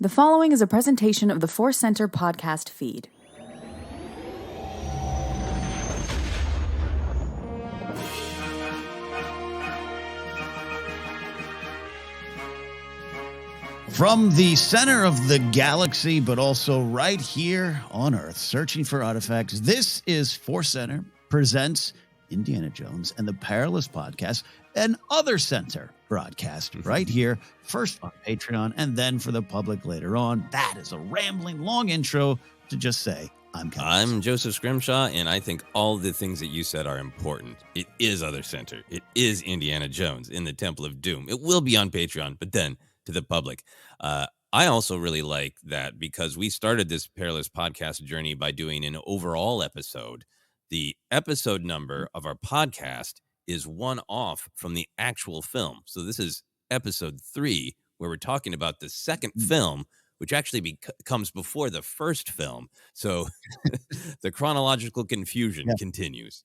The following is a presentation of the Force Center podcast feed. From the center of the galaxy, but also right here on Earth, searching for artifacts, this is Force Center presents Indiana Jones and the Perilous Podcasts, and other center broadcast right here, first on Patreon and then for the public later on. That is a rambling, long intro to just say, I'm Joseph Scrimshaw, and I think all the things that you said are important. It is Other Center. It is Indiana Jones in the Temple of Doom. It will be on Patreon, but then to the public. I also really like that because we started this Perilous Podcast journey by doing an overall episode. The episode number of our podcast is one off from the actual film. So this is episode 3, where we're talking about the second film, which actually comes before the first film. So the chronological confusion continues.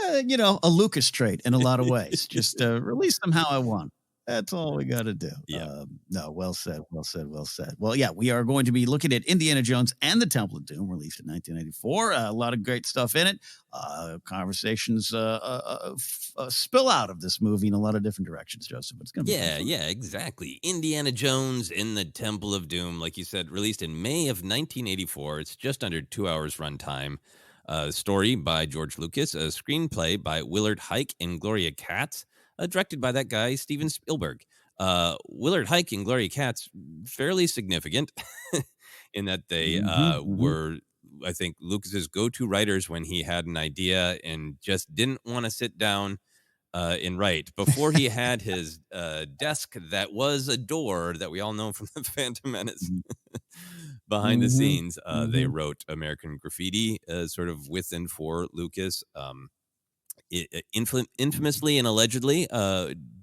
A Lucas trait in a lot of ways. Just release them how I want. That's all we got to do. Yeah. No, well said. Well, yeah, we are going to be looking at Indiana Jones and the Temple of Doom, released in 1994. A lot of great stuff in it. Conversations spill out of this movie in a lot of different directions, Joseph. It's going to be fun. Yeah, exactly. Indiana Jones in the Temple of Doom, like you said, released in May of 1984. It's just under 2 hours runtime. Story by George Lucas, a screenplay by Willard Huyck and Gloria Katz. Directed by that guy, Steven Spielberg. Willard Huyck and Gloria Katz, fairly significant in that they were, I think, Lucas's go-to writers when he had an idea and just didn't want to sit down and write. Before he had his desk that was a door that we all know from the Phantom Menace. Behind the scenes, they wrote American Graffiti sort of with and for Lucas. Infamously and allegedly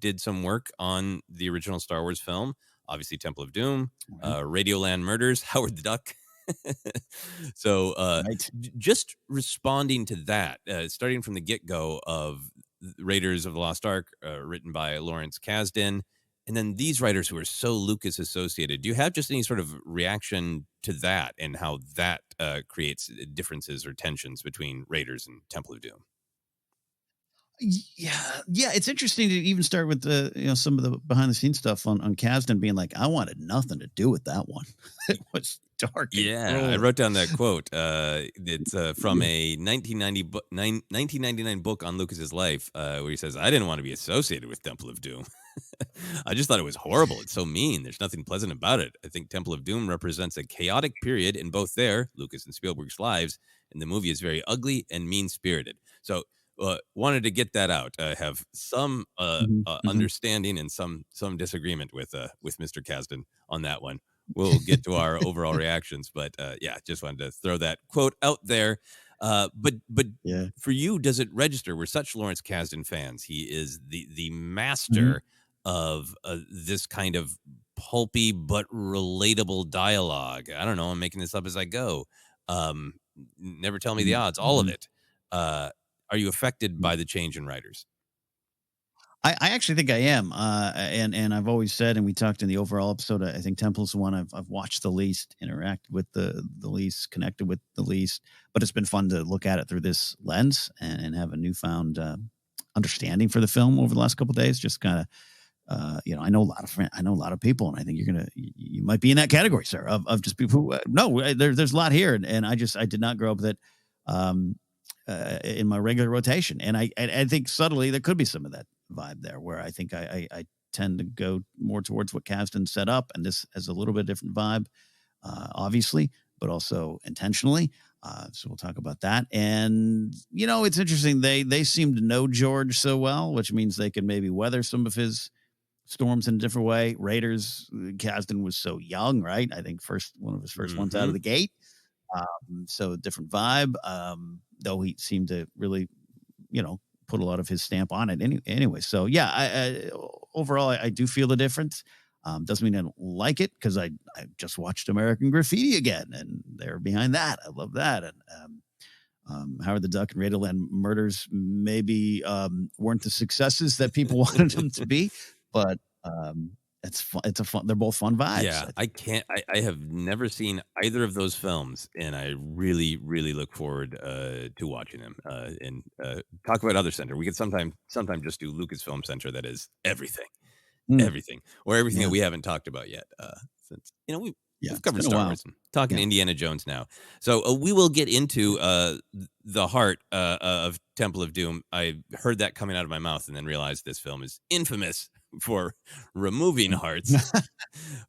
did some work on the original Star Wars film, obviously Temple of Doom, Radioland Murders, Howard the Duck. So just responding to that, starting from the get-go of Raiders of the Lost Ark, written by Lawrence Kasdan, and then these writers who are so Lucas associated, do you have just any sort of reaction to that and how that creates differences or tensions between Raiders and Temple of Doom? Yeah. It's interesting to even start with the, some of the behind the scenes stuff on Kasdan being like, I wanted nothing to do with that one. It was dark. Yeah, I wrote down that quote. It's from a 1999 book on Lucas's life, where he says, "I didn't want to be associated with Temple of Doom. I just thought it was horrible. It's so mean. There's nothing pleasant about it. I think Temple of Doom represents a chaotic period in both their, Lucas and Spielberg's, lives, and the movie is very ugly and mean-spirited." So wanted to get that out. I have some understanding and some disagreement with Mr. Kasdan on that one. We'll get to our overall reactions, but just wanted to throw that quote out there. But for you, does it register? We're such Lawrence Kasdan fans. He is the master of this kind of pulpy but relatable dialogue. I don't know. I'm making this up as I go. Never tell me the odds. All of it. Are you affected by the change in writers? I actually think I am. And I've always said, and we talked in the overall episode, I think Temple's the one I've watched the least, interacted with the least, connected with the least, but it's been fun to look at it through this lens and have a newfound understanding for the film over the last couple of days. Just kind of, I know a lot of people, and I think you might be in that category, sir, of just people who, there's a lot here. And I did not grow up with it. In my regular rotation. And I think subtly there could be some of that vibe there where I think I tend to go more towards what Kasdan set up. And this has a little bit different vibe, obviously, but also intentionally. So we'll talk about that. And, it's interesting. They seem to know George so well, which means they can maybe weather some of his storms in a different way. Raiders, Kasdan was so young, right? I think one of his first ones out of the gate. So different vibe, though he seemed to really, put a lot of his stamp on it anyway. So yeah, overall, I do feel the difference. Doesn't mean I don't like it because I just watched American Graffiti again and they're behind that. I love that. And Howard the Duck and Radioland Murders maybe weren't the successes that people wanted them to be, but It's fun. It's a fun. They're both fun vibes. Yeah, I can't. I have never seen either of those films, and I really, really look forward to watching them. And talk about other center. We could sometime just do Lucasfilm Center. That is everything, Mm, everything, or everything that yeah, we haven't talked about yet. Since yeah. we've It's covered been a Star while. Wars and talking Yeah. Indiana Jones now, so we will get into the heart of Temple of Doom. I heard that coming out of my mouth, and then realized this film is infamous for removing hearts.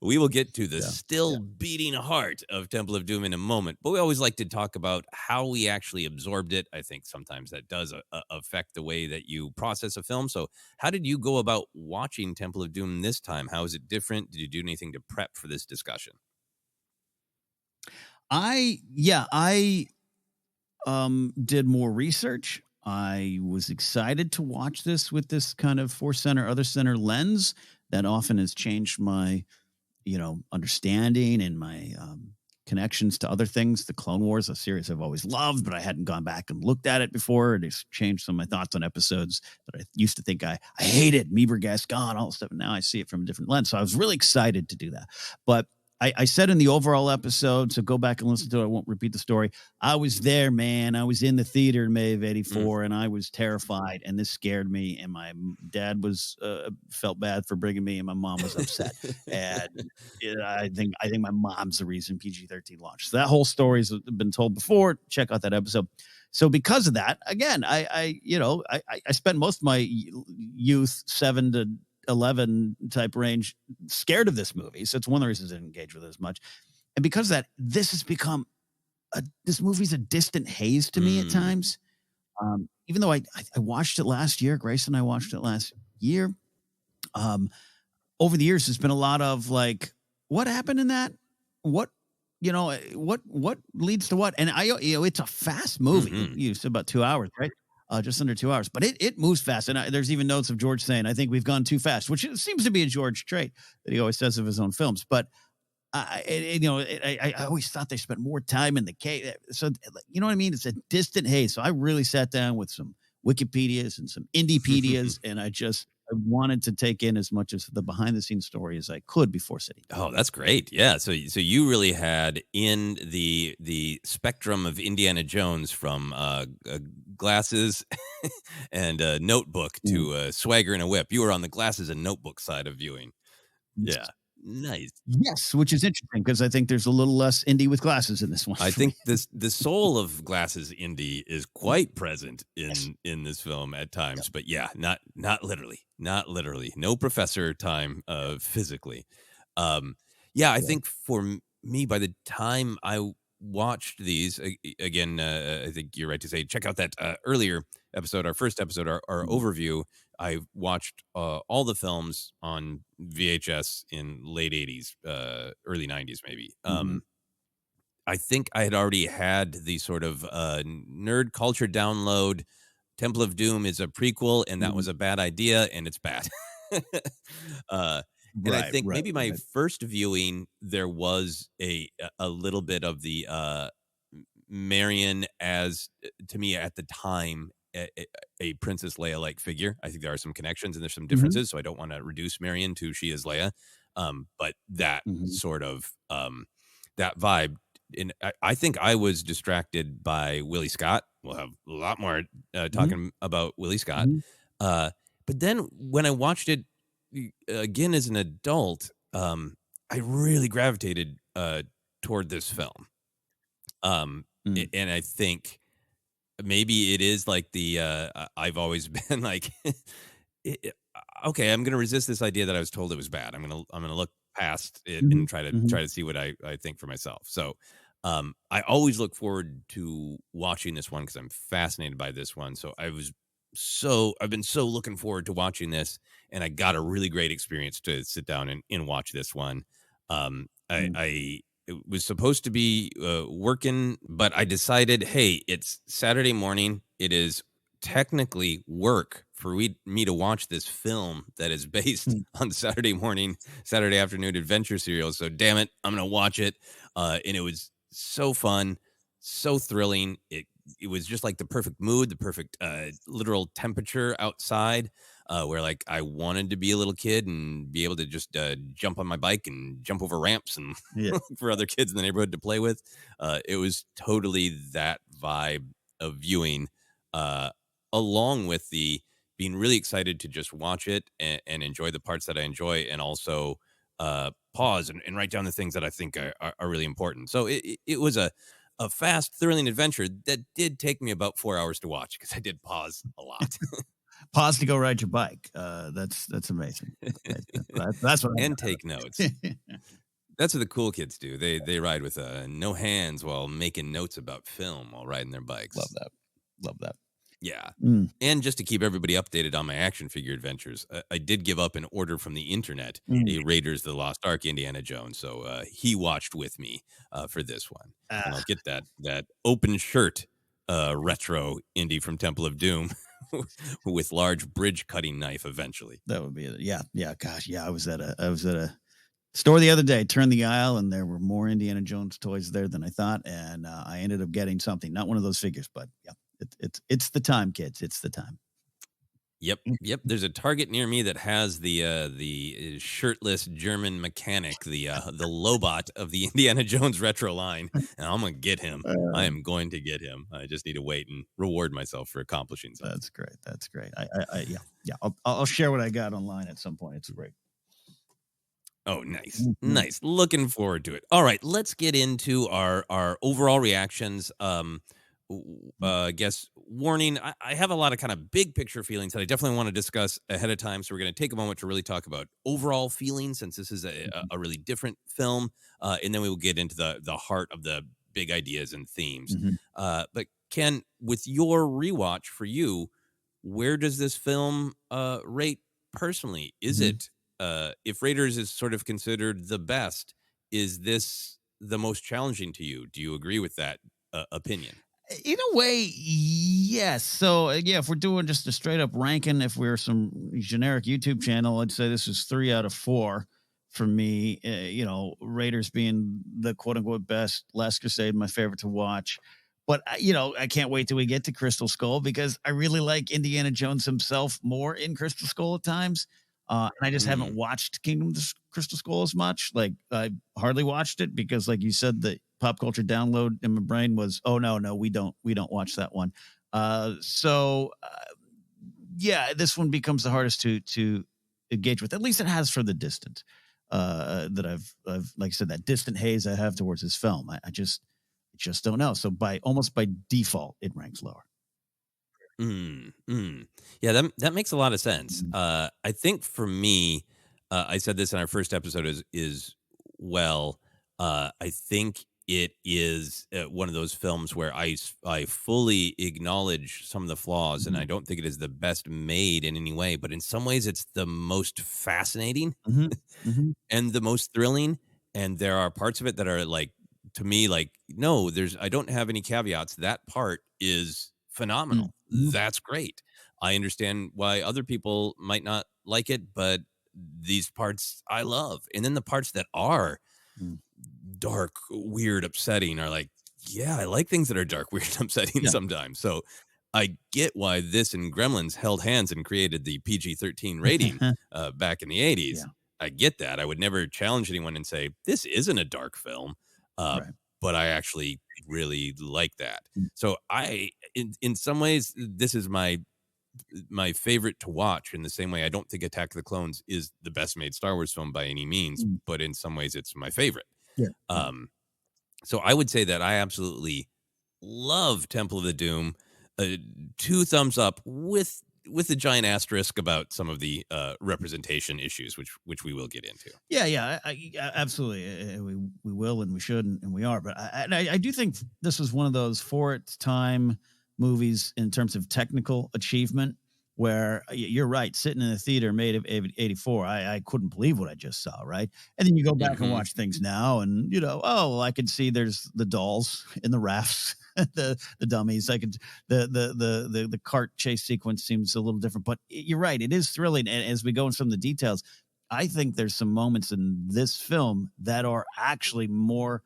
We will get to the Yeah. still beating heart of Temple of Doom in a moment, but we always like to talk about how we actually absorbed it. I think sometimes that does affect the way that you process a film. So, how did you go about watching Temple of Doom this time? How is it different? Did you do anything to prep for this discussion? I did more research. I was excited to watch this with this kind of Force Center, Other Center lens that often has changed my, understanding and my connections to other things. The Clone Wars, a series I've always loved, but I hadn't gone back and looked at it before. And it's changed some of my thoughts on episodes that I used to think I hated. Meeber Gascon, all this stuff. And now I see it from a different lens. So I was really excited to do that. But I said in the overall episode, so go back and listen to it. I won't repeat the story. I was there, man. I was in the theater in May of '84, and I was terrified, and this scared me. And my dad was felt bad for bringing me, and my mom was upset. And I think my mom's the reason PG-13 launched. So that whole story's been told before. Check out that episode. So because of that, again, I spent most of my youth 7 to 11 type range scared of this movie. So it's one of the reasons I didn't engage with it as much. And because of that, this has become this movie's a distant haze to me at times. Even though I watched it last year, Grace and I watched it last year. Over the years, there's been a lot of like, what happened in that? What leads to what? And it's a fast movie. You said about 2 hours, right? Just under 2 hours, but it moves fast. And there's even notes of George saying, I think we've gone too fast, which seems to be a George trait that he always says of his own films. But I always thought they spent more time in the cave. So, you know what I mean? It's a distant haze. So I really sat down with some Wikipedias and some Indiepedias, and I wanted to take in as much as the behind the scenes story as I could before sitting down. Oh, that's great. Yeah. So you really had in the spectrum of Indiana Jones from glasses and a notebook to swagger and a whip. You were on the glasses and notebook side of viewing. Yeah. Nice. Yes, which is interesting because I think there's a little less indie with glasses in this one. I think the soul of glasses indie is quite present in this film at times, but yeah, not literally, no professor time physically. I think for me, by the time I watched these again, I think you're right to say check out that earlier episode, our first episode, our overview. I watched all the films on VHS in late 80s, early 90s, maybe. I think I had already had the sort of nerd culture download. Temple of Doom is a prequel, and that was a bad idea, and it's bad. And I think maybe my first viewing, there was a little bit of the Marion as, to me at the time, a Princess Leia-like figure. I think there are some connections and there's some differences, so I don't want to reduce Marion to she is Leia. But that sort of that vibe, and I think I was distracted by Willie Scott. We'll have a lot more talking about Willie Scott. But then when I watched it again as an adult, I really gravitated toward this film. And I think maybe it is like the I've always been like, okay, I'm going to resist this idea that I was told it was bad. I'm going to look past it and try to see what I think for myself. So I always look forward to watching this one because I'm fascinated by this one. So I've been so looking forward to watching this, and I got a really great experience to sit down and watch this one. It was supposed to be working, but I decided, hey, it's Saturday morning. It is technically work for me to watch this film that is based on Saturday afternoon adventure serials. So damn it, I'm going to watch it. And it was so fun, so thrilling. It was just like the perfect mood, the perfect literal temperature outside. where like I wanted to be a little kid and be able to just jump on my bike and jump over ramps and Yeah. for other kids in the neighborhood to play with. It was totally that vibe of viewing, uh, along with the being really excited to just watch it and enjoy the parts that I enjoy, and also pause and write down the things that I think are really important. So it was a fast, thrilling adventure that did take me about 4 hours to watch because I did pause a lot. Pause to go ride your bike. That's amazing. That's what And take notes. That's what the cool kids do. They ride with no hands while making notes about film while riding their bikes. Love that. Love that. Yeah. Mm. And just to keep everybody updated on my action figure adventures, I did give up an order from the internet, a Raiders of the Lost Ark Indiana Jones. So he watched with me for this one. And I'll get that open shirt retro indie from Temple of Doom with large bridge cutting knife eventually. That would be it. Yeah. Gosh, yeah. I was at a store the other day, turned the aisle, and there were more Indiana Jones toys there than I thought, and I ended up getting something, not one of those figures, but yeah, it's the time, kids. It's the time. Yep. There's a Target near me that has the shirtless German mechanic, the Lobot of the Indiana Jones retro line, and I'm gonna get him. I am going to get him. I just need to wait and reward myself for accomplishing something. That's great. That's great. Yeah. I'll share what I got online at some point. It's great. Oh, nice. Looking forward to it. All right, let's get into our overall reactions. I guess warning. I have a lot of kind of big picture feelings that I definitely want to discuss ahead of time. So we're going to take a moment to really talk about overall feelings, since this is a really different film, and then we will get into the heart of the big ideas and themes. But Ken, with your rewatch for you, where does this film rate personally? Is it if Raiders is sort of considered the best, is this the most challenging to you? Do you agree with that opinion? In a way, yes. So yeah, if we're doing just a straight up ranking, if we're some generic YouTube channel, I'd say this is 3 out of 4 for me. Raiders being the quote unquote best, Last Crusade my favorite to watch. But I can't wait till we get to Crystal Skull, because I really like Indiana Jones himself more in Crystal Skull at times. And I just haven't watched Kingdom of the Crystal Skull as much. Like, I hardly watched it because, like you said, the pop culture download in my brain was, oh no, we don't watch that one. Yeah, this one becomes the hardest to engage with. At least it has for the distant. That I've like I said, that distant haze I have towards this film. I just don't know. So almost by default, it ranks lower. Yeah, that makes a lot of sense. I think for me, I said this in our first episode I think it is one of those films where I fully acknowledge some of the flaws, and I don't think it is the best made in any way, but in some ways it's the most fascinating and the most thrilling. And there are parts of it that are like, to me, like, no, I don't have any caveats. That part is phenomenal. That's great. I understand why other people might not like it, but these parts I love. And then the parts that are dark, weird, upsetting are like, yeah, I like things that are dark, weird, upsetting sometimes. So I get why this and Gremlins held hands and created the PG-13 rating back in the 80s. Yeah. I get that. I would never challenge anyone and say, this isn't a dark film. But I actually really like that. So in some ways, this is my favorite to watch, in the same way I don't think Attack of the Clones is the best made Star Wars film by any means, but in some ways it's my favorite. So I would say that I absolutely love Temple of the Doom. 2 thumbs up with a giant asterisk about some of the representation issues, which we will get into. Yeah, absolutely. We will, and we should, and we are. But I do think this was one of those for its time movies in terms of technical achievement, where you're right, sitting in the theater made of 84, I couldn't believe what I just saw, right? And then you go back and watch things now, and I could see there's the dolls in the rafts, the dummies. I could the cart chase sequence seems a little different, but you're right, it is thrilling. And as we go into some of the details, I think there's some moments in this film that are actually more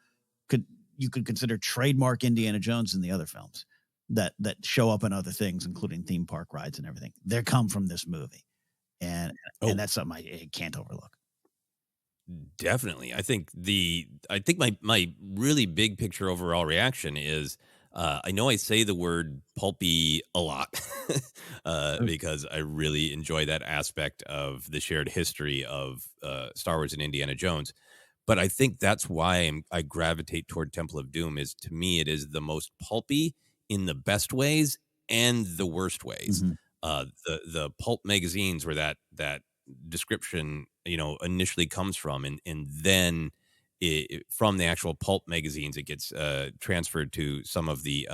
you could consider trademark Indiana Jones than the other films that show up in other things, including theme park rides and everything. They come from this movie. and Oh, that's something I can't overlook. definitely. I think my really big picture overall reaction is I know I say the word pulpy a lot because I really enjoy that aspect of the shared history of Star Wars and Indiana Jones. But I think that's why I gravitate toward Temple of Doom. Is to me it is the most pulpy in the best ways and the worst ways. Mhm. The pulp magazines where that description initially comes from, and then from the actual pulp magazines it gets transferred to some of the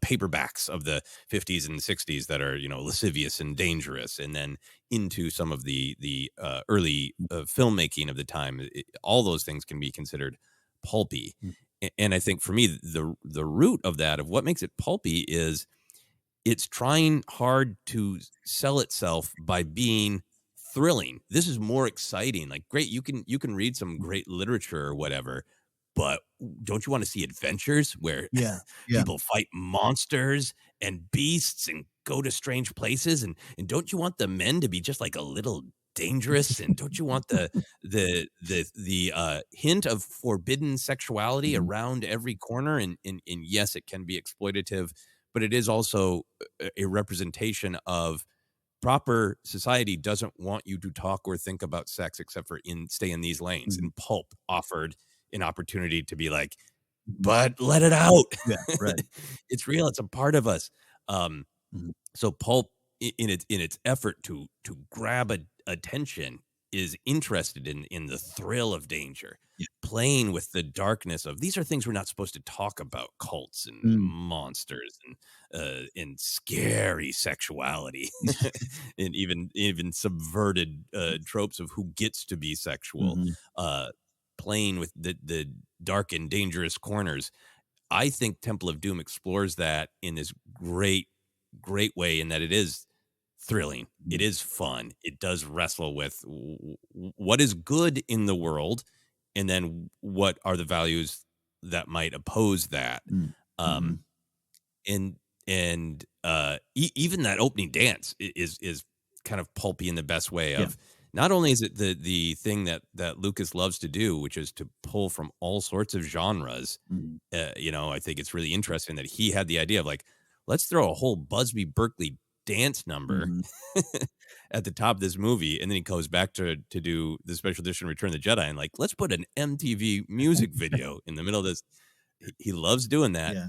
paperbacks of the 50s and 60s that are lascivious and dangerous, and then into some of the early filmmaking of the time. All those things can be considered pulpy. Mm. And I think for me the root of that, of what makes it pulpy, is it's trying hard to sell itself by being thrilling. This is more exciting. Like, great, you can read some great literature or whatever, but don't you want to see adventures where Yeah, yeah. people fight monsters and beasts and go to strange places? And don't you want the men to be just like a little dangerous? And don't you want the hint of forbidden sexuality Mhm. around every corner? And yes, it can be exploitative, but it is also a representation of proper society doesn't want you to talk or think about sex except for stay in these lanes. Mhm. And pulp offered an opportunity to be like, Mhm. but let it out. Yeah, right. It's real. It's a part of us. Um, Mhm. so pulp, in its effort to grab attention, is interested in the thrill of danger, Yeah. playing with the darkness of these are things we're not supposed to talk about: cults and Mm. monsters and scary sexuality, and even subverted tropes of who gets to be sexual, Mhm. uh, playing with the dark and dangerous corners. I think Temple of Doom explores that in this great way, in that it is thrilling. It Mhm. is fun. It does wrestle with what is good in the world, and then what are the values that might oppose that. Mm. Um, Mhm. and even that opening dance is kind of pulpy in the best way. Yeah. Of not only is it the thing that Lucas loves to do, which is to pull from all sorts of genres. Mhm. I think it's really interesting that he had the idea of like, let's throw a whole Busby Berkeley dance number Mhm. at the top of this movie, and then he goes back to do the special edition Return of the Jedi, and like, let's put an MTV music video in the middle of this. He loves doing that, Yeah.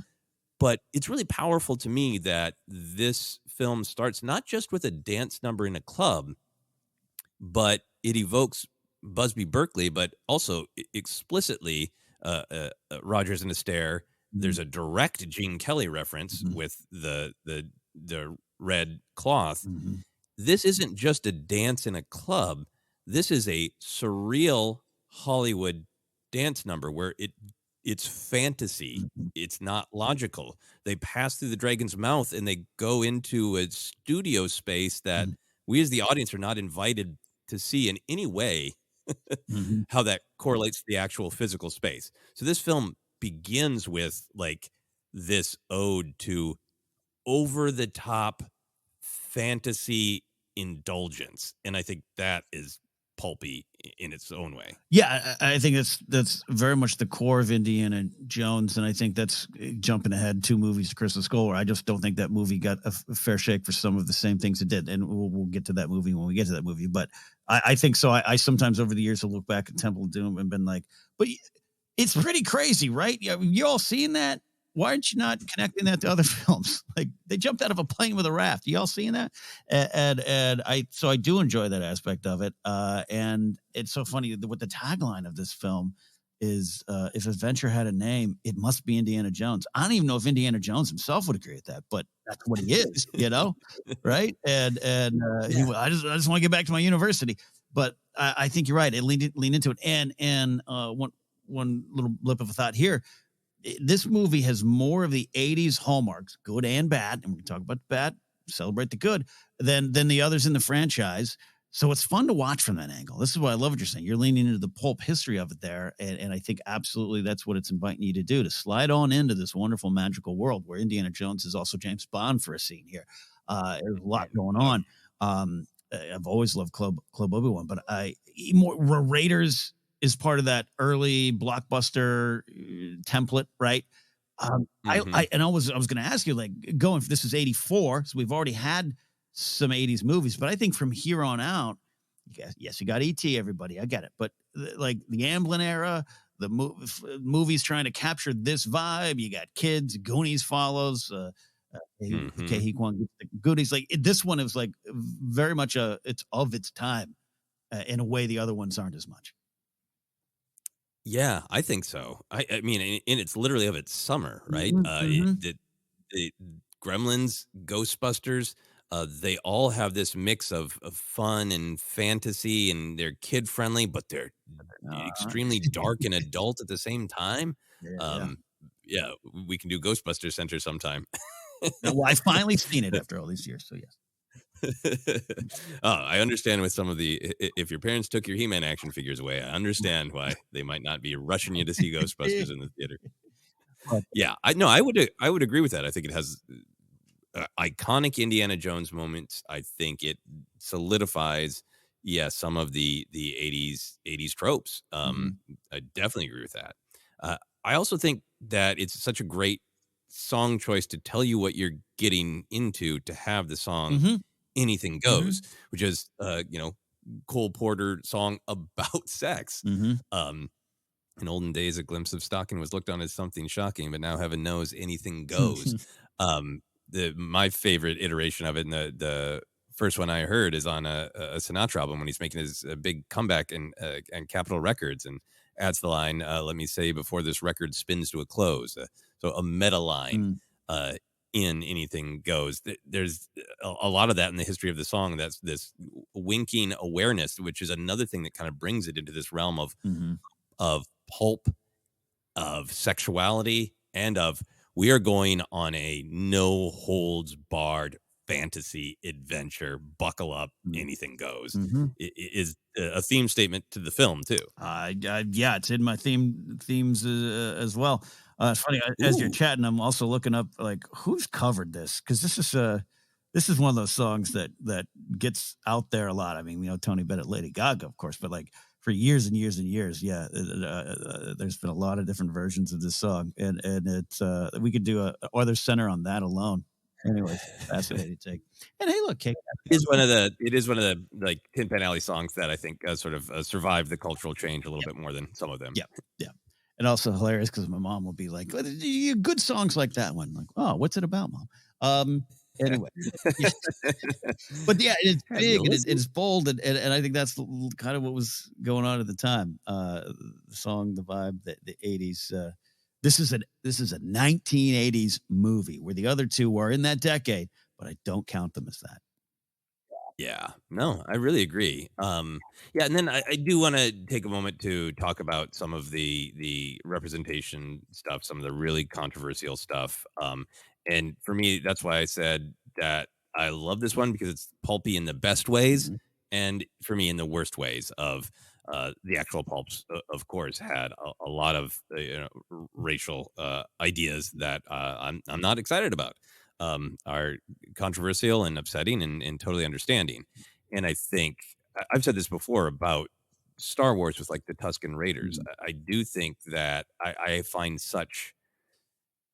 but it's really powerful to me that this film starts not just with a dance number in a club, but it evokes Busby Berkeley, but also explicitly Rogers and Astaire. Mhm. There's a direct Gene Kelly reference Mhm. with the red cloth. Mhm. This isn't just a dance in a club. This is a surreal Hollywood dance number where it's fantasy. Mhm. It's not logical. They pass through the dragon's mouth and they go into a studio space that Mhm. we as the audience are not invited to see in any way Mhm. how that correlates to the actual physical space. So this film begins with like this ode to over the top fantasy indulgence. And I think that is pulpy in its own way. Yeah, I think that's very much the core of Indiana Jones, and I think that's jumping ahead 2 movies to Crystal Skull, where I just don't think that movie got a fair shake for some of the same things it did, and we'll get to that movie when we get to that movie, but I think so. I sometimes over the years will look back at Temple of Doom and been like, but it's pretty crazy, right? Yeah, you all seen that? Why aren't you not connecting that to other films? Like they jumped out of a plane with a raft. You all seen that? And I do enjoy that aspect of it. And it's so funny what the tagline of this film is. If adventure had a name, it must be Indiana Jones. I don't even know if Indiana Jones himself would agree with that, but that's what he is, right? Yeah. I just want to get back to my university. But I think you're right. It leaned into it. And one little blip of a thought here. This movie has more of the 80s hallmarks, good and bad, and we can talk about the bad, celebrate the good, than the others in the franchise. So it's fun to watch from that angle. This is why I love what you're saying. You're leaning into the pulp history of it there. And I think absolutely that's what it's inviting you to do, to slide on into this wonderful, magical world where Indiana Jones is also James Bond for a scene here. There's a lot going on. I've always loved Club Obi-Wan, but Raiders is part of that early blockbuster template, right? I was going to ask you, like, going, this is 84, so we've already had some 80s movies, but I think from here on out, yes, you got E.T., everybody, I get it, but like the Amblin era, the movies trying to capture this vibe, you got kids, Goonies follows, Ke Kwan gets the Goonies, like this one is like very much it's of its time, in a way the other ones aren't as much. Yeah, I think so. I mean, and it's literally of its summer, right? The Gremlins, Ghostbusters, they all have this mix of fun and fantasy, and they're kid friendly, but they're extremely dark and adult at the same time. Yeah, we can do Ghostbusters Center sometime. Well, I finally seen it after all these years, so yes. I understand with some of if your parents took your He-Man action figures away, I understand why they might not be rushing you to see Ghostbusters in the theater. Yeah, I would agree with that. I think it has iconic Indiana Jones moments. I think it solidifies, some of the 80s tropes. I definitely agree with that. I also think that it's such a great song choice to tell you what you're getting into, to have the song Anything Goes, which is Cole Porter song about sex. In olden days, a glimpse of stocking was looked on as something shocking, but now heaven knows anything goes. My favorite iteration of it, and the first one I heard, is on a Sinatra album when he's making his big comeback and Capitol Records, and adds the line, "Let me say before this record spins to a close." So a meta line in Anything Goes. There's a lot of that in the history of the song. That's this winking awareness, which is another thing that kind of brings it into this realm of pulp, of sexuality, and of, we are going on a no holds barred fantasy adventure. Buckle up, anything goes. It is a theme statement to the film too. Yeah, it's in my themes as well. It's funny, as you're chatting, I'm also looking up, like, who's covered this, because this is one of those songs that gets out there a lot. I mean, Tony Bennett, Lady Gaga, of course, but like for years and years and years, there's been a lot of different versions of this song, and it's we could do a Orther Center on that alone. Anyways, fascinating take. And hey, look, Kate, it is one of the like Tin Pan Alley songs that I think sort of survived the cultural change a little bit more than some of them. Yeah. And also hilarious because my mom will be like, good songs like that one. Like, oh, what's it about, Mom? Anyway. But yeah, it's big and it's bold. And I think that's kind of what was going on at the time. The song, the vibe, the 80s. This is a 1980s movie, where the other two were in that decade, but I don't count them as that. Yeah, no, I really agree. And then I do want to take a moment to talk about some of the representation stuff, some of the really controversial stuff. And for me, that's why I said that I love this one, because it's pulpy in the best ways, and for me, in the worst ways. Of the actual pulps, of course, had a lot of racial ideas that I'm not excited about. Are controversial and upsetting and totally understanding. And I think I've said this before about Star Wars with like the Tusken Raiders. I do think that I find such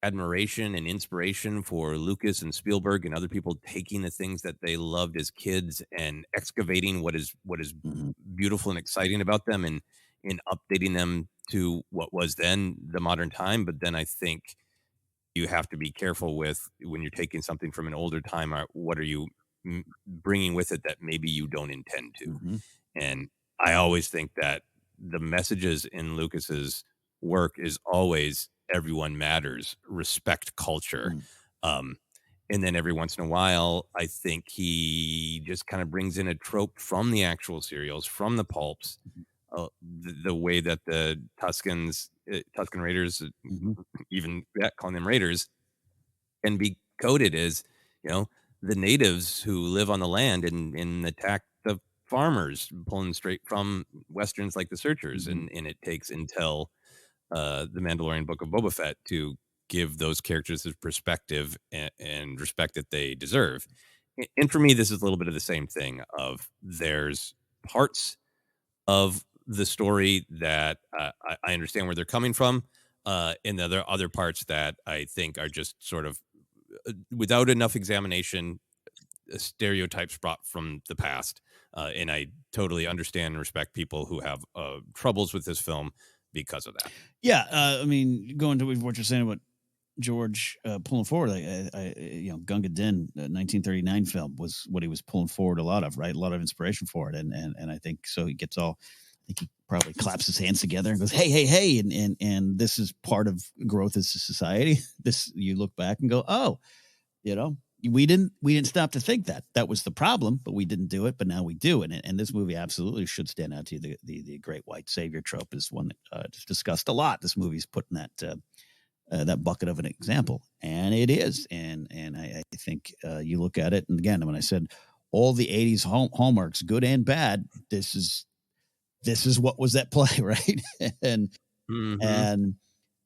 admiration and inspiration for Lucas and Spielberg and other people taking the things that they loved as kids and excavating what is beautiful and exciting about them, and updating them to what was then the modern time. But then I think you have to be careful with, when you're taking something from an older time, what are you bringing with it that maybe you don't intend to. And I always think that the messages in Lucas's work is always everyone matters, respect culture. And then every once in a while, I think he just kind of brings in a trope from the actual serials, from the pulps, the way that the Tusken Raiders, even calling them Raiders, can be coded as, the natives who live on the land and attack the farmers, pulling straight from Westerns like The Searchers. And it takes until the Mandalorian Book of Boba Fett to give those characters the perspective and respect that they deserve. and for me, this is a little bit of the same thing of there's parts of the story that I understand where they're coming from. And there are other parts that I think are just sort of without enough examination, stereotypes brought from the past. And I totally understand and respect people who have troubles with this film because of that. Yeah, I mean, going to what you're saying about George pulling forward, Gunga Din, 1939 film was what he was pulling forward a lot of, right? A lot of inspiration for it, and I think so. He gets all, I think he probably claps his hands together and goes, "Hey, hey, hey!" And this is part of growth as a society. This, you look back and go, "Oh, we didn't stop to think that was the problem, but we didn't do it, but now we do." And this movie absolutely should stand out to you. The great white savior trope is one that discussed a lot. This movie's putting that bucket of an example, and it is. And I think you look at it, and again, when I said all the 80s hallmarks, good and bad, this is what was at play, right? and Mm-hmm. and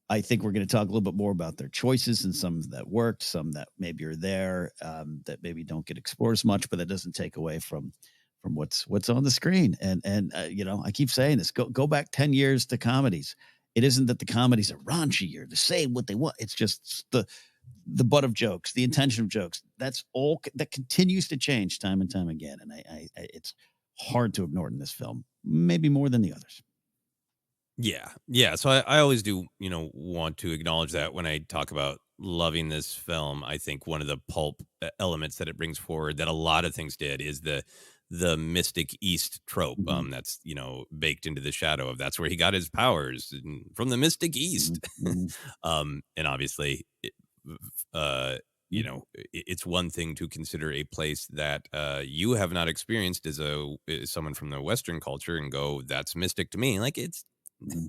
I think we're going to talk a little bit more about their choices, and some that worked, some that maybe are there that maybe don't get explored as much, but that doesn't take away from what's on the screen. And I keep saying this: go back 10 years to comedies. It isn't that the comedies are raunchy or to say what they want. It's just the butt of jokes, the intention of jokes. That's all that continues to change time and time again. And I it's hard to ignore it in this film, maybe more than the others. Yeah. Yeah. So I always do, want to acknowledge that when I talk about loving this film. I think one of the pulp elements that it brings forward that a lot of things did is the mystic East trope. Mhm. That's, baked into the shadow of that's where he got his powers from the mystic East. Mhm. And obviously, uh, Mhm. it's one thing to consider a place that you have not experienced as as someone from the Western culture and go, that's mystic to me. Like it's Mhm.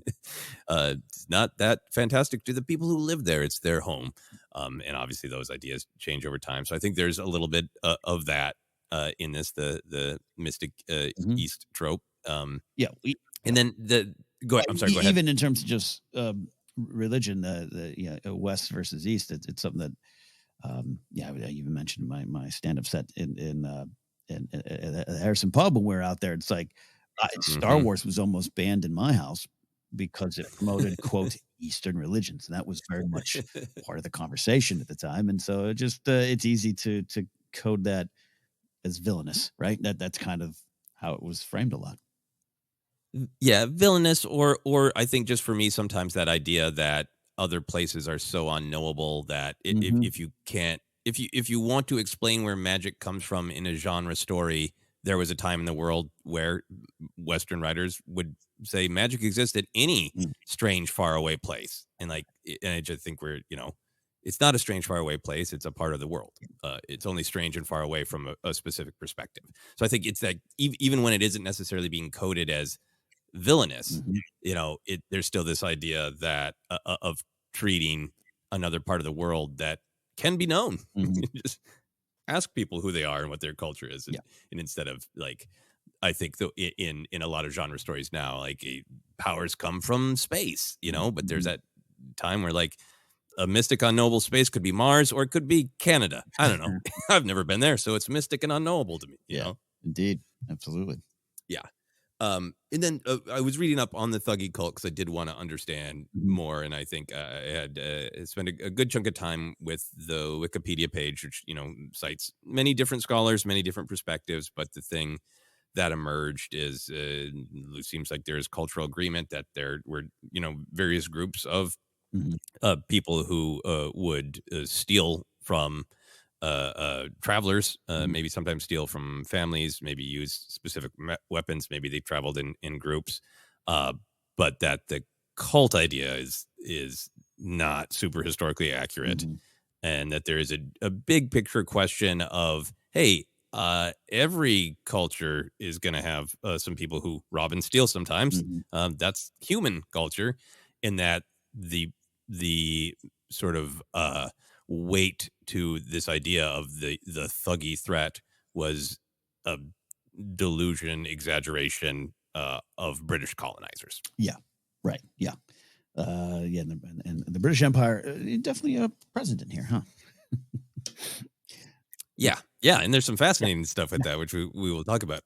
it's not that fantastic to the people who live there. It's their home. And obviously those ideas change over time. So I think there's a little bit of that in this, the mystic Mhm. East trope. Yeah. And then go ahead. I'm sorry. Go ahead. Even in terms of just religion, West versus East, it's something that I even mentioned my stand up set in Harrison Pub when we were out there. It's like Star Hmm. Wars was almost banned in my house because it promoted quote Eastern religions, and that was very much part of the conversation at the time. And so it's easy to code that as villainous, right? That's kind of how it was framed a lot. Yeah, villainous, or I think just for me, sometimes that idea that other places are so unknowable that Hmm. if you can't, if you want to explain where magic comes from in a genre story, there was a time in the world where Western writers would say magic exists at any strange, faraway place, and and I just think it's not a strange, faraway place; it's a part of the world. It's only strange and far away from a specific perspective. So I think it's like even when it isn't necessarily being coded as villainous, Hmm. there's still this idea that of treating another part of the world that can be known. Hmm. Just ask people who they are and what their culture is, Yeah. and instead of I think though in a lot of genre stories now, powers come from space, but there's Mhm. that time where a mystic unknowable space could be Mars or it could be Canada. I don't know. I've never been there, so it's mystic and unknowable to me. Yeah, indeed. Absolutely. Yeah. And then I was reading up on the Thuggee cult because I did want to understand Mhm. more, and I think I had spent a good chunk of time with the Wikipedia page, which cites many different scholars, many different perspectives. But the thing that emerged is it seems like there is cultural agreement that there were various groups of Mhm. people who would steal from travelers, Mhm. maybe sometimes steal from families, maybe use specific weapons, maybe they traveled in groups, uh, but that the cult idea is not super historically accurate, Mhm. and that there is a big picture question of, hey, every culture is going to have some people who rob and steal sometimes. Mhm. That's human culture, in that the sort of weight to this idea of the thuggy threat was a delusion, exaggeration of British colonizers. Yeah. Right. Yeah. Yeah. And the British Empire definitely present in here, huh? Yeah, Yeah, and there's some fascinating stuff with that, which we will talk about.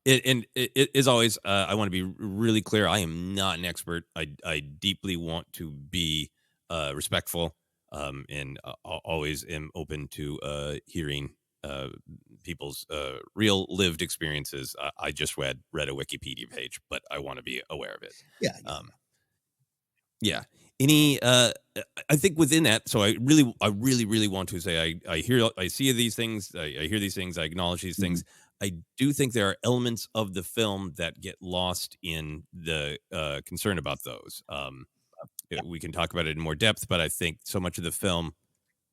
It is always. I want to be really clear. I am not an expert. I deeply want to be respectful, and always am open to hearing people's real lived experiences. I just read a Wikipedia page, but I want to be aware of it. Yeah. Yeah. Any I think within that, so I really want to say I see these things, I hear these things, I acknowledge these things. I do think there are elements of the film that get lost in the concern about those. We can talk about it in more depth, but I think so much of the film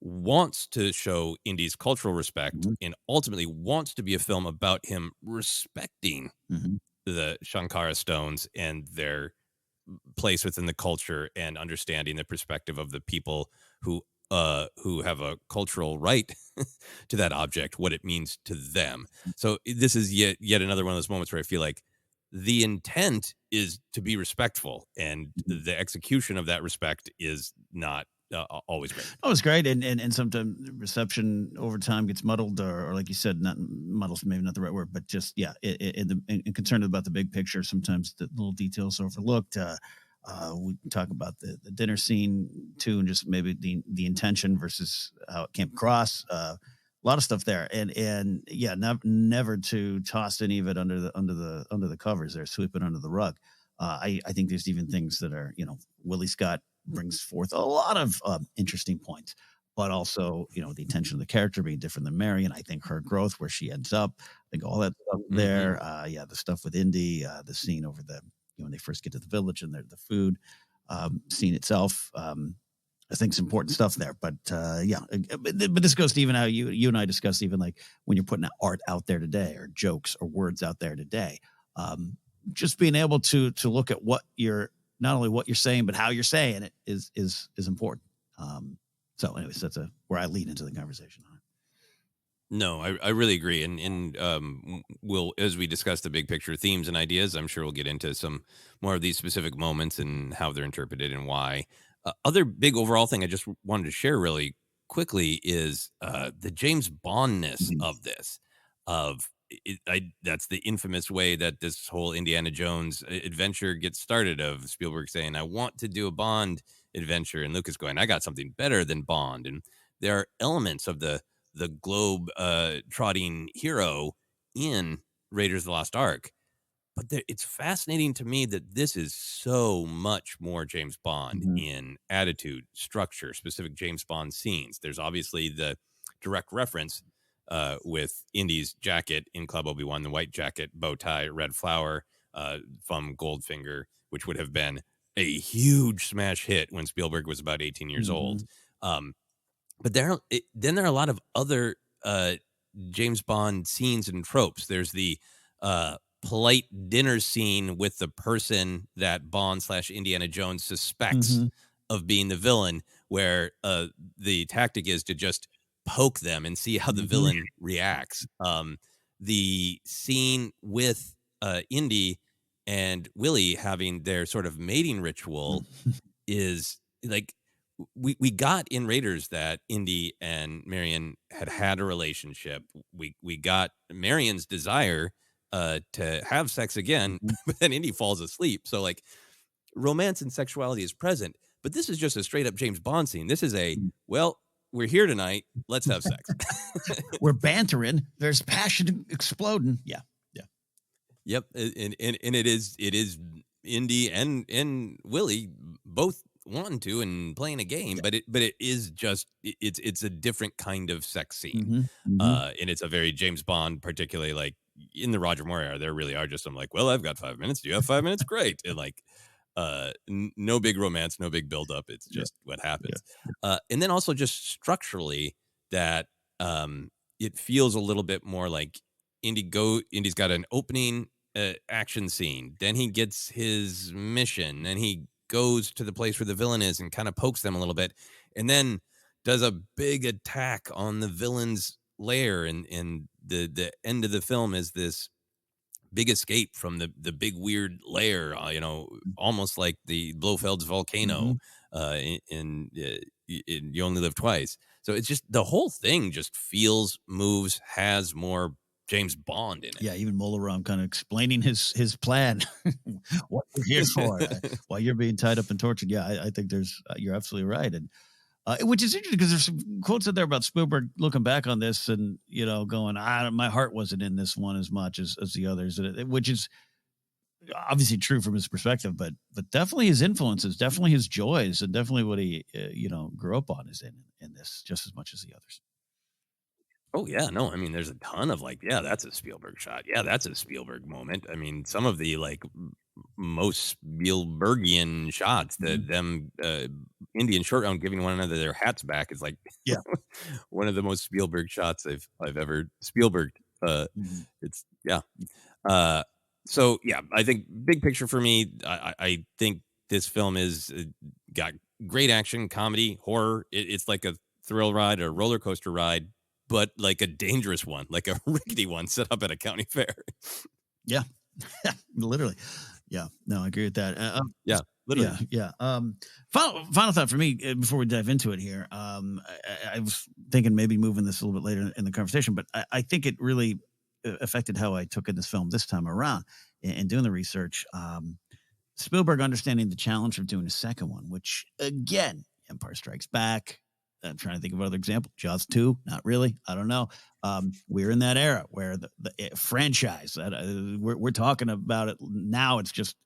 wants to show Indy's cultural respect and ultimately wants to be a film about him respecting the Shankara stones and their place within the culture and understanding the perspective of the people who have a cultural right to that object, what it means to them. So this is yet another one of those moments where I feel like the intent is to be respectful, and the execution of that respect is not always great. Oh, it's great, and sometimes reception over time gets muddled, or like you said, not muddled, maybe not the right word, but just and concerned about the big picture. Sometimes the little details are overlooked. We talk about the dinner scene too, and just maybe the intention versus how it came across. A lot of stuff there, and yeah, never to toss any of it under the covers there, sweep it under the rug. I think there's even things that are, Willie Scott brings forth a lot of interesting points, but also, the intention of the character being different than Marion. I think her growth, where she ends up, I think all that stuff there. The stuff with Indy, the scene over when they first get to the village and the food scene itself. I think some important stuff there, but but this goes to even how you and I discussed, even like when you're putting art out there today, or jokes or words out there today, just being able to look at not only what you're saying, but how you're saying it is important. So anyways, that's where I lead into the conversation on it. No, I really agree. And we'll, as we discuss the big picture themes and ideas, I'm sure we'll get into some more of these specific moments and how they're interpreted and why. Other big overall thing I just wanted to share really quickly is the James Bondness of this. That's the infamous way that this whole Indiana Jones adventure gets started, of Spielberg saying, I want to do a Bond adventure, and Lucas going, I got something better than Bond. And there are elements of the globe trotting hero in Raiders of the Lost Ark. But it's fascinating to me that this is so much more James Bond in attitude, structure, specific James Bond scenes. There's obviously the direct reference with Indy's jacket in Club Obi-Wan, the white jacket, bow tie, red flower from Goldfinger, which would have been a huge smash hit when Spielberg was about 18 years old. But then there are a lot of other James Bond scenes and tropes. There's the polite dinner scene with the person that Bond / Indiana Jones suspects of being the villain, where the tactic is to just poke them and see how the villain reacts. The scene with Indy and Willie having their sort of mating ritual is like, we got in Raiders that Indy and Marion had a relationship. We got Marion's desire to have sex again, but then Indy falls asleep. So like, romance and sexuality is present, but this is just a straight up James Bond scene. This is we're here tonight, let's have sex. We're bantering. There's passion exploding. Yeah. Yep. And it is Indy and Willie both wanting to and playing a game, but it is just it's a different kind of sex scene. And it's a very James Bond, particularly like in the Roger Moore era. There really are just some like, well, I've got 5 minutes. Do you have 5 minutes? Great. And like no big romance, no big build up. It's just what happens. And then also just structurally that it feels a little bit more like Indy's got an opening action scene, then he gets his mission, then he goes to the place where the villain is and kind of pokes them a little bit, and then does a big attack on the villain's lair, and the end of the film is this big escape from the big weird lair, almost like the Blofeld's volcano in You Only Live Twice. So it's just the whole thing just feels, moves, has more James Bond in it. Yeah, even Molaram kind of explaining his plan, what we're here for, why you're being tied up and tortured. Yeah, I think there's you're absolutely right, and which is interesting because there's some quotes in there about Spielberg looking back on this and going, my heart wasn't in this one as much as the others, which is obviously true from his perspective, but definitely his influences, definitely his joys, and definitely what he grew up on is in this just as much as the others. Oh yeah, no, I mean, there's a ton of yeah, that's a Spielberg shot. Yeah, that's a Spielberg moment. I mean, some of the most Spielbergian shots, them Indian short round giving one another their hats back is yeah, one of the most Spielberg shots I've ever Spielberged. It's yeah. So yeah, I think big picture for me, I think this film is got great action, comedy, horror. It's like a thrill ride, a roller coaster ride, but like a dangerous one, like a rickety one set up at a county fair. Yeah, literally. Yeah, no, I agree with that. Yeah, literally. Yeah. Final thought for me before we dive into it here. I was thinking maybe moving this a little bit later in the conversation, but I think it really affected how I took in this film this time around and doing the research. Spielberg understanding the challenge of doing a second one, which again, Empire Strikes Back. I'm trying to think of another example. Jaws 2, not really. I don't know. We're in that era where the franchise. We're talking about it now. It's just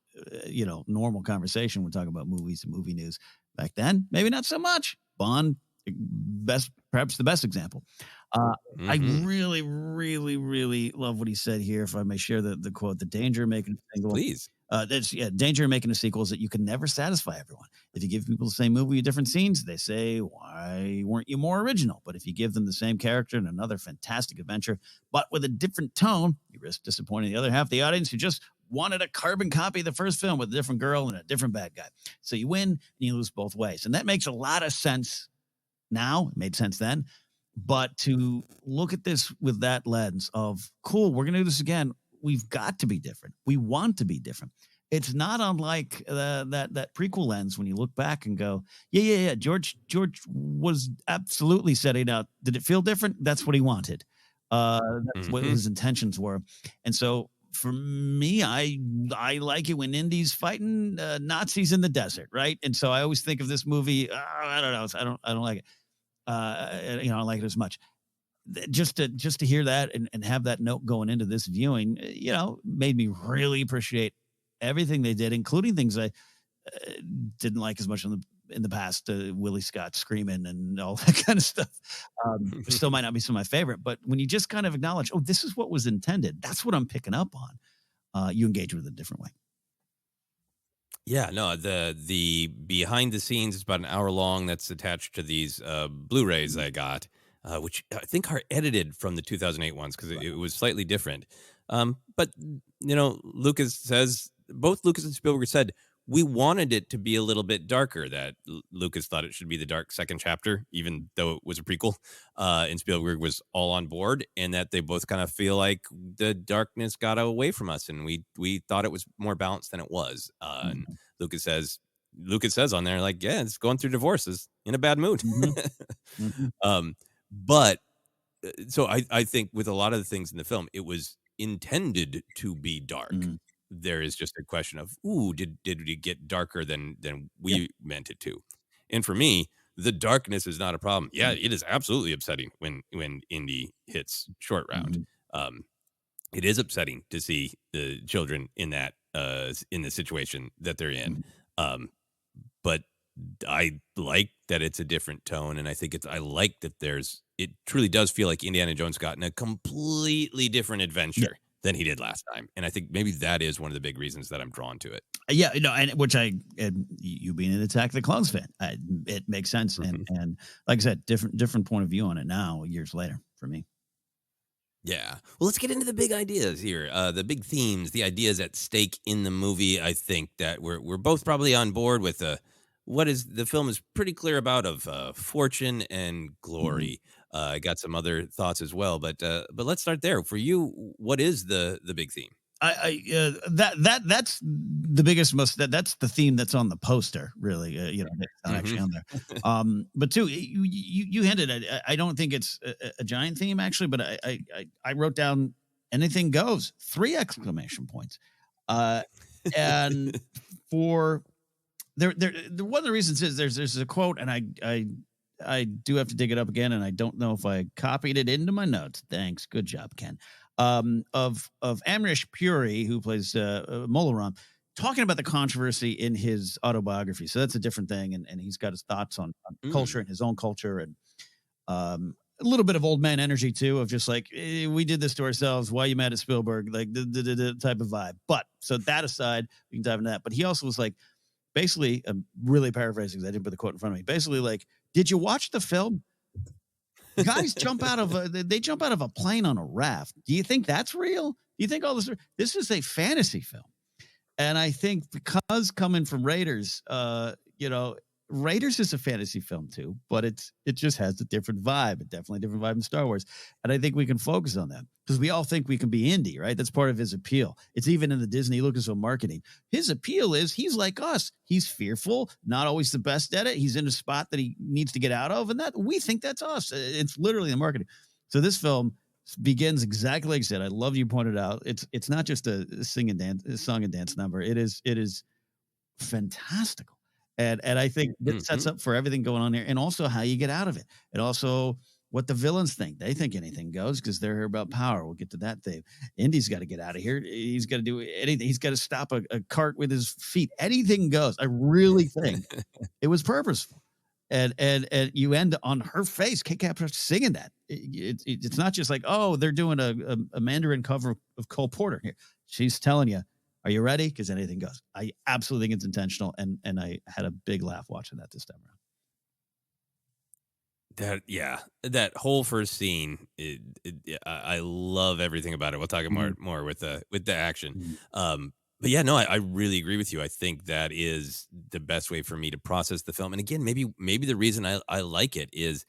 normal conversation. We're talking about movies and movie news. Back then, maybe not so much. Bond, perhaps the best example. I really, really, really love what he said here. If I may share the quote: "The danger of making a single." Please. Danger in making a sequel is that you can never satisfy everyone. If you give people the same movie with different scenes, they say, why weren't you more original? But if you give them the same character and another fantastic adventure, but with a different tone, you risk disappointing the other half of the audience who just wanted a carbon copy of the first film with a different girl and a different bad guy. So you win and you lose both ways. And that makes a lot of sense now. It made sense then. But to look at this with that lens of, cool, we're going to do this again. We've got to be different. We want to be different. It's not unlike that prequel lens when you look back and go, yeah. George was absolutely setting out. Did it feel different? That's what he wanted. That's what his intentions were. And so for me, I like it when Indy's fighting Nazis in the desert, right? And so I always think of this movie. I don't know. I don't like it. I don't like it as much. Just to hear that and have that note going into this viewing, made me really appreciate everything they did, including things I didn't like as much in the past. Willie Scott screaming and all that kind of stuff. Still might not be some of my favorite, but when you just kind of acknowledge, oh, this is what was intended. That's what I'm picking up on. You engage with it a different way. Yeah, no, the behind the scenes is about an hour long. That's attached to these Blu-rays I got. Which I think are edited from the 2008 ones because it was slightly different. But, Lucas says, both Lucas and Spielberg said, we wanted it to be a little bit darker, that Lucas thought it should be the dark second chapter, even though it was a prequel, and Spielberg was all on board, and that they both kind of feel like the darkness got away from us, and we thought it was more balanced than it was. And Lucas says on there, yeah, it's going through divorces in a bad mood. But so I think with a lot of the things in the film, it was intended to be dark. There is just a question of, did it get darker than we meant it to? And for me, the darkness is not a problem. Yeah, it is absolutely upsetting when Indy hits short round. It is upsetting to see the children in that in the situation that they're in. But I like that it's a different tone, and I like that it truly does feel like Indiana Jones got in a completely different adventure than he did last time. And I think maybe that is one of the big reasons that I'm drawn to it. Yeah, and you being an Attack of the Clones fan, it makes sense. And like I said, different point of view on it now, years later for me. Yeah. Well, let's get into the big ideas here. The big themes, the ideas at stake in the movie. I think that we're both probably on board with what is the film is pretty clear about of fortune and glory. I got some other thoughts as well, but let's start there. For you, what is the big theme? That's the biggest that's the theme that's on the poster, really. It's not actually on there. But two, you hinted at. I don't think it's a giant theme actually, but I wrote down anything goes 3 exclamation points, and for there one of the reasons is there's a quote, and I do have to dig it up again, and I don't know if I copied it into my notes. Thanks, good job, Ken. Of Amrish Puri, who plays Molaram, talking about the controversy in his autobiography. So that's a different thing, and he's got his thoughts on culture and his own culture, and a little bit of old man energy too, of just like, we did this to ourselves. Why are you mad at Spielberg? Like the type of vibe. But so that aside, we can dive into that. But he also was like, basically, I'm really paraphrasing because I didn't put the quote in front of me. Basically, like, did you watch the film? Guys jump out of a plane on a raft. Do you think that's real? Do you think all this is a fantasy film? And I think because coming from Raiders, Raiders is a fantasy film too, but it just has a different vibe, a definitely different vibe in Star Wars. And I think we can focus on that because we all think we can be indie, right? That's part of his appeal. It's even in the Disney Lucasfilm marketing. His appeal is he's like us. He's fearful, not always the best at it. He's in a spot that he needs to get out of, and that we think that's us. It's literally the marketing. So this film begins exactly like I said. I love you pointed out. It's not just a song and dance number. It is fantastical. And I think it sets up for everything going on here, and also how you get out of it, and also what the villains think. They think anything goes because they're here about power. We'll get to that thing. Indy's got to get out of here. He's got to do anything. He's got to stop a cart with his feet. Anything goes. I really think it was purposeful. And you end on her face. Kate Capra singing that. It's not just like, oh, they're doing a Mandarin cover of Cole Porter here. She's telling you, are you ready? Because anything goes. I absolutely think it's intentional, and I had a big laugh watching that this time around. That whole first scene, I love everything about it. We'll talk more with the action. But yeah, no, I really agree with you. I think that is the best way for me to process the film. And again, maybe the reason I like it is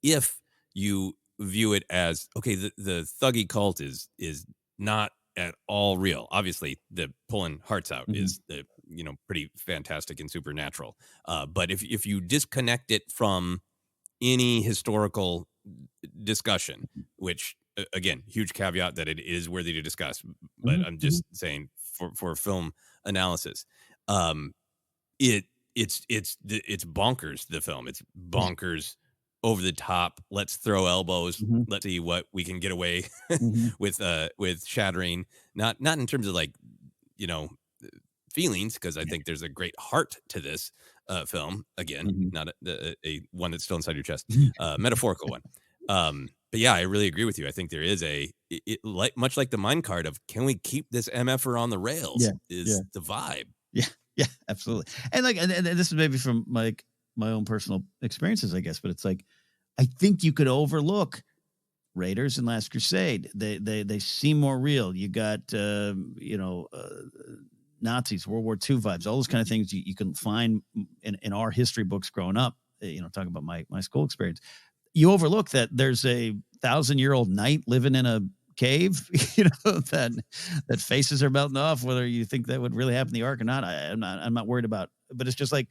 if you view it as, okay, the thuggy cult is not at all real. Obviously, the pulling hearts out is pretty fantastic and supernatural. But if you disconnect it from any historical discussion, which again, huge caveat that it is worthy to discuss, but I'm just saying for film analysis, it's bonkers. The film, it's bonkers. Over the top. Let's throw elbows. Let's see what we can get away with shattering. Not in terms of like, feelings, because I think there's a great heart to this film. Again, not a one that's still inside your chest, metaphorical one. But yeah, I really agree with you. I think there is much like the mine card of, can we keep this MFer on the rails? The vibe. Yeah, absolutely. And this is maybe from my own personal experiences, I guess, but it's like, I think you could overlook Raiders and Last Crusade. They seem more real. You got, Nazis, World War II vibes, all those kind of things you can find in our history books growing up, talking about my school experience. You overlook that there's a 1,000-year-old knight living in a cave, that faces are melting off, whether you think that would really happen in the Ark or not. I'm not worried about, but it's just like,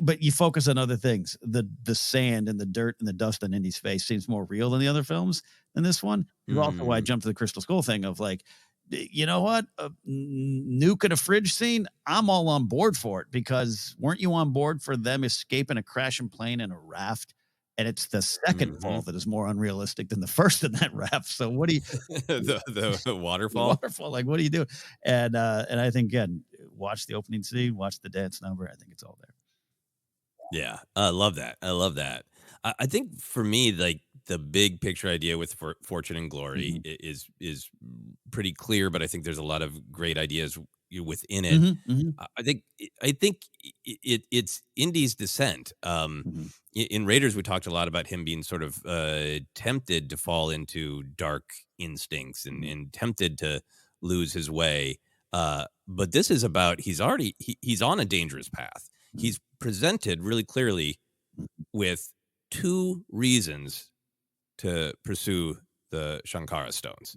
but you focus on other things. The sand and the dirt and the dust on Indy's face seems more real than the other films than this one. Also why I jumped to the Crystal Skull thing of like, you know what? A nuke in a fridge scene, I'm all on board for it, because weren't you on board for them escaping a crashing plane in a raft? And it's the second fall that is more unrealistic than the first in that raft. So what do you the waterfall? Waterfall, like what do you do? And I think, again, watch the opening scene, watch the dance number. I think it's all there. Yeah, I love that. I think for me, like the big picture idea with Fortune and Glory is pretty clear, but I think there's a lot of great ideas within it. I think it's Indy's descent. In Raiders, we talked a lot about him being sort of tempted to fall into dark instincts and tempted to lose his way. But this is about he's on a dangerous path. He's presented really clearly with 2 reasons to pursue the Shankara stones.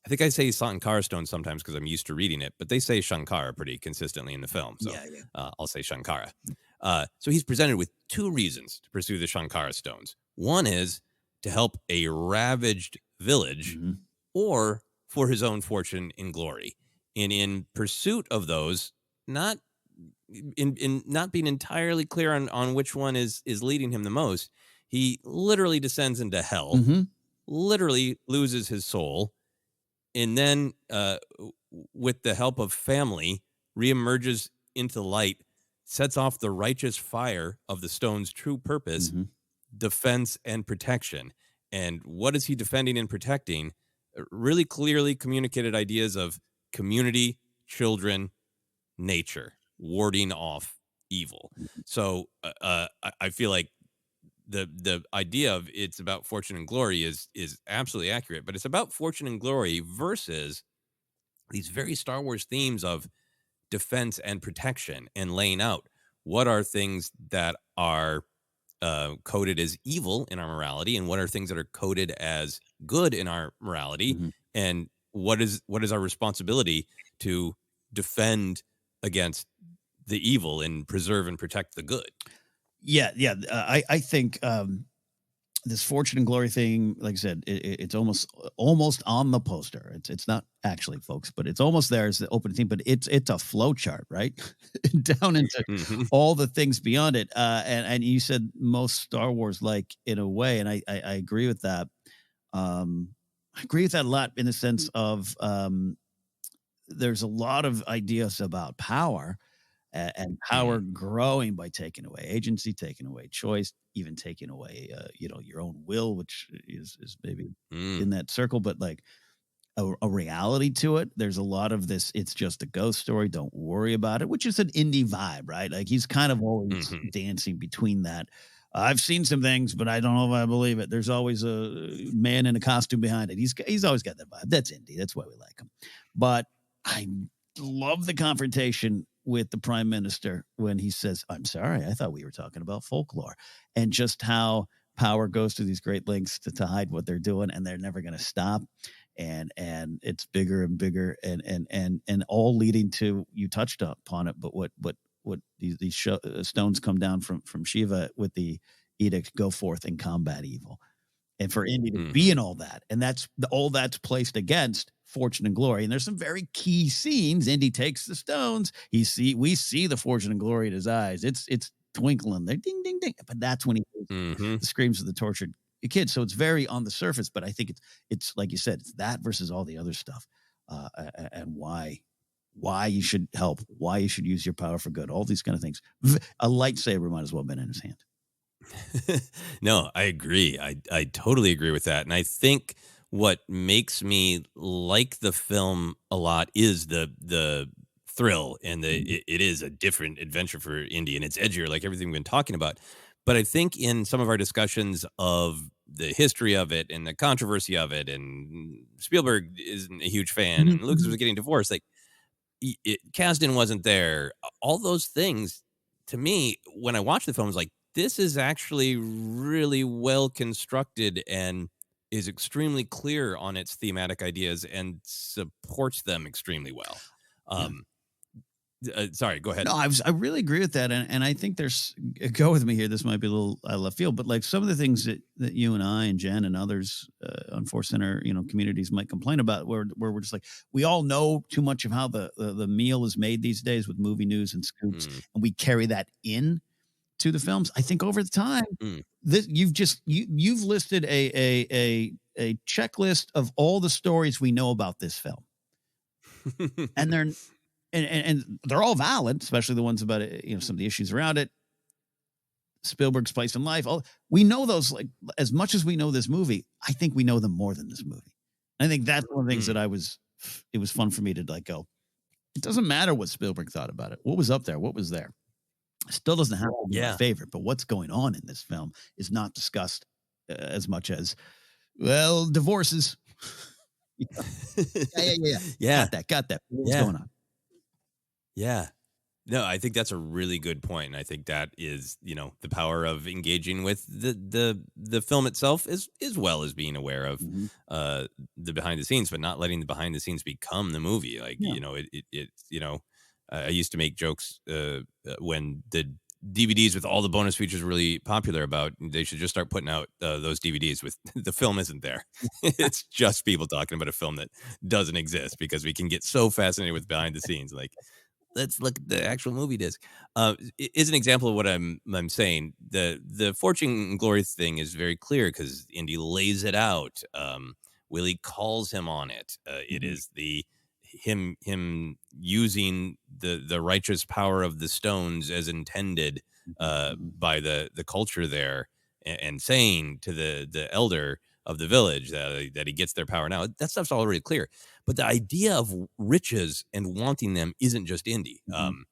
I think I say Sankara stone sometimes because I'm used to reading it, but they say Shankara pretty consistently in the film. So I'll say Shankara. So he's presented with two reasons to pursue the Shankara stones. One is to help a ravaged village or for his own fortune and glory. And in pursuit of those, not in not being entirely clear on which one is leading him the most, he literally descends into hell, literally loses his soul, and then with the help of family reemerges into light, sets off the righteous fire of the stone's true purpose, defense and protection. And what is he defending and protecting? Really clearly communicated ideas of community, children, nature, warding off evil. So I feel like the idea of it's about fortune and glory is absolutely accurate, but it's about fortune and glory versus these very Star Wars themes of defense and protection, and laying out what are things that are coded as evil in our morality and what are things that are coded as good in our morality, and what is our responsibility to defend against the evil and preserve and protect the good. I think this fortune and glory thing, like I said, it's almost on the poster. It's not actually, folks, but it's almost there as the opening theme. But it's a flow chart, right, down into all the things beyond it. And you said most Star Wars like in a way, and I agree with that. I agree with that a lot in the sense of there's a lot of ideas about power. And power growing by taking away agency, taking away choice, even taking away, your own will, which is maybe in that circle, but like a reality to it. There's a lot of this. It's just a ghost story. Don't worry about it, which is an indie vibe, right? Like he's kind of always dancing between that. I've seen some things, but I don't know if I believe it. There's always a man in a costume behind it. He's always got that vibe. That's indie. That's why we like him. But I love the confrontation with the prime minister when he says, "I'm sorry, I thought we were talking about folklore," and just how power goes to these great lengths to hide what they're doing, and they're never going to stop. And it's bigger and bigger, and all leading to, you touched upon it, but what these stones come down from Shiva with the edict, go forth and combat evil. And for Indy to be in all that, and that's placed against fortune and glory. And there's some very key scenes. Indy takes the stones. We see the fortune and glory in his eyes. It's twinkling there, ding, ding, ding. But that's when he the screams of the tortured kid. So it's very on the surface, but I think it's like you said, it's that versus all the other stuff, and why you should help, why you should use your power for good, all these kind of things. A lightsaber might as well have been in his hand. No, I agree. I totally agree with that. And I think what makes me like the film a lot is the thrill, and it is a different adventure for Indy, and it's edgier, like everything we've been talking about. But I think in some of our discussions of the history of it and the controversy of it, and Spielberg isn't a huge fan, and Lucas was getting divorced, like Kasdan wasn't there. All those things, to me, when I watched the film, I was like, this is actually really well constructed and is extremely clear on its thematic ideas and supports them extremely well. Sorry, go ahead. No, I really agree with that. And I think go with me here. This might be a little left field, but like some of the things that you and I and Jen and others on Force Center, communities might complain about, where we're just like, we all know too much of how the meal is made these days with movie news and scoops, and we carry that in to the films. I think over the time, you've listed a checklist of all the stories we know about this film, and they're all valid, especially the ones about some of the issues around it. Spielberg's place in life. We know those, like, as much as we know this movie. I think we know them more than this movie. I think that's one of the things that it was fun for me to like go. It doesn't matter what Spielberg thought about it. What was up there? What was there? Still doesn't have to be my favorite, but what's going on in this film is not discussed as much as, well, divorces. Yeah. Got that. What's going on? Yeah. No, I think that's a really good point, and I think that is, the power of engaging with the film itself as well as being aware of Mhm. the behind the scenes, but not letting the behind the scenes become the movie. Like, Yeah. I used to make jokes when the DVDs with all the bonus features were really popular about they should just start putting out those DVDs with the film isn't there. It's just people talking about a film that doesn't exist because we can get so fascinated with behind the scenes. Like, let's look at the actual movie disc. Is an example of what I'm saying. The fortune and glory thing is very clear because Indy lays it out. Willie calls him on it. It Mhm. is him using the righteous power of the stones as intended Mhm. by the culture there, and saying to the elder of the village that he gets their power now. That stuff's already clear. But the idea of riches and wanting them isn't just Indy. Mhm.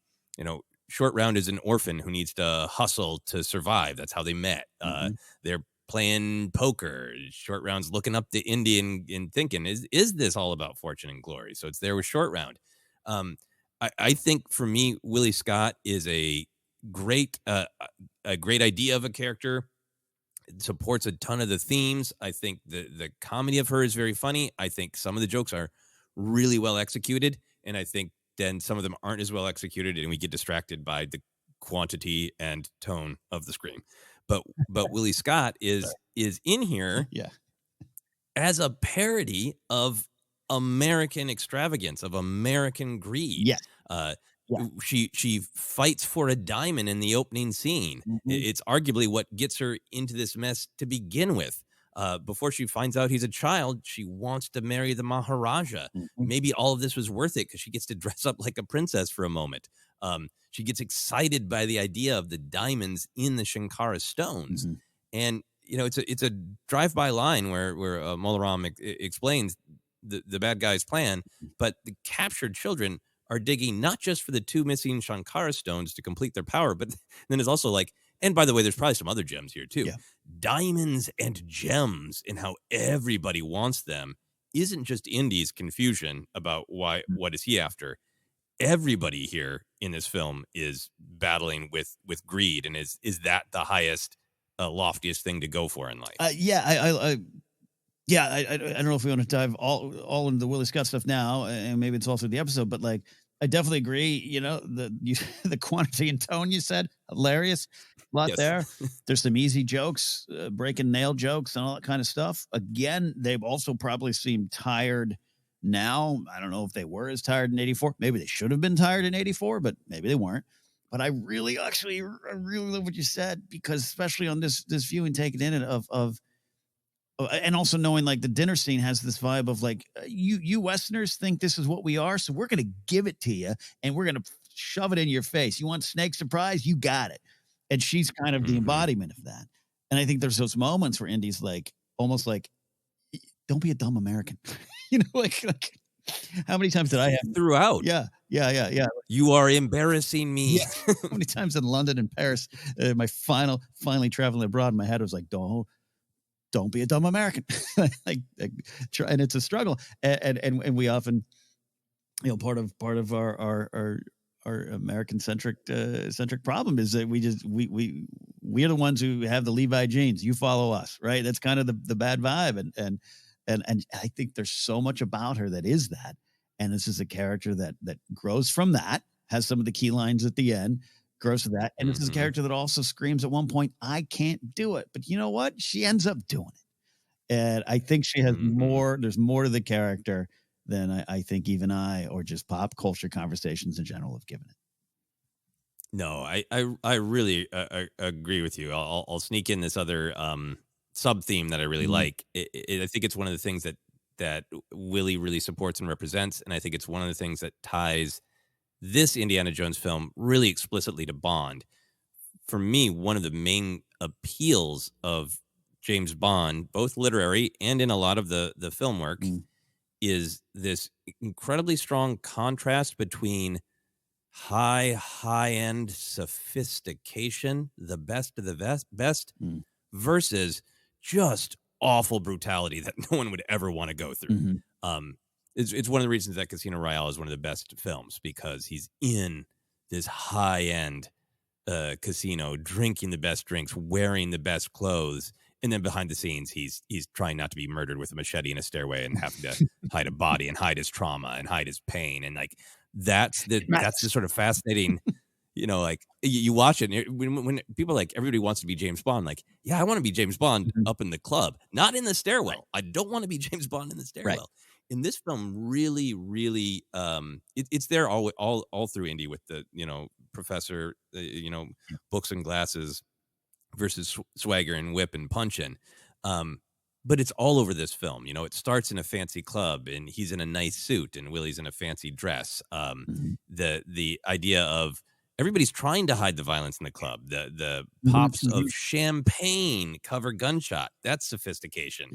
Short Round is an orphan who needs to hustle to survive. That's how they met. Mhm. They're playing poker. Short Round's looking up to Indy and thinking, is this all about fortune and glory? So it's there with Short Round. I think for me, Willie Scott is great, a great idea of a character. It supports a ton of the themes. I think the comedy of her is very funny. I think some of the jokes are really well executed, and I think then some of them aren't as well executed, and we get distracted by the quantity and tone of the scream. But Willie Scott is in here Yeah. as a parody of American extravagance, of American greed. Yes. Uh, Yeah. she fights for a diamond in the opening scene. Mhm. It's arguably what gets her into this mess to begin with. Before she finds out he's a child, she wants to marry the Maharaja. Mhm. Maybe all of this was worth it because she gets to dress up like a princess for a moment. She gets excited by the idea of the diamonds in the Shankara stones, Mhm. and it's a drive-by line where Molaram explains the bad guy's plan, but the captured children are digging not just for the two missing Shankara stones to complete their power, but then there's also like, and by the way, there's probably some other gems here too. Yeah. Diamonds and gems, and how everybody wants them isn't just Indy's confusion about what is he after. Everybody here in this film is battling with greed, and is that the highest, loftiest thing to go for in life? Yeah. I don't know if we want to dive all into the Willie Scott stuff now, and maybe it's also the episode, but like I definitely agree. The quantity and tone you said hilarious, a lot Yes. there. There's some easy jokes, breaking nail jokes, and all that kind of stuff. Again, they've also probably seemed tired now. I don't know if they were as tired in '84. Maybe they should have been tired in '84, but maybe they weren't. But I really love what you said, because especially on this viewing, taking in it of and also knowing like the dinner scene has this vibe of like you Westerners think this is what we are, so we're gonna give it to you and we're gonna shove it in your face. You want snake surprise? You got it. And she's kind of the Mhm. embodiment of that. And I think there's those moments where Indy's like almost like, don't be a dumb American. like how many times did I have? Throughout. Yeah. You are embarrassing me. Yeah. How many times in London and Paris, my finally traveling abroad, my head was like, don't be a dumb American. like try, and it's a struggle. And we often, part of our American centric problem is that we are the ones who have the Levi jeans. You follow us, right? That's kind of the bad vibe. And I think there's so much about her that is that. And this is a character that grows from that, has some of the key lines at the end, grows to that. And this is a Mhm. character that also screams at one point, I can't do it. But you know what? She ends up doing it. And I think she has Mhm. there's more to the character than I think even I, or just pop culture conversations in general, have given it. No, I really agree with you. I'll sneak in this other sub theme that I really Mhm. like. I think it's one of the things that Willie really supports and represents, and I think it's one of the things that ties this Indiana Jones film really explicitly to Bond. For me, one of the main appeals of James Bond, both literary and in a lot of the film work, Mm. is this incredibly strong contrast between high end sophistication, the best of the best, Mm. versus just awful brutality that no one would ever want to go through. Mhm. Um, it's one of the reasons that Casino Royale is one of the best films, because he's in this high end casino, drinking the best drinks, wearing the best clothes, and then behind the scenes, he's trying not to be murdered with a machete in a stairway and having to hide a body and hide his trauma and hide his pain, and like that's the sort of fascinating. Like you watch it, and when people like everybody wants to be James Bond, like, yeah, I want to be James Bond up in the club, not in the stairwell. Right. I don't want to be James Bond in the stairwell. Right. In this film, really, really, it's there all through Indy with the professor, books and glasses versus swagger and whip and punching. But it's all over this film. It starts in a fancy club and he's in a nice suit and Willie's in a fancy dress. The idea of everybody's trying to hide the violence in the club. The pops of champagne cover gunshot. That's sophistication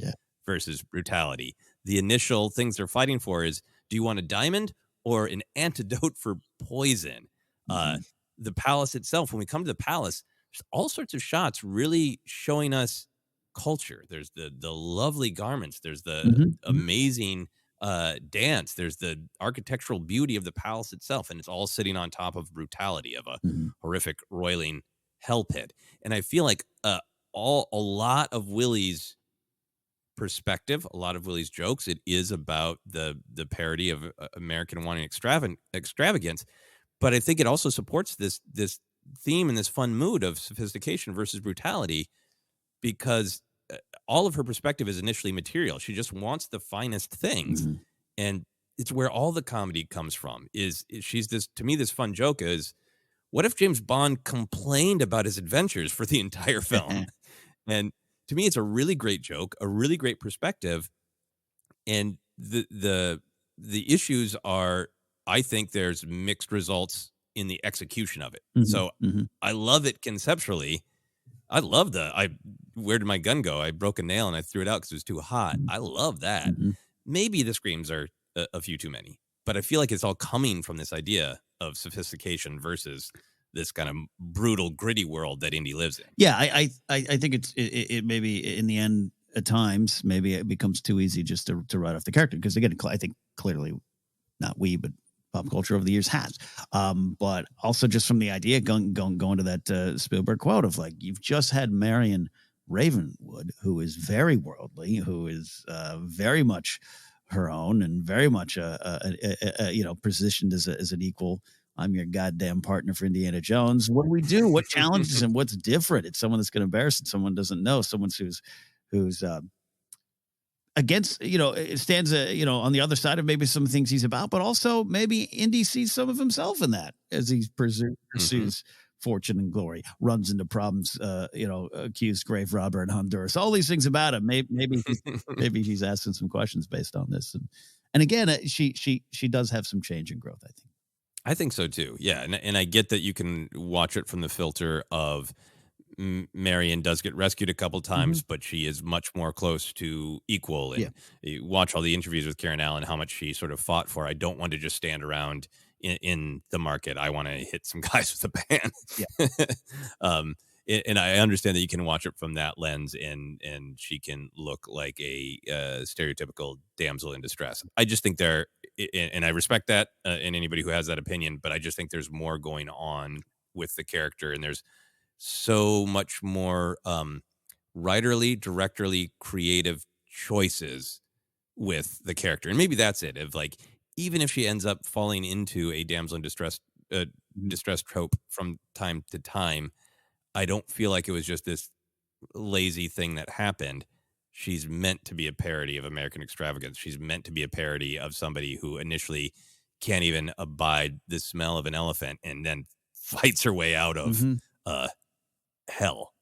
versus brutality. The initial things they're fighting for is, do you want a diamond or an antidote for poison? The palace itself, when we come to the palace, there's all sorts of shots really showing us culture. There's the lovely garments. There's the amazing dance. There's the architectural beauty of the palace itself, and it's all sitting on top of brutality of a horrific roiling hell pit. And I feel like a lot of Willie's perspective, a lot of Willie's jokes, it is about the parody of American wanting extravagance, but I think it also supports this theme and this fun mood of sophistication versus brutality, because all of her perspective is initially material. She just wants the finest things. And it's where all the comedy comes from. She's this, to me, this fun joke is, what if James Bond complained about his adventures for the entire film? And to me, it's a really great joke, a really great perspective. And the issues are, I think there's mixed results in the execution of it. So I love it conceptually. I love where did my gun go? I broke a nail and I threw it out because it was too hot. I love that. Maybe the screams are a few too many, but I feel like it's all coming from this idea of sophistication versus this kind of brutal, gritty world that Indy lives in. Yeah, I think it maybe in the end at times maybe it becomes too easy just to write off the character, because again, I think clearly not we, but pop culture over the years has. But also just from the idea going to that Spielberg quote of like, you've just had Marion Ravenwood, who is very worldly, who is very much her own and very much positioned as an equal. I'm your goddamn partner for Indiana Jones. What do we do? What challenges him? What's different? It's someone that's going to embarrass it. Someone doesn't know. Someone who's against, it stands, on the other side of maybe some things he's about, but also maybe Indy sees some of himself in that as he pursues fortune and glory, runs into problems, accused grave robber in Honduras, all these things about him. Maybe he's asking some questions based on this. And again, she does have some change and growth, I think. I think so too. Yeah. And I get that you can watch it from the filter of Marion does get rescued a couple times, but she is much more close to equal. And you watch all the interviews with Karen Allen, how much she sort of fought for. I don't want to just stand around in the market. I want to hit some guys with a pan. And I understand that you can watch it from that lens, and she can look like a stereotypical damsel in distress. I just think and I respect that in anybody who has that opinion, but I just think there's more going on with the character, and there's so much more writerly, directorly creative choices with the character. And maybe that's it. Of like, even if she ends up falling into a damsel in distress trope from time to time, I don't feel like it was just this lazy thing that happened. She's meant to be a parody of American extravagance. She's meant to be a parody of somebody who initially can't even abide the smell of an elephant and then fights her way out of hell.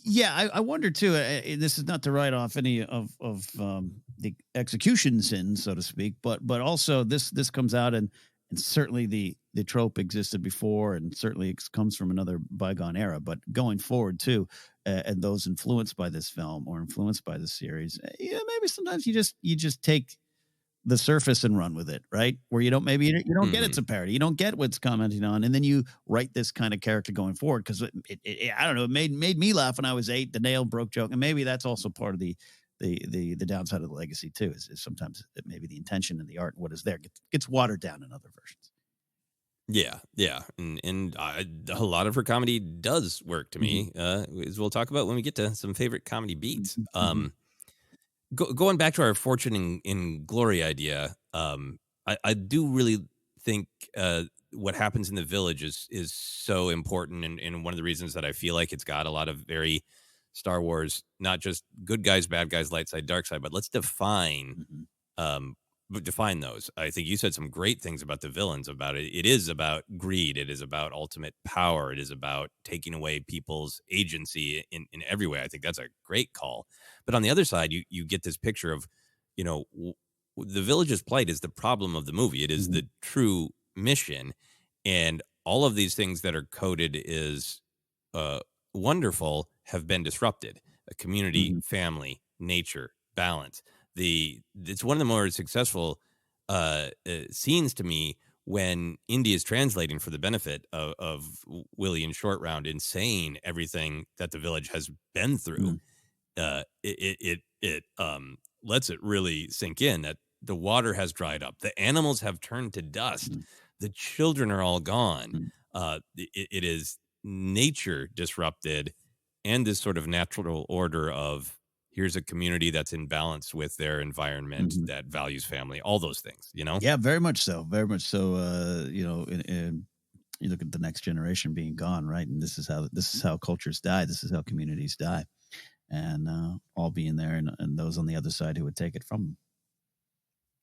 Yeah, I wonder too. This is not to write off any of the execution sins, so to speak, but also this comes out and certainly the trope existed before, and certainly it comes from another bygone era. But going forward too, and those influenced by this film or influenced by the series, maybe sometimes you just take the surface and run with it, right? Where you don't get it's a parody, you don't get what's commenting on, and then you write this kind of character going forward because it I don't know, it made me laugh when I was 8. The nail broke joke, and maybe that's also part of the downside of the legacy too. Is sometimes maybe the intention and the art and what is there gets watered down in other versions. Yeah, and a lot of her comedy does work to Mhm. me, as we'll talk about when we get to some favorite comedy beats. Mhm. Mhm. Going back to our fortune in glory idea, I do really think what happens in the village is so important, and one of the reasons that I feel like it's got a lot of very Star Wars, not just good guys, bad guys, light side, dark side, but let's Mhm. um, define those. I think you said some great things about the villains. About it, it is about greed. It is about ultimate power. It is about taking away people's agency in every way. I think that's a great call. But on the other side, you get this picture of, you know, the village's plight is the problem of the movie. It is Mhm. the true mission, and all of these things that are coded is uh, wonderful have been disrupted. A community, Mhm. family, nature, balance. It's one of the more successful scenes to me when Indy is translating for the benefit of Willie and Short Round and saying everything that the village has been through. Mhm. It lets it really sink in that the water has dried up, the animals have turned to dust, Mhm. the children are all gone. Mhm. It is nature disrupted, and this sort of natural order of here's a community that's in balance with their environment Mhm. that values family, all those things, you know? Yeah, very much so. Very much so. In you look at the next generation being gone, right? And this is how cultures die. This is how communities die, and all being there, and those on the other side who would take it from them.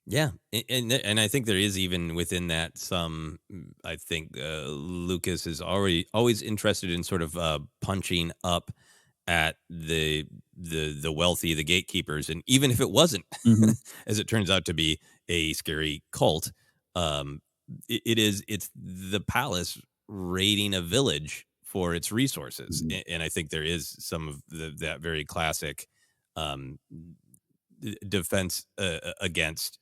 Yeah, and I think there is even within that some. I think Lucas is already always interested in sort of punching up at the wealthy, the gatekeepers, and even if it wasn't, Mhm. as it turns out to be, a scary cult, um, it's the palace raiding a village for its resources, Mhm. and I think there is some of that very classic um, defense against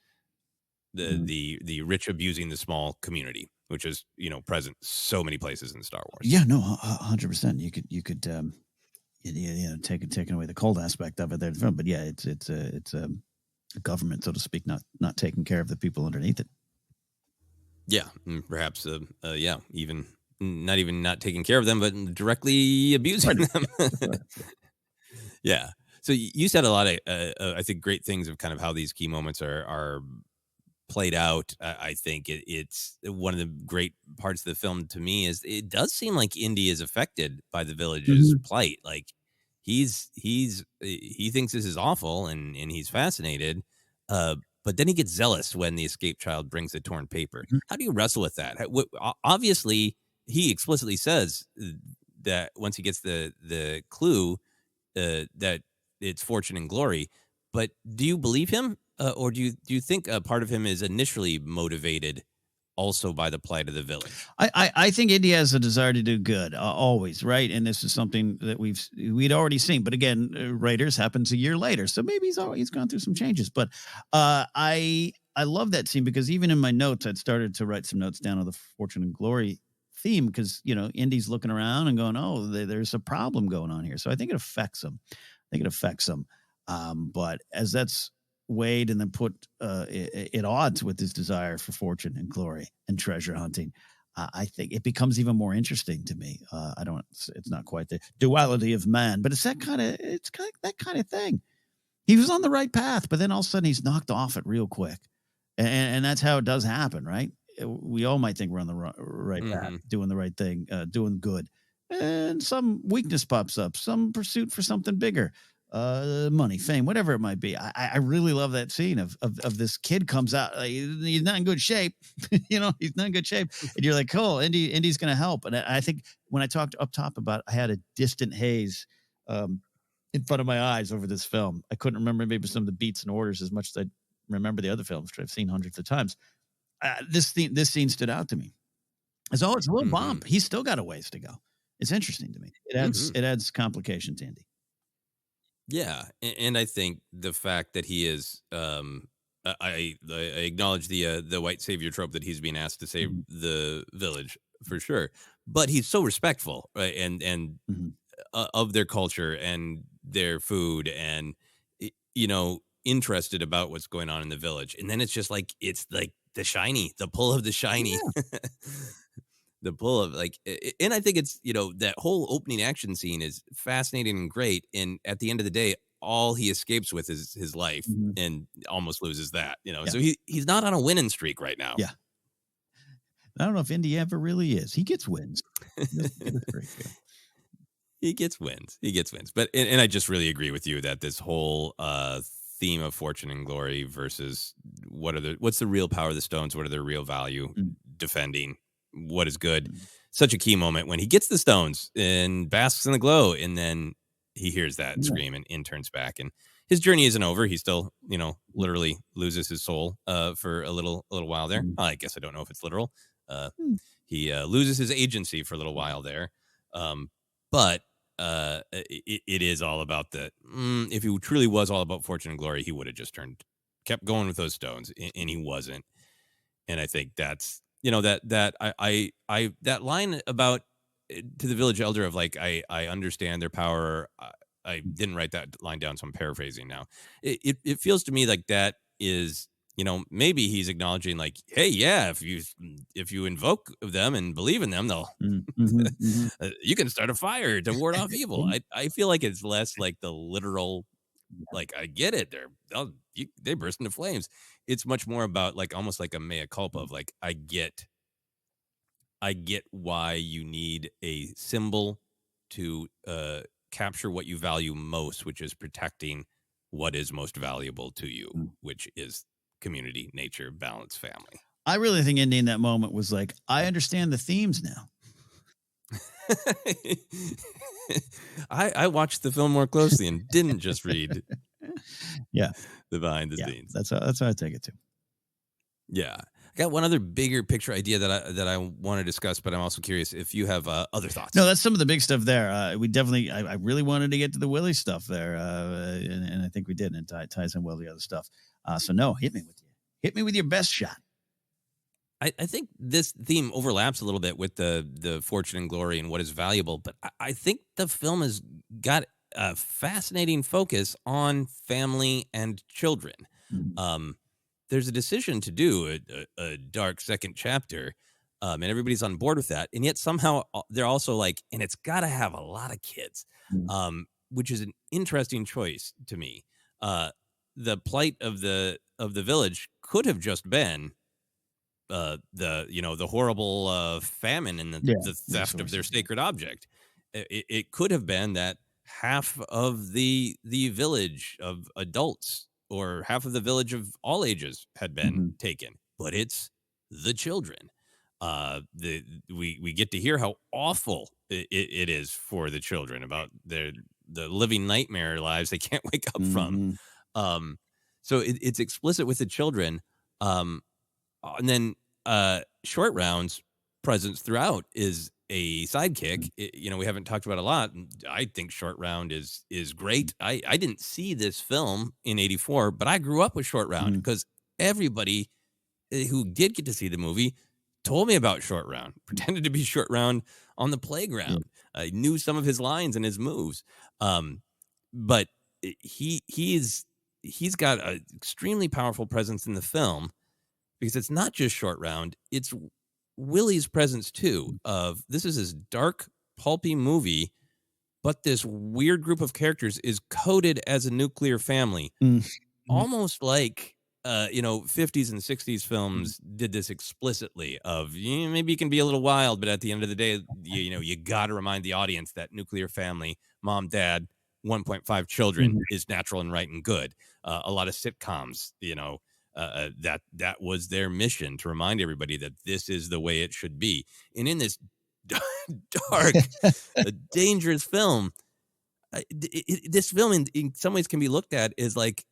Mhm. the rich abusing the small community, which is present so many places in Star Wars. Yeah, no, 100%. You could taking away the cold aspect of it there, but yeah, it's a government, so to speak, not taking care of the people underneath it. Yeah, perhaps, yeah, even not even not taking care of them, but directly abusing Right. them. Right. Yeah. So you said a lot of, I think, great things of kind of how these key moments are played out. I think it's one of the great parts of the film to me is it does seem like Indy is affected by the village's Mhm. plight. Like he thinks this is awful and he's fascinated. But then he gets zealous when the escaped child brings the torn paper. Mhm. How do you wrestle with that? Obviously, he explicitly says that once he gets the clue that it's fortune and glory. But do you believe him, or do you think a part of him is initially motivated also by the plight of the village? I think India has a desire to do good, always, right? And this is something that we'd already seen. But again, Raiders happens a year later, so maybe he's gone through some changes. But I love that scene because even in my notes, I'd started to write some notes down on the fortune and glory theme because Indy's looking around and going, "Oh, there's a problem going on here." So I think it affects him. I think it affects him. But as that's weighed and then put at odds with his desire for fortune and glory and treasure hunting, I think it becomes even more interesting to me. I don't. It's not quite the duality of man, but it's that kind of. It's kind of that kind of thing. He was on the right path, but then all of a sudden he's knocked off it real quick, and that's how it does happen, right? We all might think we're on the right path, Hmm. doing the right thing, doing good, and some weakness pops up, some pursuit for something bigger, money, fame, whatever it might be. I really love that scene of this kid comes out, he's not in good shape, he's not in good shape, and you're like, cool, Indy's going to help. And I think when I talked up top about, I had a distant haze. In front of my eyes over this film. I couldn't remember maybe some of the beats and orders as much as I remember the other films, which I've seen hundreds of times. This scene stood out to me. As oh, it's a little Hmm. bump. He's still got a ways to go. It's interesting to me. It adds Hmm. it adds complication to Andy. Yeah, and I think the fact that he is, I acknowledge the white savior trope that he's being asked to save Mhm. the village for sure, but he's so respectful, right? And Mhm. of their culture and their food and interested about what's going on in the village, and then it's like the pull of the shiny. Yeah. the pull of like, and I think it's, that whole opening action scene is fascinating and great. And at the end of the day, all he escapes with is his life Mhm. and almost loses that, Yeah. so he's not on a winning streak right now. Yeah. I don't know if Indy ever really is. He gets wins. He doesn't get a streak, yeah. He gets wins. He gets wins. But and I just really agree with you that this whole theme of fortune and glory versus what's the real power of the stones? What are their real value? Mm. Defending what is good. Mm. Such a key moment when he gets the stones and basks in the glow, and then he hears that Yeah. scream and turns back. And his journey isn't over. He still, literally loses his soul for a little while there. Mm. I guess I don't know if it's literal. Mm. He loses his agency for a little while there. But it is all about if he truly was all about fortune and glory, he would have just kept going with those stones, and he wasn't. And I think that's, that line about to the village elder of like, I understand their power. I didn't write that line down, so I'm paraphrasing now. It feels to me like that is, maybe he's acknowledging like, hey, yeah, if you invoke them and believe in them, they'll you can start a fire to ward off evil. I feel like it's less like the literal, like, I get it. They burst into flames. It's much more about like almost like a mea culpa of like, I get why you need a symbol to capture what you value most, which is protecting what is most valuable to you, which is community, nature, balance, family. I really think Indy in that moment was like, I understand the themes now. I watched the film more closely and didn't just read the behind the scenes. That's how I take it too. Yeah. I got one other bigger picture idea that I want to discuss, but I'm also curious if you have other thoughts. No, that's some of the big stuff there. We definitely, I really wanted to get to the Willie stuff there, and I think we did, and it ties in well to the other stuff. So no, hit me with your best shot. I think this theme overlaps a little bit with the fortune and glory and what is valuable, but I think the film has got a fascinating focus on family and children. Mm-hmm. There's a decision to do a dark second chapter, and everybody's on board with that, and yet somehow they're also like, and it's got to have a lot of kids, which is an interesting choice to me. The plight of the village could have just been the horrible famine and the theft of their sacred object. It could have been that half of the village of adults or half of the village of all ages had been taken, but it's the children. We get to hear how awful it is for the children about the living nightmare lives they can't wake up from. So it's explicit with the children. And then Short Round's presence throughout is a sidekick. We haven't talked about a lot. I think Short Round is great. I didn't see this film in '84, but I grew up with Short Round because everybody who did get to see the movie told me about Short Round, pretended to be Short Round on the playground. I knew some of his lines and his moves. But he's got an extremely powerful presence in the film, because it's not just Short Round, it's Willie's presence too. Of this is his dark, pulpy movie, but this weird group of characters is coded as a nuclear family, almost like 50s and 60s films did this explicitly. Of maybe you can be a little wild, but at the end of the day, you got to remind the audience that nuclear family, mom, dad, 1.5 children is natural and right and good. A lot of sitcoms, that was their mission, to remind everybody that this is the way it should be. And in this dark, dangerous film, this film in some ways can be looked at as like,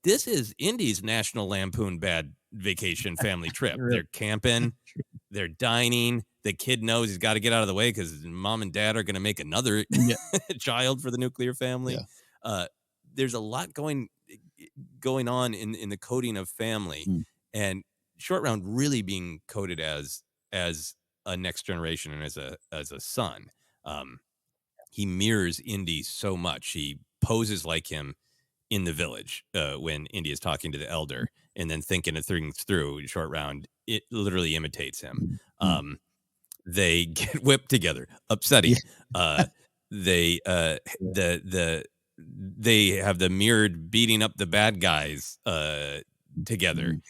this is Indy's National Lampoon Bad Vacation family trip. They're camping, they're dining. The kid knows he's got to get out of the way because mom and dad are going to make another child for the nuclear family. There's a lot going on in the coding of family, and Short Round really being coded as a next generation and as a son. He mirrors Indy so much. He poses like him in the village when Indy is talking to the elder and then thinking of things through. Short Round, it literally imitates him. They get whipped together. Upsetting. They they have the mirrored beating up the bad guys together,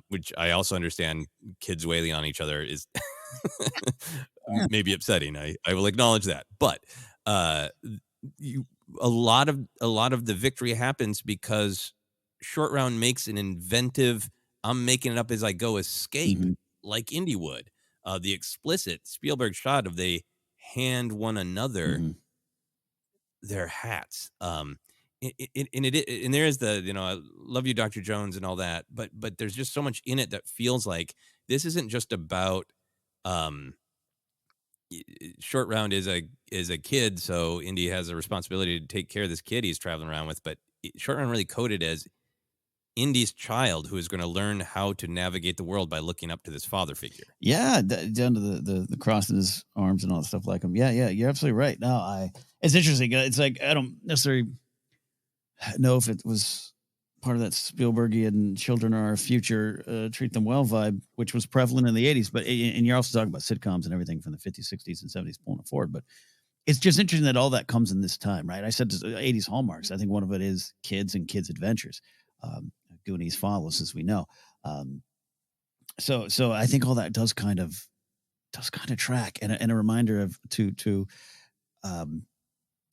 which I also understand kids wailing on each other is maybe upsetting. I will acknowledge that, but you a lot of the victory happens because Short Round makes an inventive, I'm making it up as I go escape, like Indy would. The explicit Spielberg shot of they hand one another their hats. And there is the, I love you, Dr. Jones, and all that, but there's just so much in it that feels like this isn't just about Short Round is a kid, so Indy has a responsibility to take care of this kid he's traveling around with. But Short Round really coded as Indy's child who is going to learn how to navigate the world by looking up to this father figure. Yeah, down to the cross in his arms and all that stuff like him. Yeah, you're absolutely right. No, it's interesting. It's like I don't necessarily know if it was part of that Spielbergian "children are our future, treat them well" vibe, which was prevalent in the '80s. But and you're also talking about sitcoms and everything from the '50s, '60s, and '70s pulling it forward. But it's just interesting that all that comes in this time, right? I said '80s hallmarks. I think one of it is kids and kids' adventures. Goonies follows, as we know. So I think all that does kind of track, and a reminder of to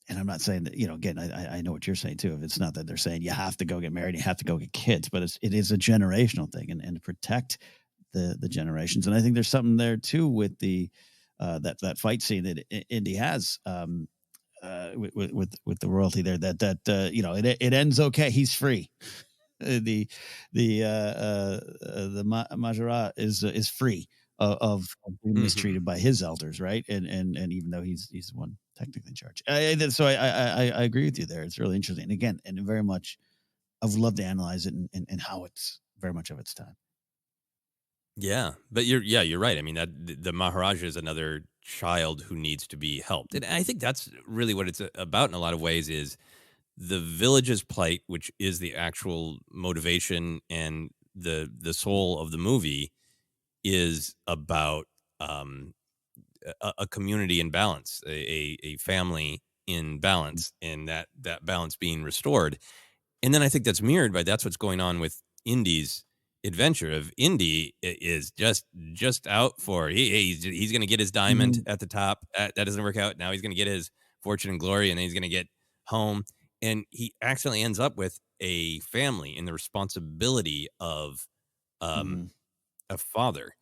and I'm not saying that, again, I know what you're saying too. If it's not that they're saying you have to go get married, you have to go get kids, but it is a generational thing, and to protect the generations. And I think there's something there too with the that fight scene that Indy has with the royalty there. It ends okay. He's free. The Majora is free of being mistreated by his elders, right? And even though he's the one technically in charge, so I agree with you there. It's really interesting, and again, and very much, I would love to analyze it and how it's very much of its time. Yeah, but you're right. I mean, that the Maharaja is another child who needs to be helped, and I think that's really what it's about in a lot of ways. Is the village's plight, which is the actual motivation and the soul of the movie, is about a community in balance, a family in balance, and that balance being restored. And then I think that's mirrored by that's what's going on with Indy's adventure. Of Indy is just out for he's going to get his diamond at the top. That doesn't work out. Now he's going to get his fortune and glory, and then he's going to get home. And he accidentally ends up with a family and the responsibility of a father.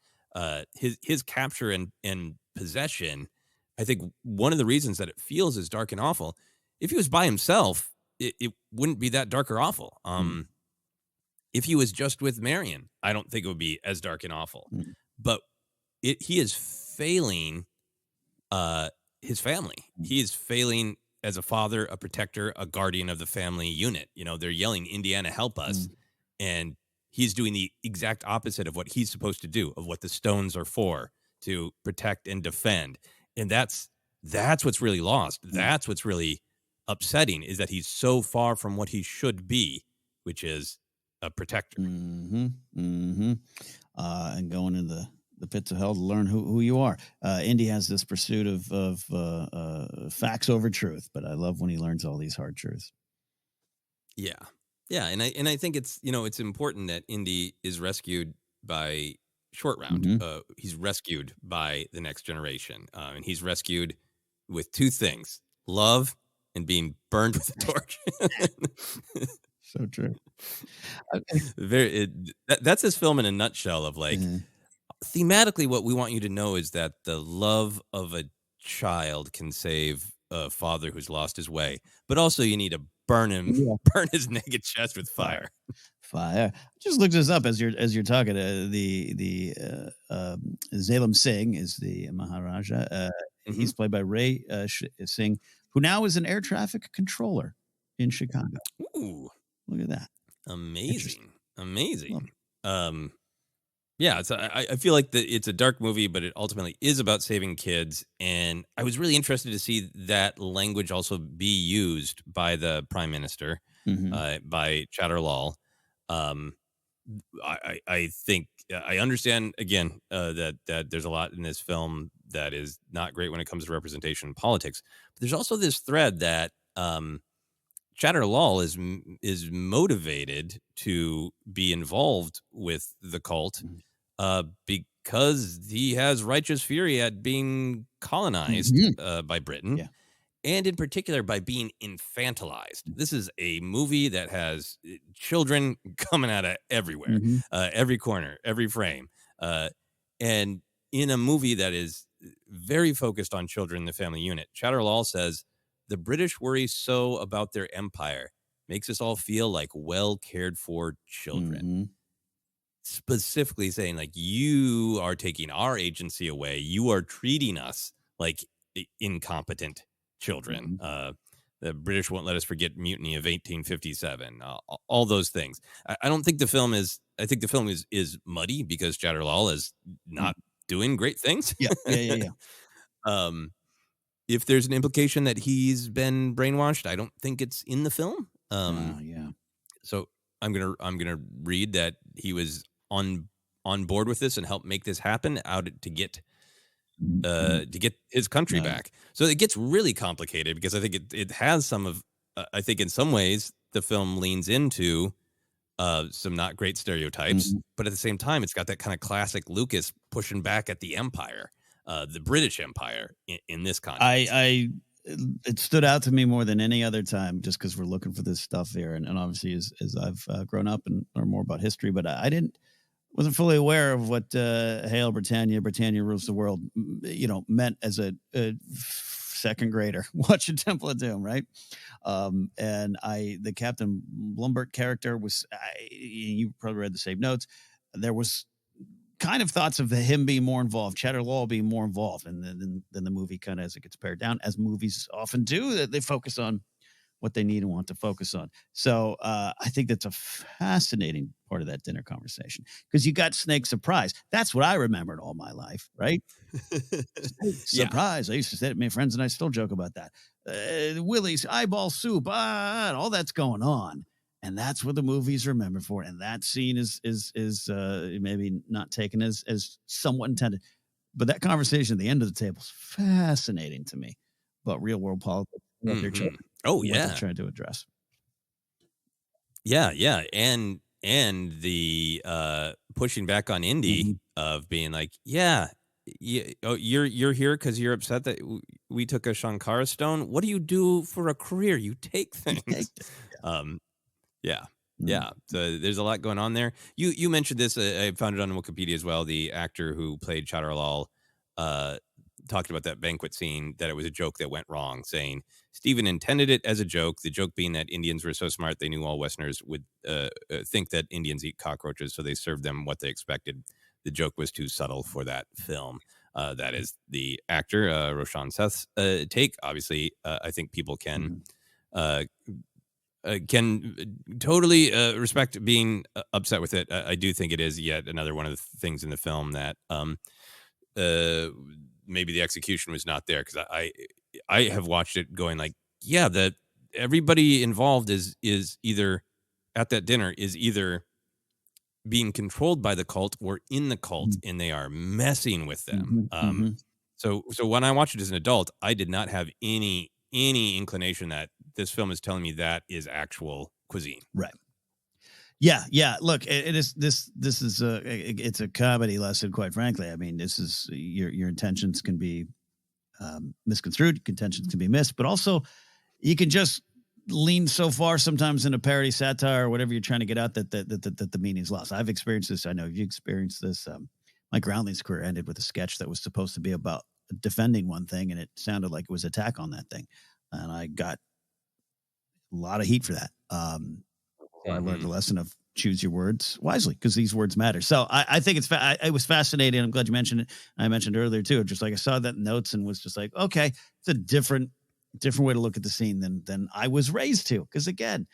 His capture and possession, I think one of the reasons that it feels as dark and awful, if he was by himself, it wouldn't be that dark or awful. If he was just with Marion, I don't think it would be as dark and awful. But he is failing his family. He is failing as a father, a protector, a guardian of the family unit. They're yelling, "Indiana, help us." And he's doing the exact opposite of what he's supposed to do, of what the stones are for, to protect and defend. And that's what's really lost. That's what's really upsetting, is that he's so far from what he should be, which is a protector. And going in the pits of hell to learn who you are. Indy has this pursuit of facts over truth, but I love when he learns all these hard truths. Yeah. And I think it's it's important that Indy is rescued by Short Round. He's rescued by the next generation, and he's rescued with two things: love and being burned with a torch. So true. That's this film in a nutshell. Of like, thematically, what we want you to know is that the love of a child can save a father who's lost his way, but also you need to burn his naked chest with fire. I just looked this up as you're talking. The Zalem Singh is the Maharaja. He's played by Ray Singh, who now is an air traffic controller in Chicago. Ooh, look at that! Amazing. Yeah, I feel like it's a dark movie, but it ultimately is about saving kids. And I was really interested to see that language also be used by the Prime Minister, by Chatterlal. I think I understand, again, that there's a lot in this film that is not great when it comes to representation in politics. But there's also this thread that Chatter Lal is motivated to be involved with the cult because he has righteous fury at being colonized by Britain. Yeah. And in particular, by being infantilized. This is a movie that has children coming out of everywhere, every corner, every frame. And in a movie that is very focused on children in the family unit, Chatter Lal says, the British worry so about their empire, makes us all feel like well cared for children. Specifically saying, like, you are taking our agency away. You are treating us like incompetent children. The British won't let us forget mutiny of 1857. All those things. I don't think the film is. I think the film is muddy because Chatter Lal is not doing great things. Yeah. If there's an implication that he's been brainwashed, I don't think it's in the film. So I'm gonna read that he was on board with this and helped make this happen out to get his country back. So it gets really complicated because I think it has some of I think in some ways the film leans into some not great stereotypes, but at the same time it's got that kind of classic Lucas pushing back at the empire, the British Empire in this context. It stood out to me more than any other time just because we're looking for this stuff here, and obviously as I've grown up and learned more about history, but I wasn't fully aware of what Hail Britannia rules the world, meant as a second grader watching Temple of Doom, right? And the Captain Blumbert character was, you probably read the same notes. There was kind of thoughts of him being more involved, Chatter Lal being more involved, and then the movie kind of, as it gets pared down, as movies often do, that they focus on what they need and want to focus on. So I think that's a fascinating part of that dinner conversation because you got Snake Surprise. That's what I remembered all my life, right? Surprise. I used to say it to my friends, and I still joke about that. Willie's eyeball soup, and all that's going on. And that's what the movie's remembered for. And that scene is maybe not taken as somewhat intended. But that conversation at the end of the table is fascinating to me about real world politics. What they're trying, what they're trying to address. Yeah. And the pushing back on Indy of being like, you're here because you're upset that we took a Shankara stone. What do you do for a career? You take things. Yeah. So there's a lot going on there. You mentioned this. I found it on Wikipedia as well. The actor who played Chatter Lal talked about that banquet scene, that it was a joke that went wrong, saying Stephen intended it as a joke. The joke being that Indians were so smart they knew all Westerners would think that Indians eat cockroaches, so they served them what they expected. The joke was too subtle for that film. That is the actor Roshan Seth's take. Obviously, I think people can totally respect being upset with it. I do think it is yet another one of the things in the film that maybe the execution was not there, because I have watched it going like, that everybody involved is either at that dinner is either being controlled by the cult or in the cult, and they are messing with them. So when I watched it as an adult, I did not have any inclination that this film is telling me that is actual cuisine. Right. Yeah. Look, it is this is it's a comedy lesson, quite frankly. I mean, this is your intentions can be misconstrued, intentions can be missed, but also you can just lean so far sometimes into parody, satire, or whatever you're trying to get out that the meaning's lost. I've experienced this. I know you experienced this. My Groundlings career ended with a sketch that was supposed to be about defending one thing, and it sounded like it was attack on that thing, and I got a lot of heat for that. I learned the lesson of choose your words wisely, because these words matter. So I think it was fascinating. I'm glad you mentioned it. I mentioned earlier too, just like I saw that in notes and was just like, okay, it's a different way to look at the scene than I was raised to. Because again,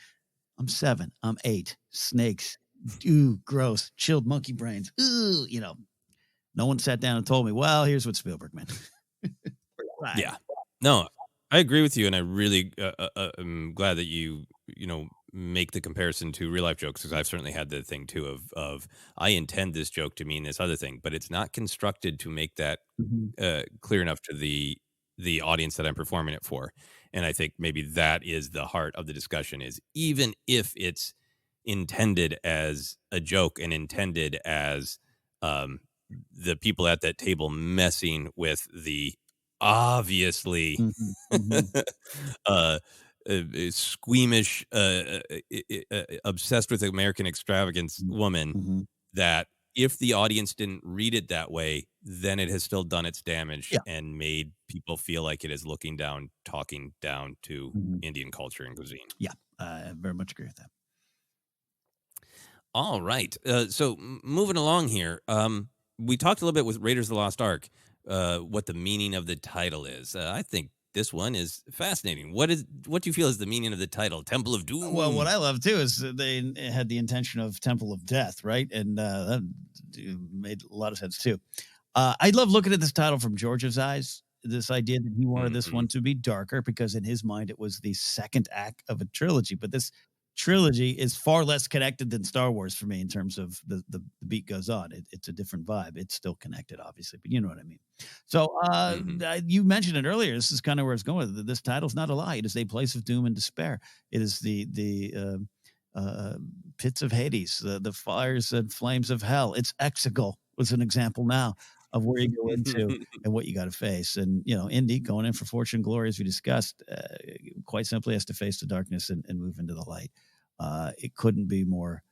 I'm 7, I'm 8, snakes, ooh, gross, chilled monkey brains, ooh, no one sat down and told me, well, here's what Spielberg meant. Yeah, no, I agree with you, and I really am glad that you make the comparison to real life jokes, because I've certainly had the thing too of I intend this joke to mean this other thing, but it's not constructed to make that Mhm. clear enough to the audience that I'm performing it for. And I think maybe that is the heart of the discussion, is even if it's intended as a joke and intended as um, the people at that table messing with the obviously Mhm. Mhm. uh, squeamish, obsessed with American extravagance woman, Mhm. that if the audience didn't read it that way, then it has still done its damage Yeah. and made people feel like it is looking down, talking down to Mhm. Indian culture and cuisine. Yeah, I very much agree with that. All right. So moving along here, we talked a little bit with Raiders of the Lost Ark, what the meaning of the title is. I think this one is fascinating. What do you feel is the meaning of the title, Temple of Well, what Doom? I love too is that they had the intention of Temple of Death, right? And that made a lot of sense too. I love looking at this title from George's eyes. This idea that he wanted this Mhm. one to be darker because in his mind it was the second act of a trilogy. But this trilogy is far less connected than Star Wars for me in terms of the beat goes on. It's a different vibe. It's still connected, obviously, but you know what I mean. So Mhm. you mentioned it earlier. This is kind of where it's going. This title's not a lie. It is a place of doom and despair. It is the pits of Hades, the fires and flames of hell. It's Exegol was an example now of where you go into and what you got to face. And, you know, Indy going in for fortune and glory, as we discussed, quite simply has to face the darkness and move into the light. It couldn't be more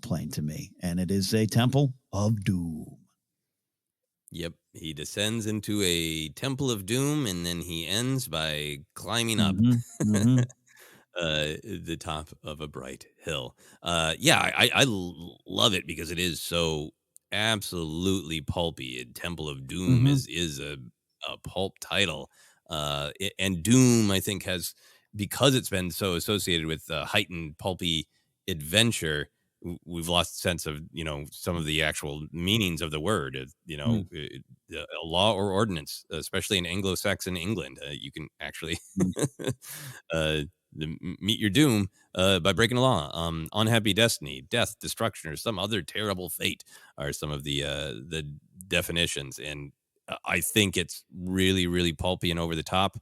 plain to me. And it is a temple of doom. Yep. He descends into a temple of doom, and then he ends by climbing up Mm-hmm. the top of a bright hill. Yeah, love it because it is so absolutely pulpy. And Temple of Doom Mm-hmm. is a pulp title, and Doom, I think, has, because it's been so associated with heightened pulpy adventure. We've lost sense of, some of the actual meanings of the word. A law or ordinance, especially in Anglo-Saxon England, you can actually uh, meet your doom by breaking a law. Unhappy destiny, death, destruction, or some other terrible fate are some of the definitions. And I think it's really, really pulpy and over the top.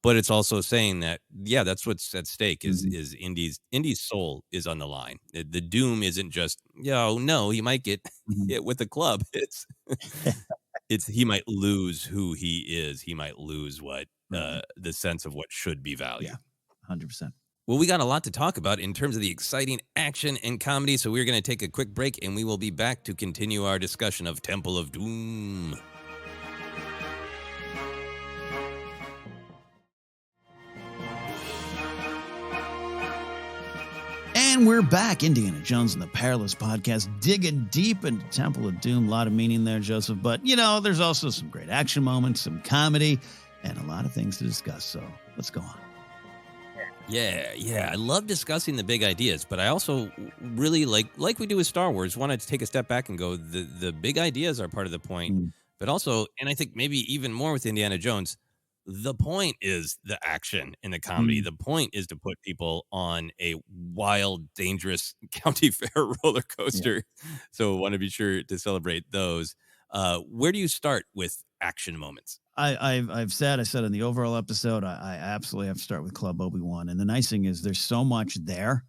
But it's also saying that, yeah, that's what's at stake, is Mm-hmm. is Indy's soul is on the line. The doom isn't just, yo, no, he might get Mm-hmm. hit with a club. It's he might lose who he is. He might lose what Right. the sense of what should be Yeah. valued. 100%. Well, we got a lot to talk about in terms of the exciting action and comedy, so we're going to take a quick break, and we will be back to continue our discussion of Temple of Doom. And we're back. Indiana Jones and the Perilous Podcast, digging deep into Temple of Doom. A lot of meaning there, Joseph. But, there's also some great action moments, some comedy, and a lot of things to discuss. So let's go on. Yeah. I love discussing the big ideas, but I also really like we do with Star Wars, wanted to take a step back and go, the big ideas are part of the point, but also, and I think maybe even more with Indiana Jones, the point is the action and the comedy. The point is to put people on a wild, dangerous county fair roller coaster. So want to be sure to celebrate those. Where do you start with action moments? I said in the overall episode, I absolutely have to start with Club Obi-Wan. And the nice thing is there's so much there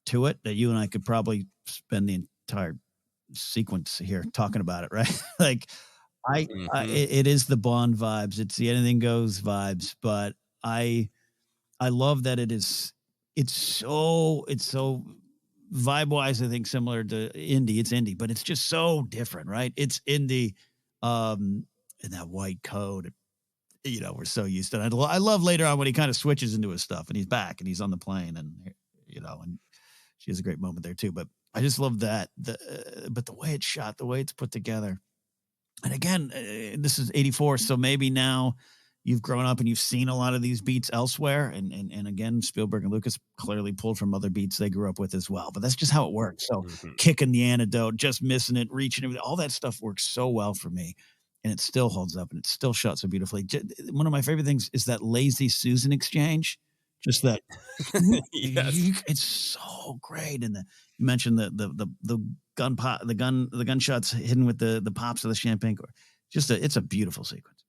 to it that you and I could probably spend the entire sequence here talking about it, right? Like Mhm. it is the Bond vibes. It's the anything goes vibes, but I love that it's so vibe wise, I think similar to indie. It's indie, but it's just so different, right? It's indie, in that white coat. We're so used to it. I love later on when he kind of switches into his stuff and he's back and he's on the plane and and she has a great moment there too. But I just love that but the way it's shot, the way it's put together. And again, this is 84, so maybe now you've grown up and you've seen a lot of these beats elsewhere. And again, Spielberg and Lucas clearly pulled from other beats they grew up with as well. But that's just how it works. So Mhm. kicking the antidote, just missing it, reaching it, all that stuff works so well for me. And it still holds up and it's still shot so beautifully. One of my favorite things is that lazy Susan exchange. Just that. Yes. It's so great. And you mentioned the the gunshots hidden with the pops of the champagne. It's a beautiful sequence.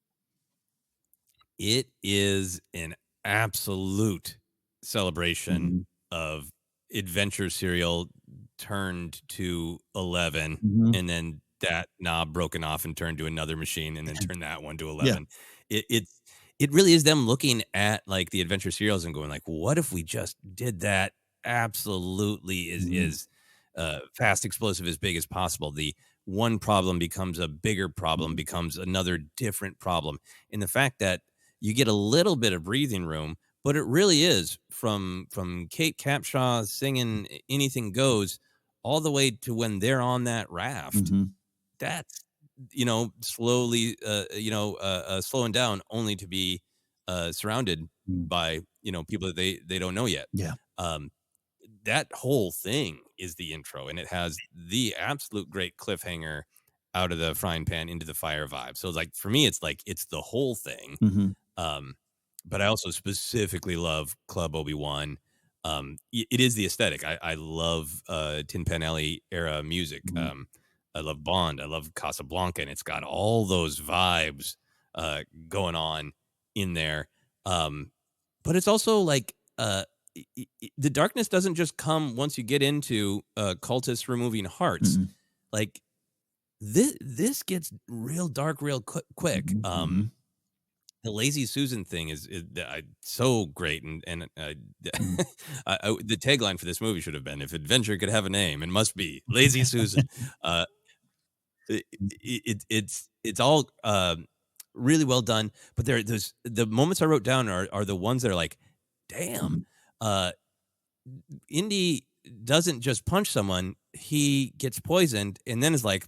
It is an absolute celebration Mhm. of adventure serial turned to 11, Mhm. and then that knob broken off and turned to another machine, and then turn that one to Yeah. 11. It really is them looking at, like, the adventure serials and going like, "What if we just did that absolutely Mhm. fast, explosive, as big as possible?" The one problem becomes a bigger problem, Mhm. becomes another different problem. And the fact that you get a little bit of breathing room, but it really is from Kate Capshaw singing "Anything Goes" all the way to when they're on that raft. Mhm. That's, slowly, slowing down only to be surrounded Mm. by, people that they don't know yet. Yeah. Um, that whole thing is the intro, and it has the absolute great cliffhanger out of the frying pan into the fire vibe. So, like, for me, it's like it's the whole thing. Mhm. um, but I also specifically love Club Obi-Wan. It is the aesthetic. I love Tin Pan Alley era music. Mhm. I love Bond. I love Casablanca, and it's got all those vibes going on in there. Um, but it's also like the darkness doesn't just come once you get into cultists removing hearts. Mhm. Like this gets real dark real quick. Mhm. Mhm. The lazy Susan thing is so great, and Mhm. the tagline for this movie should have been, "If adventure could have a name, it must be Lazy Susan." Uh, it's all really well done, but there's the moments I wrote down are the ones that are like, damn, Mhm. uh, Indy doesn't just punch someone; he gets poisoned, and then is like,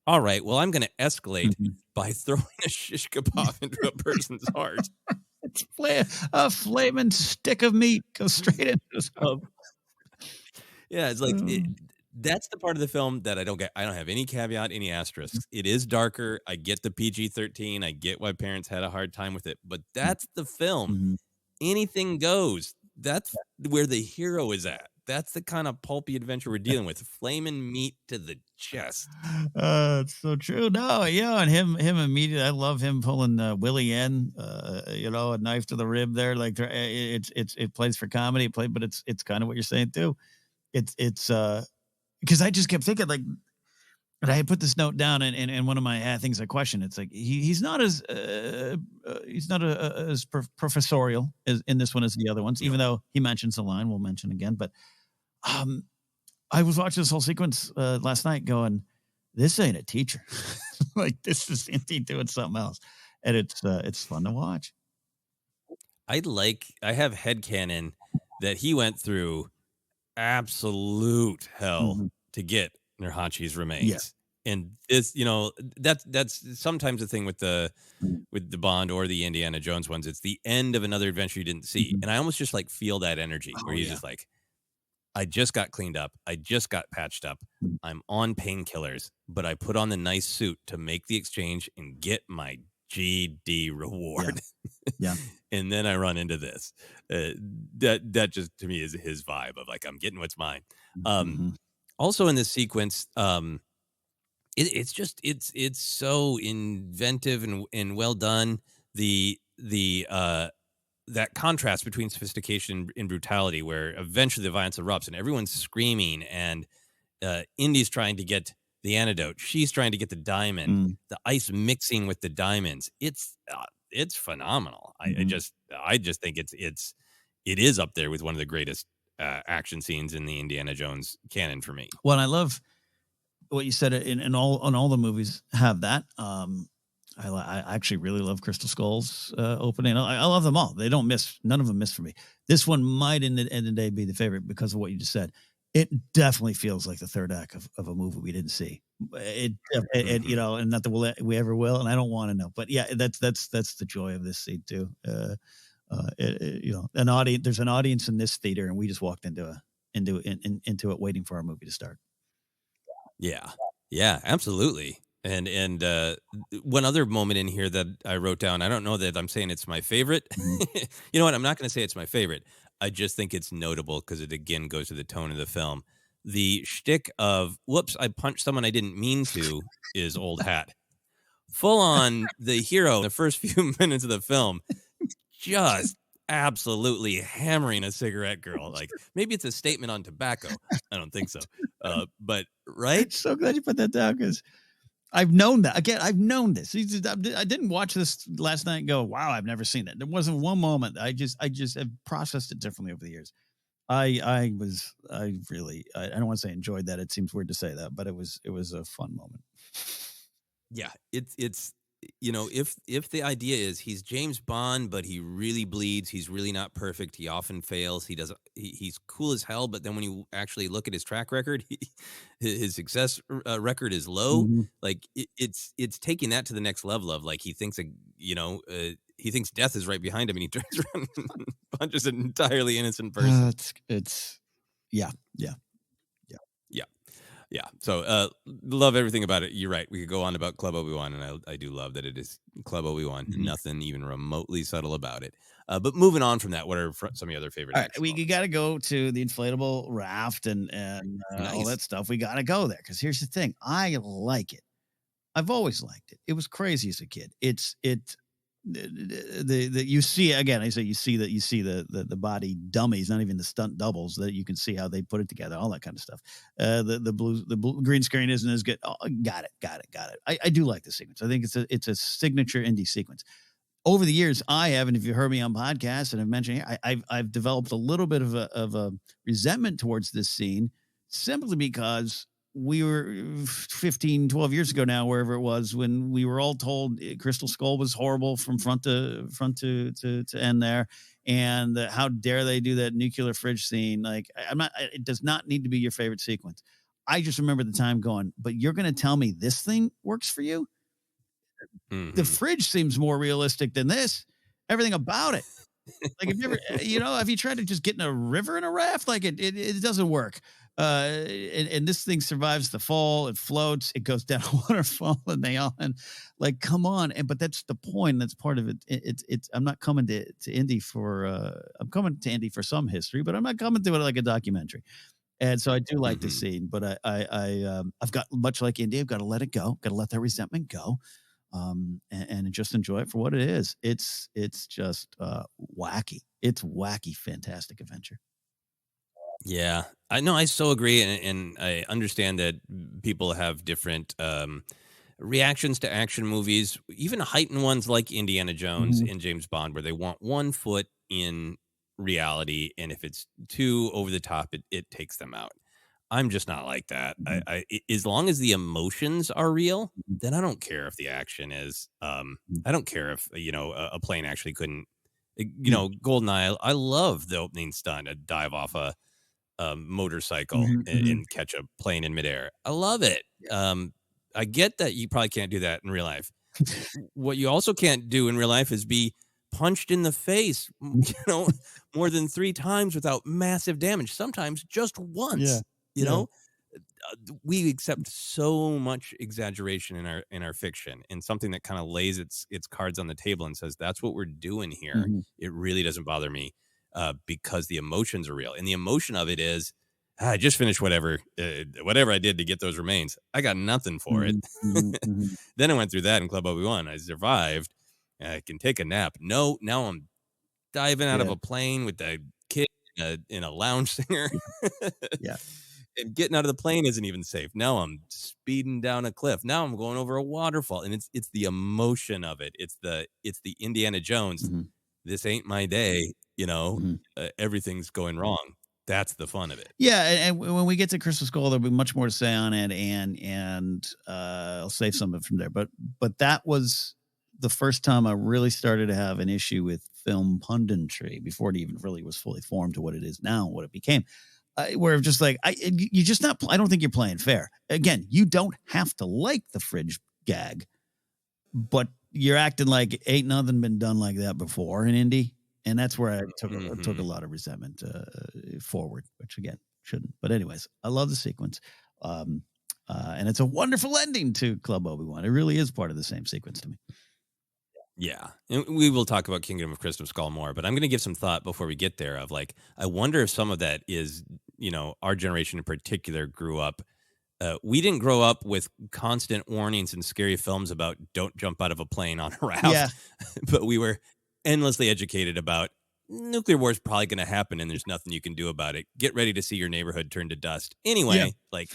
all right, well, I'm going to escalate Mhm. by throwing a shish kebab into a person's heart. It's a flaming stick of meat goes straight into his heart. Um, yeah, it's like Oh. that's the part of the film that I don't get. I don't have any caveat, any asterisks. It is darker. I get the PG-13. I get why parents had a hard time with it, but that's the film. Mhm. Anything goes. That's where the hero is at. That's the kind of pulpy adventure we're dealing with. Flaming meat to the chest. It's so true. No, yeah, and him immediately. I love him pulling Willie in. A knife to the rib there. Like it plays for comedy. But it's kind of what you're saying too. It's because I just kept thinking like, and I had put this note down and one of my things I question. It's like he's not as professorial as in this one as the other ones. No. Even though he mentions the line, we'll mention again. But um, I was watching this whole sequence last night going, this ain't a teacher. Like this is Indy doing something else. And it's fun to watch. I have headcanon that he went through absolute hell Mhm. to get Nurhachi's Yeah. remains. And this, that's sometimes the thing Mhm. with the Bond or the Indiana Jones ones. It's the end of another adventure you didn't see. Mhm. And I almost just like feel that energy where Oh, he's yeah. just like, I just got cleaned up. I just got patched up. Mhm. I'm on painkillers, but I put on the nice suit to make the exchange and get my GD Yeah. reward. Yeah. And then I run into this. That just to me is his vibe of like I'm getting what's mine. Um, Mhm. Also in this sequence, it's just it's so inventive and well done. The that contrast between sophistication and brutality, where eventually the violence erupts and everyone's screaming, and Indy's trying to get the antidote. She's trying to get the diamond. Mm. The ice mixing with the diamonds. It's phenomenal. Mhm. I just think it is up there with one of the greatest action scenes in the Indiana Jones canon for me. Well, I love what you said in all the movies have that. I actually really love Crystal Skull's opening. I love them all. They don't miss. None of them miss for me. This one might in the end of the day be the favorite because of what you just said. It definitely feels like the third act of a movie we didn't see. Mhm. And not that we ever will, and I don't want to know. But yeah, that's the joy of this scene too. An audience. There's an audience in this theater, and we just walked into it, waiting for our movie to start. Yeah. Yeah, absolutely. And one other moment in here that I wrote down, I don't know that I'm saying it's my favorite. Mhm. You know what? I'm not going to say it's my favorite. I just think it's notable because it again goes to the tone of the film. The shtick of "whoops, I punched someone I didn't mean to" is old hat. Full on, the hero in the first few minutes of the film just absolutely hammering a cigarette girl. Like, maybe it's a statement on tobacco. I don't think so. But right? So glad you put that down because I've known that. Again, I've known this. I didn't watch this last night and go, wow, I've never seen that. There wasn't one moment. I just have processed it differently over the years. I don't want to say enjoyed that. It seems weird to say that, but it was a fun moment. Yeah, it's if the idea is he's James Bond, but he really bleeds, he's really not perfect, he often fails, he's cool as hell, but then when you actually look at his track record, his success record is low. Mm-hmm. Like it's taking that to the next level of like he thinks he thinks death is right behind him, and he turns around and punches an entirely innocent person. It's yeah. Yeah. So love everything about it. You're right. We could go on about Club Obi-Wan, and I do love that it is Club Obi-Wan. Mm-hmm. Nothing even remotely subtle about it. But moving on from that, what are some of your other favorite action We moments? got to go to the inflatable raft and Nice. all that stuff. We got to go there because here's the thing. I like it. I've always liked it. It was crazy as a kid. You see again. I say you see the body dummies, not even the stunt doubles. That you can see how they put it together, all that kind of stuff. The blue green screen isn't as good. Oh, got it. I do like the sequence. I think it's a signature indie sequence. Over the years, I have, and if you heard me on podcasts and I've mentioned, I've developed a little bit of a resentment towards this scene simply because we were 15, 12 years ago now, wherever it was, when we were all told Crystal Skull was horrible from front to end there. And how dare they do that nuclear fridge scene? Like, it does not need to be your favorite sequence. I just remember the time going, but you're going to tell me this thing works for you? Mm-hmm. The fridge seems more realistic than this. Everything about it. Like, if you ever, have you tried to just get in a river in a raft? Like, it doesn't work. And this thing survives the fall. It floats. It goes down a waterfall, and like, come on. But that's the point. That's part of it. It's. I'm not coming to Indy for. I'm coming to Indy for some history, but I'm not coming to it like a documentary. And so I do like the scene, but I've got, much like Indy, I've got to let it go. Got to let that resentment go. And just enjoy it for what it is. It's just wacky. It's wacky, fantastic adventure. Yeah, I know. I so agree, and I understand that people have different reactions to action movies, even heightened ones like Indiana Jones and James Bond, where they want one foot in reality, and if it's too over the top, it takes them out. I'm just not like that. As long as the emotions are real, then I don't care if the action is. I don't care if a plane actually couldn't. Goldeneye. I love the opening stunt, a dive off a motorcycle and catch a plane in midair. I love it. I get that you probably can't do that in real life. What you also can't do in real life is be punched in the face, more than 3 times without massive damage. Sometimes just once. We accept so much exaggeration in our fiction, and something that kind of lays its cards on the table and says that's what we're doing here. It really doesn't bother me because the emotions are real, and the emotion of it is I just finished whatever I did to get those remains. I got nothing for it. Then I went through that in Club Obi-Wan. I survived. I can take a nap. No, now I'm diving out of a plane with the kid in a lounge singer. And getting out of the plane isn't even safe. Now I'm speeding down a cliff. Now I'm going over a waterfall, and it's the emotion of it. It's the Indiana Jones. This ain't my day. Everything's going wrong. That's the fun of it. Yeah, and when we get to Crystal Skull, there'll be much more to say on it, and I'll save some of it from there. But that was the first time I really started to have an issue with film punditry before it even really was fully formed to what it is now, what it became. Where just like you just not. I don't think you're playing fair. Again, you don't have to like the fridge gag, but you're acting like ain't nothing been done like that before in Indy, and that's where I took a lot of resentment forward, which again shouldn't. But anyways, I love the sequence, and it's a wonderful ending to Club Obi-Wan. It really is part of the same sequence to me. Yeah, and we will talk about Kingdom of Crystal Skull more, but I'm going to give some thought before we get there of like, I wonder if some of that is, our generation in particular grew up. We didn't grow up with constant warnings and scary films about don't jump out of a plane on a Yeah. raft, but we were endlessly educated about nuclear war is probably going to happen and there's nothing you can do about it. Get ready to see your neighborhood turn to dust. Yeah. Anyway, like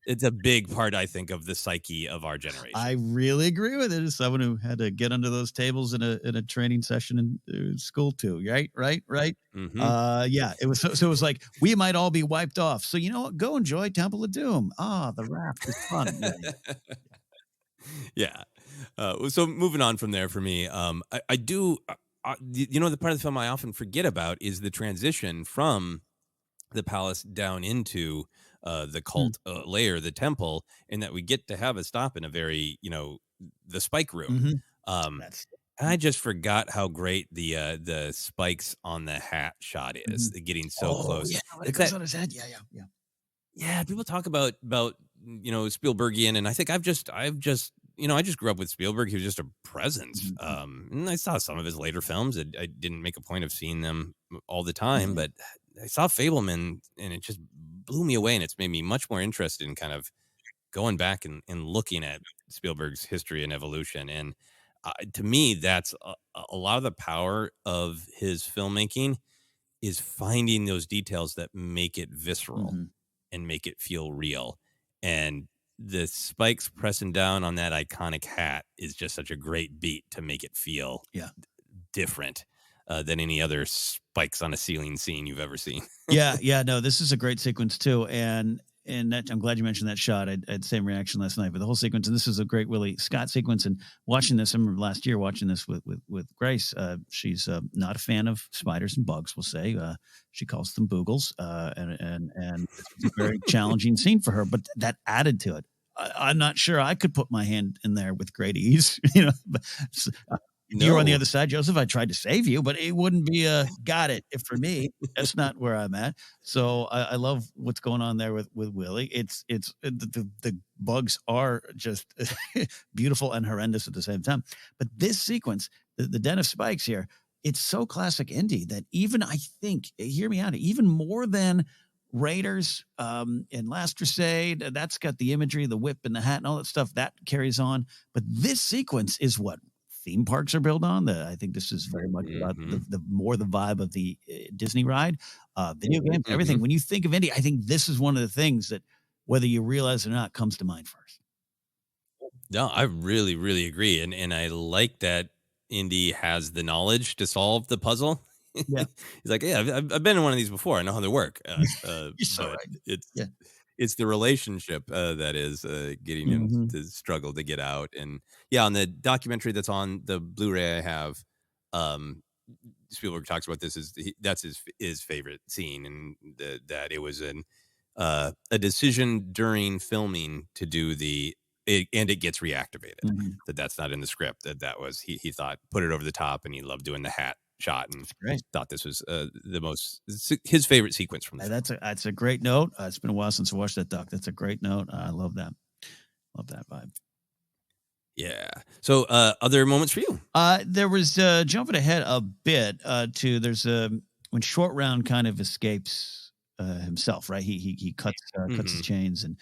it's a big part, I think, of the psyche of our generation. I really agree with it. As someone who had to get under those tables in a training session in school too. Right. Mm-hmm. Yeah. It was so it was like we might all be wiped off. So you know what? Go enjoy Temple of Doom. The raft is fun. Yeah. So moving on from there for me, I do, the part of the film I often forget about is the transition from the palace down into the cult layer, the temple, and that we get to have a stop in a very, the spike room. Mm-hmm. I just forgot how great the spikes on the hat shot is, getting so close. Yeah, when it It's goes that, on his head. Yeah. people talk about Spielbergian, and I think I've just I just grew up with Spielberg. He was just a presence. And I saw some of his later films. I didn't make a point of seeing them all the time, but I saw Fableman, and it just blew me away, and it's made me much more interested in kind of going back and looking at Spielberg's history and evolution. And to me, that's a lot of the power of his filmmaking is finding those details that make it visceral and make it feel real. And the spikes pressing down on that iconic hat is just such a great beat to make it feel different than any other spikes on a ceiling scene you've ever seen. Yeah. No, this is a great sequence too. And that, I'm glad you mentioned that shot. I had the same reaction last night, but the whole sequence, and this is a great Willie Scott sequence. And watching this, I remember last year watching this with Grace. She's not a fan of spiders and bugs, we'll say. She calls them boogles, and it's a very challenging scene for her. But that added to it. I'm not sure I could put my hand in there with great ease. If you were on the other side, Joseph, I tried to save you, but it wouldn't be got it. If for me, that's not where I'm at. So I love what's going on there with Willie. It's the bugs are just beautiful and horrendous at the same time. But this sequence, the den of spikes here, it's so classic indie that even I think, hear me out, even more than Raiders and Last Crusade, that's got the imagery, the whip and the hat and all that stuff that carries on. But this sequence is what theme parks are built on. I think this is very much about the more the vibe of the Disney ride, video games, everything. When you think of indie, I think this is one of the things that, whether you realize it or not, comes to mind first. No, I really, really agree. And I like that Indy has the knowledge to solve the puzzle. Yeah. He's like, yeah, I've been in one of these before. I know how they work. You're so but right. it's the relationship that is getting him to struggle to get out. And yeah, on the documentary that's on the Blu-ray I have, Spielberg talks about this. That's his favorite scene, and that it was a decision during filming to do and it gets reactivated. That's not in the script. That was he thought put it over the top, and he loved doing the hat shot, and thought this was his favorite sequence from the film. That's a great note. It's been a while since I watched that doc. That's a great note. I love that vibe. Yeah. So other moments for you? There was jumping ahead a bit to when Short Round kind of escapes himself, right? He cuts his chains, and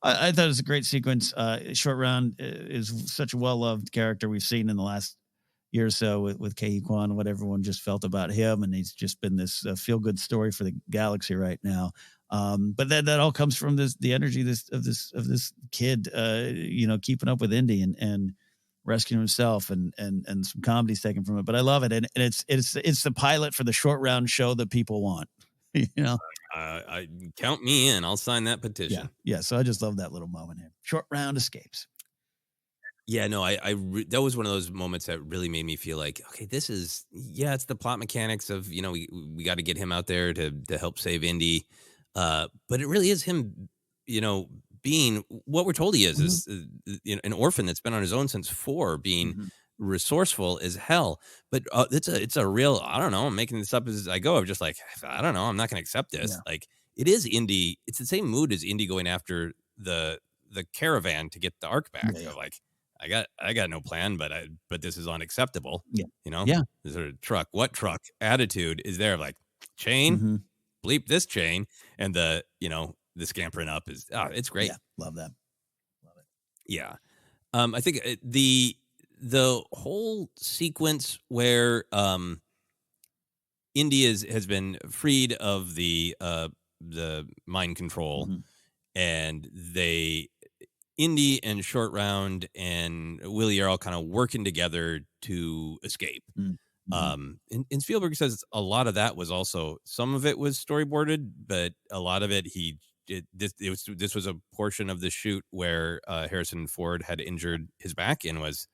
I thought it was a great sequence. Short Round is such a well-loved character we've seen in the last year or so with Ke Quan, what everyone just felt about him, and he's just been this feel-good story for the galaxy right now. But that all comes from the energy of this kid, keeping up with Indy and rescuing himself, and some comedy's taken from it. But I love it, and it's the pilot for the Short Round show that people want. I count me in. I'll sign that petition. Yeah. So I just love that little moment here. Short Round escapes. Yeah, no, that was one of those moments that really made me feel like, okay, this is, it's the plot mechanics of, we got to get him out there to help save Indy. But it really is him, being what we're told he is an orphan that's been on his own since 4, being resourceful as hell. But it's a real, I don't know, I'm making this up as I go. I'm just like, I don't know, I'm not going to accept this. Yeah. Like, it is Indy. It's the same mood as Indy going after the caravan to get the Ark back. Yeah. Like, I got no plan, but this is unacceptable. Yeah. You know, Yeah. the sort of what truck attitude is there? Like chain, Mm-hmm. bleep this chain, and the scampering up is it's great. Yeah. Love that. Love it. Yeah. I think the whole sequence where India has been freed of the mind control, Mm-hmm. and Indy and Short Round and Willie are all kind of working together to escape. Mm-hmm. And Spielberg says a lot of that was also, some of it was storyboarded, but a lot of it this was a portion of the shoot where Harrison Ford had injured his back and was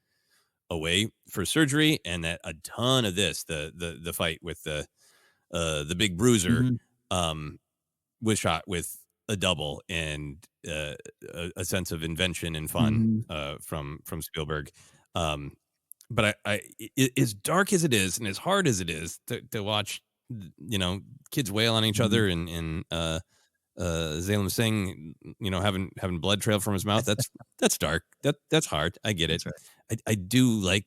away for surgery, and that a ton of the fight with the big bruiser Mm-hmm. was shot with a double and a sense of invention and fun Mm-hmm. from Spielberg. But as dark as it is and as hard as it is to watch, kids wail on each Mm-hmm. other, and Zalem Singh, having blood trail from his mouth. That's dark. That's hard. I get it. That's right. I do like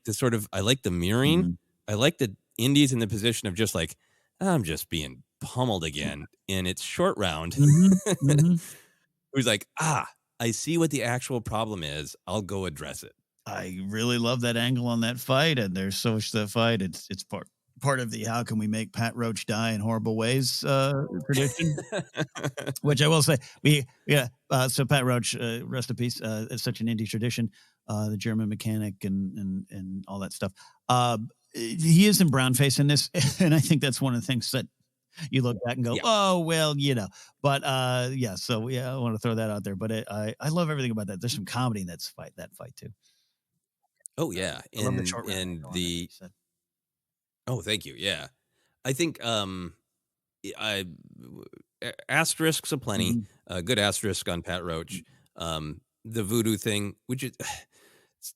I like the mirroring. Mm-hmm. I like the Indies in the position of just like, I'm just being pummeled again. And it's Short Round. Mm-hmm. Mm-hmm. Who's like, I see what the actual problem is. I'll go address it. I really love that angle on that fight, and there's so much to that fight. It's part of the how can we make Pat Roach die in horrible ways tradition. Which I will say, so Pat Roach, rest in peace. It's such an indie tradition, the German mechanic and all that stuff. He is in brownface in this, and I think that's one of the things that you look back and go, oh well, But so I want to throw that out there. But I love everything about that. There's some comedy in that fight too. Oh yeah, I love the short round. Oh, thank you. Yeah, I think asterisks aplenty. Good asterisk on Pat Roach. The voodoo thing, which is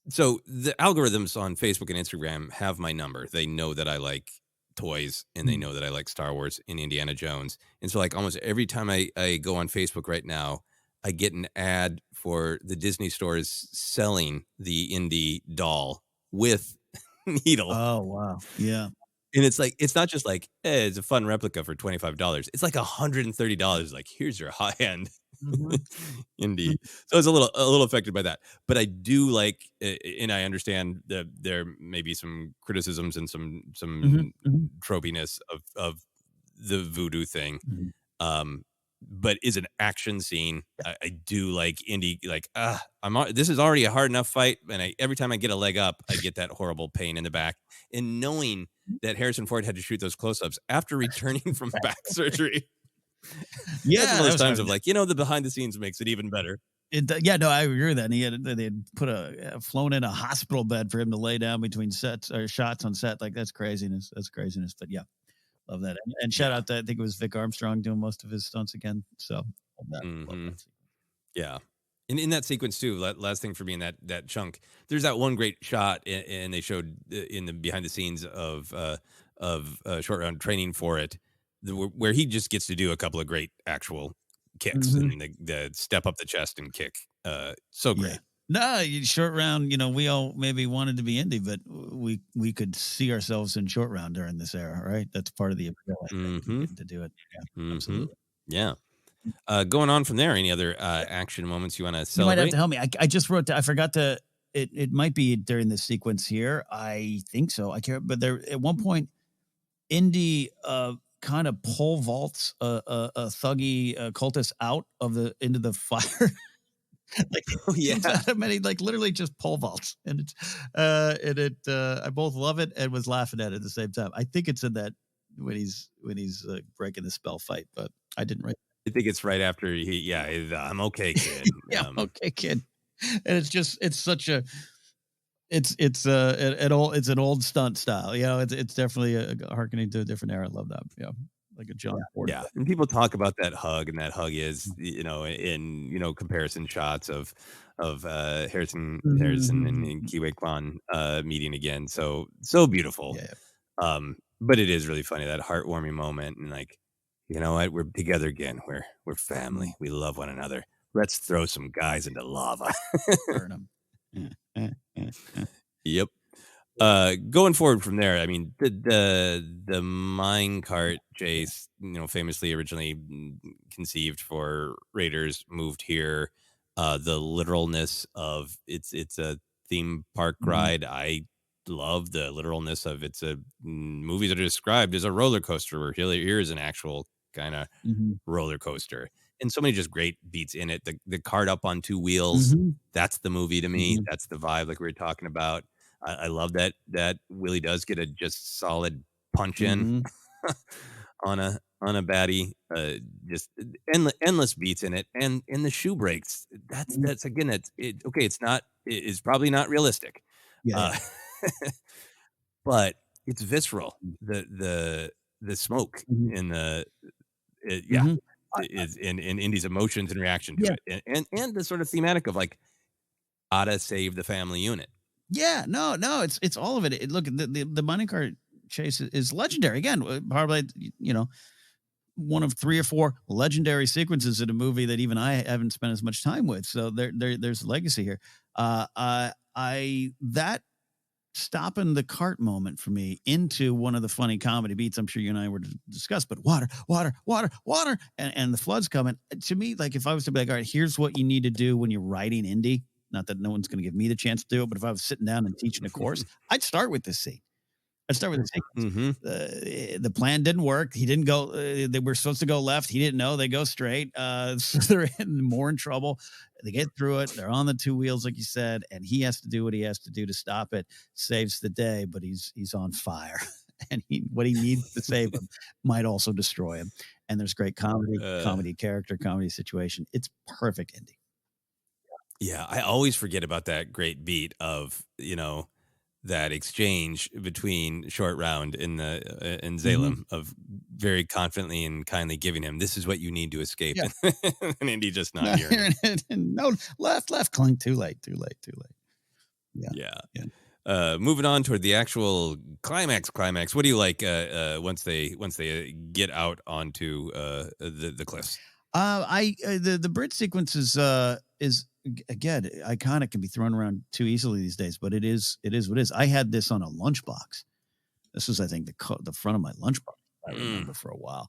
so the algorithms on Facebook and Instagram have my number. They know that I like toys, and they know that I like Star Wars and Indiana Jones. And so like almost every time I go on Facebook right now, I get an ad for the Disney stores selling the Indy doll with needle. Oh, wow. Yeah. And it's like, it's not just like, hey, it's a fun replica for $25. It's like $130. Like, here's your high end Indy. So it's a little affected by that. But I do like, and I understand that there may be some criticisms and some tropiness of the voodoo thing. But is an action scene. I do like Indy. Like, this is already a hard enough fight, and every time I get a leg up, I get that horrible pain in the back. And knowing that Harrison Ford had to shoot those close-ups after returning from back surgery, yeah, that's one of those times of like, the behind the scenes makes it even better. I agree with that. And they had flown in a hospital bed for him to lay down between sets or shots on set. Like that's craziness. But yeah. Love that. And shout out to, I think it was Vic Armstrong doing most of his stunts again. So, love that. Yeah. And in that sequence too, last thing for me in that chunk, there's that one great shot, and they showed in the behind the scenes of Short Round training for it, where he just gets to do a couple of great actual kicks and the step up the chest and kick. So great. Yeah. No, Short Round, we all maybe wanted to be indie, but we could see ourselves in Short Round during this era, right? That's part of the appeal, to do it. Yeah, absolutely. Yeah. Going on from there, any other action moments you want to celebrate? You might have to help me. I just wrote, I forgot to, it might be during this sequence here. I think so. I can't, but there, at one point, Indy kind of pole vaults a thuggy cultist out into the fire. Like he like literally just pole vaults, and it's I both love it and was laughing at it at the same time. I think it's in that when he's breaking the spell fight, but I didn't write. I think it's right after I'm okay, kid. I'm okay, kid. And it's such a it's an old stunt style. It's definitely harkening to a different era. I love that. Yeah. Like a John Ford. Yeah. And people talk about that hug, and that hug is, in comparison shots of Harrison and Kiwi Kwan meeting again. So beautiful. Yeah. But it is really funny, that heartwarming moment, and like, you know what, we're together again. We're family. We love one another. Let's throw some guys into lava. Burn them. Yeah. Yep. Going forward from there, I mean, the mine cart chase, famously originally conceived for Raiders, moved here. The literalness of it's a theme park Mhm. ride. I love the literalness of it's a movies that are described as a roller coaster. Where here is an actual kind of Mhm. roller coaster, and so many just great beats in it. The cart up on two wheels. Mhm. That's the movie to me. Mhm. That's the vibe, like we were talking about. I love that Willie does get a just solid punch in Mhm. on a baddie. Just endless beats in it, and in the shoe breaks. Mhm. That's again. Okay. It's probably not realistic, Yeah, yeah. uh, but it's visceral. The smoke Mhm. in yeah, Mhm. I is in Indy's emotions and reaction to Yeah. it, and the sort of thematic of like gotta save the family unit. Yeah, no, it's all of it. Look, the money cart chase is legendary. Again, probably one of 3 or 4 legendary sequences in a movie that even I haven't spent as much time with. So there's legacy here. I that stopping the cart moment for me into one of the funny comedy beats I'm sure you and I were to discuss, but water, water, water, water, and the flood's coming. To me, like if I was to be like, all right, here's what you need to do when you're writing indie. Not that no one's going to give me the chance to do it, but if I was sitting down and teaching a course, I'd start with this scene. Let's start with the sequence. Mhm. The plan didn't work. He didn't go. They were supposed to go left. He didn't know. They go straight. So they're more in trouble. They get through it. They're on the 2 wheels, like you said, and he has to do what he has to do to stop it. Saves the day, but he's on fire, and what he needs to save him might also destroy him. And there's great Uh, comedy character, comedy situation. It's perfect ending. yeah, I always forget about that great beat of, that exchange between Short Round and Mhm. Zalem of very confidently and kindly giving him, "This is what you need to escape," Yeah. and Indy just not Not hearing it. hearing it. No, left, clink. Too late. Too late. Too late. Yeah. Yeah. Yeah. Moving on toward the actual climax. What do you like once they get out onto the cliffs? The bridge sequence is again iconic, can be thrown around too easily these days, but it is what it is. I had this on a lunchbox. This was, I think, the front of my lunchbox. I Mm. remember for a while.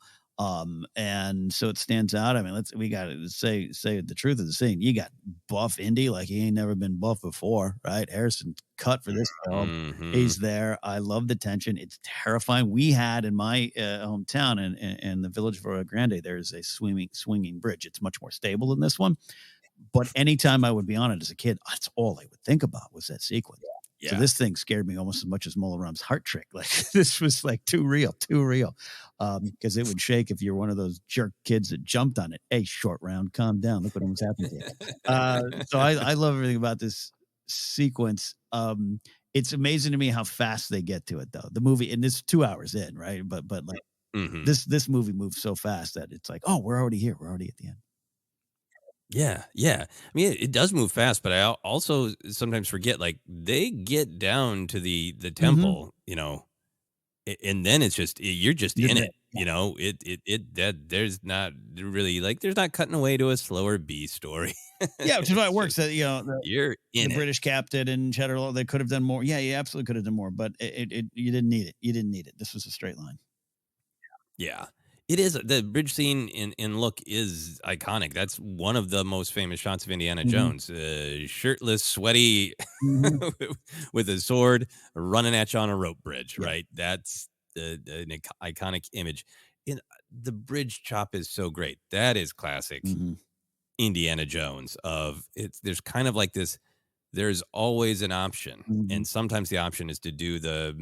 And so it stands out. I mean, we got to say the truth of the scene. You got buff Indy like he ain't never been buff before, right? Harrison cut for this film. Mhm. He's there. I love the tension. It's terrifying. We had in my hometown in the village of Rio Grande, there's a swinging bridge. It's much more stable than this one. But anytime I would be on it as a kid, that's all I would think about was that sequence. So Yeah. this thing scared me almost as much as Mola Ram's heart trick. Like this was like too real, too real. Because it would shake if you're one of those jerk kids that jumped on it. Hey, Short Round, calm down. Look what almost happened to you. So I love everything about this sequence. It's amazing to me how fast they get to it, though. The movie, and it's 2 hours in, right? But like Mhm. this movie moves so fast that it's like, oh, we're already here. We're already at the end. Yeah, yeah. I mean, it does move fast, but I also sometimes forget, like, they get down to the Mm-hmm. temple, and then it's just you're just You're in there. it, that there's not really like there's not cutting away to a slower B story. Yeah, which is why it It's works. just That you're the in it. British captain and Cheddar Law, they could have done more. Yeah, you absolutely could have done more, but you didn't need it. You didn't need it. This was a straight line. Yeah. It is the bridge scene in Look is iconic. That's one of the most famous shots of Indiana Mhm. Jones. Shirtless, sweaty, Mhm. with a sword running at you on a rope bridge, Yeah. right? That's iconic image. In the bridge chop is so great. That is classic Mhm. Indiana Jones of it's there's kind of like this there's always an option, Mhm. and sometimes the option is to do the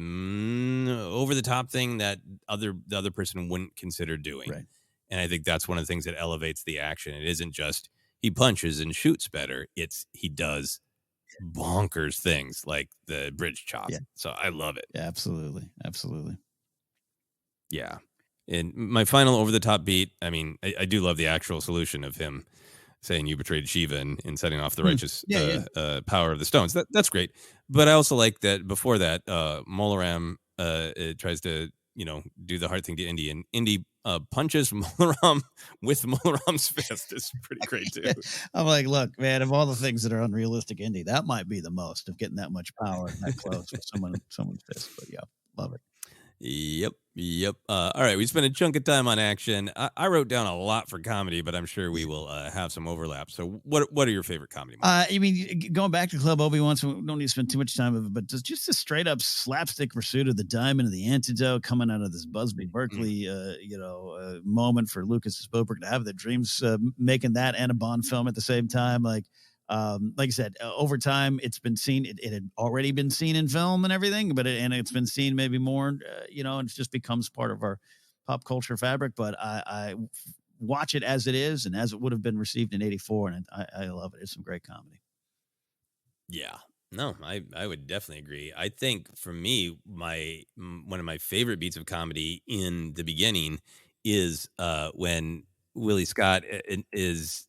over the top thing that the other person wouldn't consider doing, Right. and I think that's one of the things that elevates the action. It isn't just he punches and shoots better; it's he does bonkers things like the bridge chop. Yeah. So I love it. Yeah, absolutely. Absolutely. Yeah, and my final over the top beat. I mean, I do love the actual solution of him saying you betrayed Shiva and setting off the Hmm. righteous Yeah, yeah. power of the stones. That's great. But I also like that before that, Molaram tries to do the hard thing to Indy, and Indy punches Molaram with Molaram's fist is pretty great too. I'm like, look, man, of all the things that are unrealistic indie, that might be the most of getting that much power that close with someone's fist. But yeah, love it. Yep. All right, we spent a chunk of time on action. I wrote down a lot for comedy, but I'm sure we will have some overlap. So, what are your favorite comedy moments? I mean, going back to Club Obi-Wan, so we don't need to spend too much time with it, but just a straight up slapstick pursuit of the diamond and the antidote coming out of this Busby Berkeley, moment for Lucas Spielberg to have the dreams, making that and a Bond film at the same time. Like I said, over time, it's been seen. It had already been seen in film and everything, but it's been seen maybe more, and it just becomes part of our pop culture fabric. But I watch it as it is and as it would have been received in '84, and I love it. It's some great comedy. Yeah. No, I would definitely agree. I think for me, one of my favorite beats of comedy in the beginning is when Willie Scott is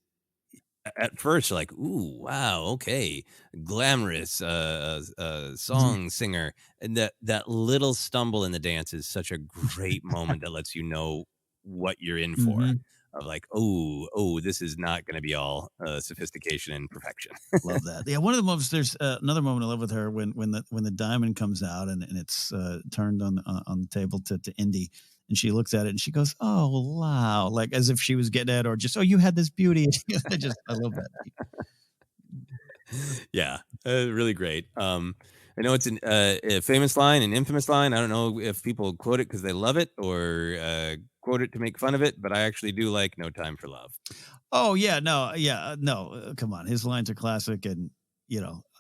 at first like, ooh, wow, okay, glamorous song singer, and that little stumble in the dance is such a great moment that lets you know what you're in for. Of like, oh, this is not going to be all sophistication and perfection. Love that. Yeah, one of the moments. There's another moment I love with her when the diamond comes out and it's turned on the table to Indy, and she looks at it and she goes, "Oh wow!" Like as if she was getting at, or just, "Oh, you had this beauty." I love that. Yeah, really great. I know it's a famous line, an infamous line. I don't know if people quote it because they love it or quote it to make fun of it, but I actually do like "No Time for Love." Oh yeah, no, come on. His lines are classic, and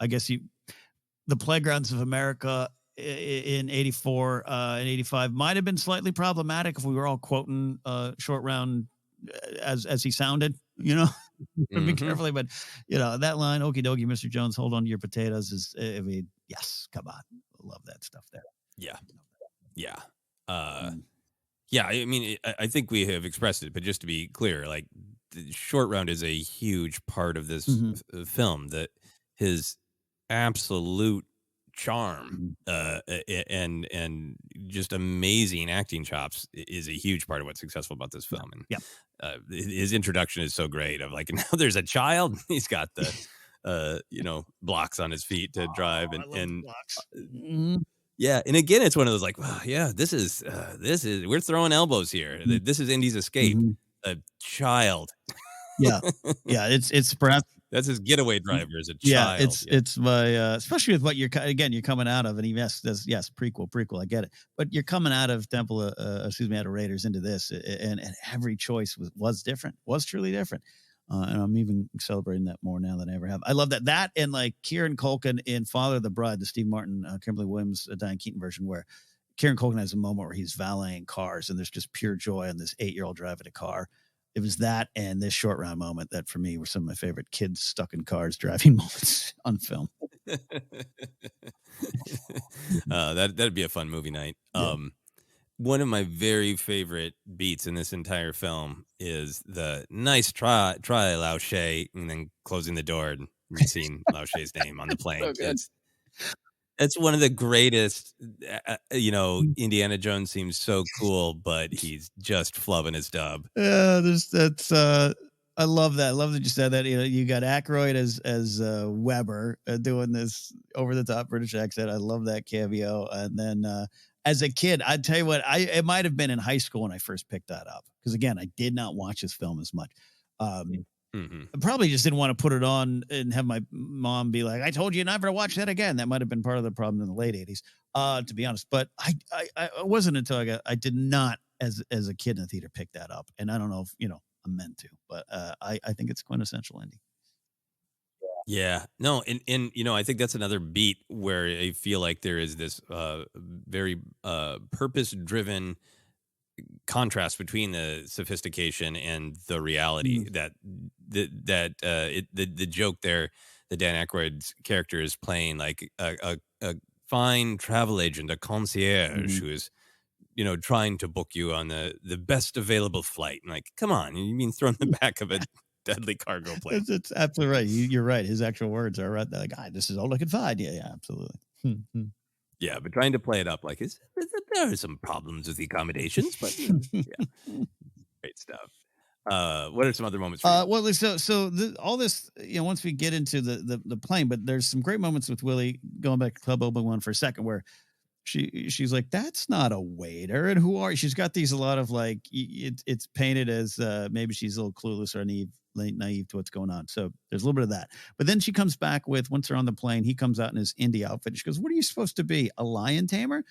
I guess the playgrounds of America in '84 and '85 might have been slightly problematic if we were all quoting Short Round as he sounded, be carefully, but that line, "Okie dokie, Mr. Jones, hold on to your potatoes," is, I mean, yes, come on, love that stuff there. Yeah. Yeah, I mean, I think we have expressed it, but just to be clear, like the Short Round is a huge part of this film. That his absolute charm and just amazing acting chops is a huge part of what's successful about this film. And his introduction is so great. Of like, now there's a child. He's got the blocks on his feet to drive, and blocks. Yeah, and again, it's one of those like, wow, yeah, this is we're throwing elbows here. This is Indy's escape. A child. Yeah, it's perhaps that's his getaway driver as a child. Yeah, it's my especially with what you're coming out of, and yes, prequel, I get it, but you're coming out of out of Raiders into this, and every choice was different, was truly different. And I'm even celebrating that more now than I ever have. I love that and like Kieran Culkin in Father of the Bride, the Steve Martin, Kimberly Williams, Diane Keaton version, where Kieran Culkin has a moment where he's valeting cars and there's just pure joy on this 8-year-old driving a car. It was that and this Short Round moment that for me were some of my favorite kids stuck in cars driving moments on film. That'd be a fun movie night. Yeah. One of my very favorite beats in this entire film is the nice try, Lao She, and then closing the door and seeing Lao She's name on the plane. So it's one of the greatest. Indiana Jones seems so cool, but he's just flubbing his dub. Yeah, I love that. I love that you said that. You got Aykroyd as Weber doing this over the top British accent. I love that cameo. And then as a kid, I'd tell you what, it might have been in high school when I first picked that up. Because again, I did not watch this film as much. I probably just didn't want to put it on and have my mom be like, "I told you never to watch that again." That might have been part of the problem in the late '80s, to be honest. But I wasn't until I did not as a kid in the theater pick that up, and I don't know if I'm meant to, but I think it's quintessential indie. Yeah, no, and I think that's another beat where I feel like there is this very purpose-driven contrast between the sophistication and the reality. That the joke there, that Dan Aykroyd's character is playing like a fine travel agent, a concierge who is trying to book you on the best available flight. And like, come on, you mean throw in the back of a deadly cargo plane? It's absolutely right. You're right. His actual words are right. Like, this is all I can find. Yeah, absolutely. Yeah, but trying to play it up like there are some problems with the accommodations, but yeah, great stuff. What are some other moments for you? Well, all this, once we get into the plane, but there's some great moments with Willie, going back to Club Obi-Wan for a second, where she's like, "That's not a waiter," and who are you? She's got a lot of like, it's painted as maybe she's a little clueless or naive to what's going on. So there's a little bit of that. But then she comes back with, once they're on the plane, he comes out in his indie outfit. And she goes, "What are you supposed to be, a lion tamer?"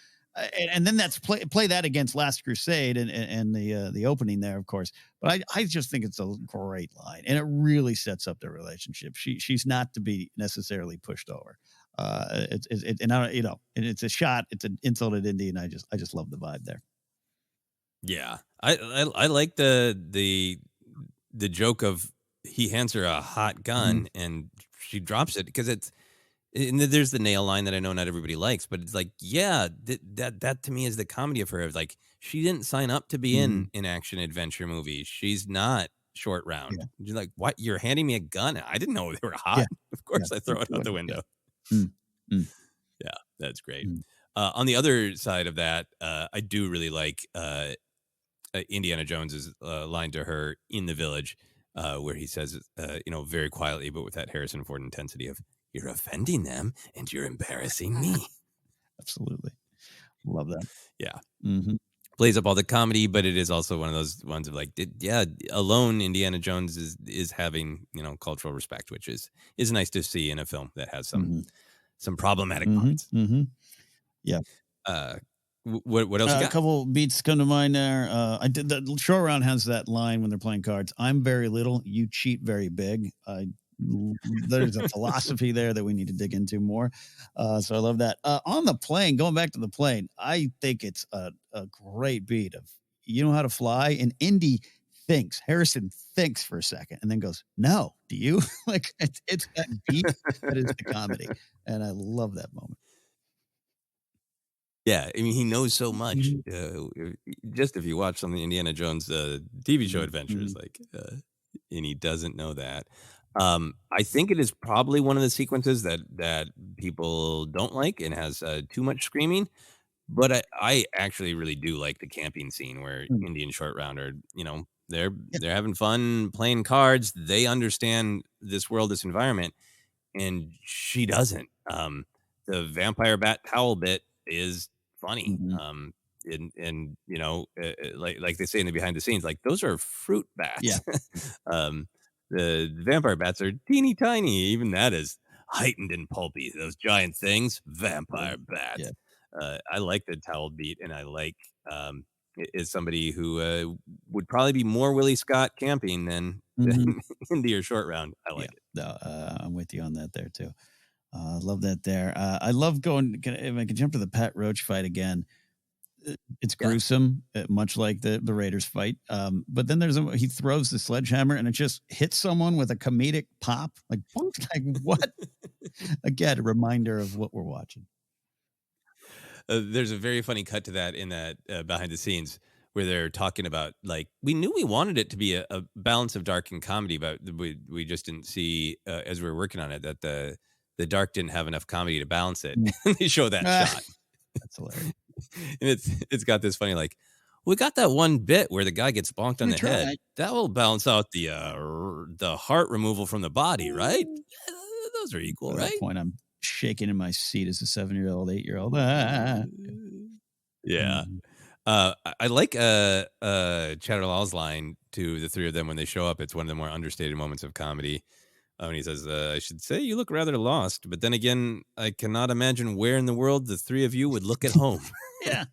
And then that's play that against Last Crusade and the opening there, of course. But I just think it's a great line, and it really sets up their relationship. She's not to be necessarily pushed over. And I, and it's a shot. It's an insult at Indy, and I just love the vibe there. Yeah, I like the joke of he hands her a hot gun and she drops it because and there's the nail line that I know not everybody likes, but it's like, yeah, that to me is the comedy of her. Like, she didn't sign up to be in an action adventure movie. She's not Short Round. Yeah. You're like, what? You're handing me a gun? I didn't know they were hot. Yeah. Of course, I throw it out the window. Yeah, that's great. On the other side of that, I do really like Indiana Jones's line to her in the village, where he says, very quietly, but with that Harrison Ford intensity of, "You're offending them and you're embarrassing me." Absolutely. Love that. Yeah. Mm-hmm. Plays up all the comedy, but it is also one of those ones of like, alone Indiana Jones is having, cultural respect, which is nice to see in a film that has some problematic parts. Yeah. What else you got? A couple beats come to mind there. I did the Short Round has that line when they're playing cards. "I'm very little, you cheat very big." There's a philosophy there that we need to dig into more. So I love that. On the plane, going back to the plane, I think it's a great beat of, "You know how to fly?" And Harrison thinks for a second and then goes, "No, do you?" Like, it's that beat that is the comedy. And I love that moment. Yeah, I mean, he knows so much. Just if you watch some of the Indiana Jones TV show adventures, and he doesn't know that. I think it is probably one of the sequences that people don't like and has too much screaming. But I actually really do like the camping scene where Indy and Short Round are, they're having fun playing cards. They understand this world, this environment, and she doesn't. The vampire bat towel bit is funny. Like they say in the behind the scenes, like, those are fruit bats. Yeah. The vampire bats are teeny tiny. Even that is heightened and pulpy. Those giant things, vampire bats. Yeah. I like the towel beat, and I like is somebody who would probably be more Willie Scott camping than Indy or Short Round. I like it. No, I'm with you on that there too. Love that there. I love going. If I can jump to the Pat Roach fight again, it's gruesome, much like the Raiders fight. But then he throws the sledgehammer and it just hits someone with a comedic pop. Like, what? Again, a reminder of what we're watching. There's a very funny cut to that in that behind the scenes where they're talking about, like, we knew we wanted it to be a balance of dark and comedy, but we just didn't see as we were working on it that the dark didn't have enough comedy to balance it. They show that shot. That's hilarious. And it's got this funny, like, we got that one bit where the guy gets bonked on the head. That will balance out the heart removal from the body, right? Those are equal, right? At that point, I'm shaking in my seat as a 7-year-old, 8-year-old. Yeah. I like Chatterlaw's line to the three of them when they show up. It's one of the more understated moments of comedy. When he says, "I should say you look rather lost, but then again, I cannot imagine where in the world the three of you would look at home." Yeah,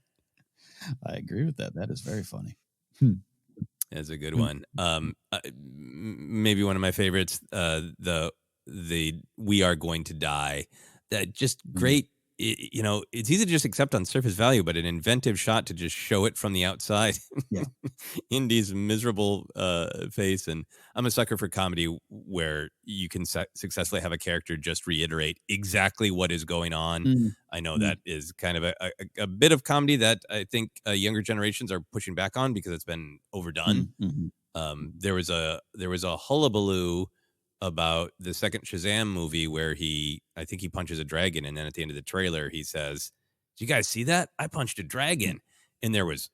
I agree with that. That is very funny. That's a good one. Maybe one of my favorites, the "We are going to die." That just great. It's easy to just accept on surface value, but an inventive shot to just show it from the outside. Yeah. Indy's miserable face. And I'm a sucker for comedy where you can successfully have a character just reiterate exactly what is going on. I know that is kind of a bit of comedy that I think younger generations are pushing back on because it's been overdone. There was a hullabaloo about the second Shazam movie where I think he punches a dragon, and then at the end of the trailer he says, "Do you guys see that? I punched a dragon," and there was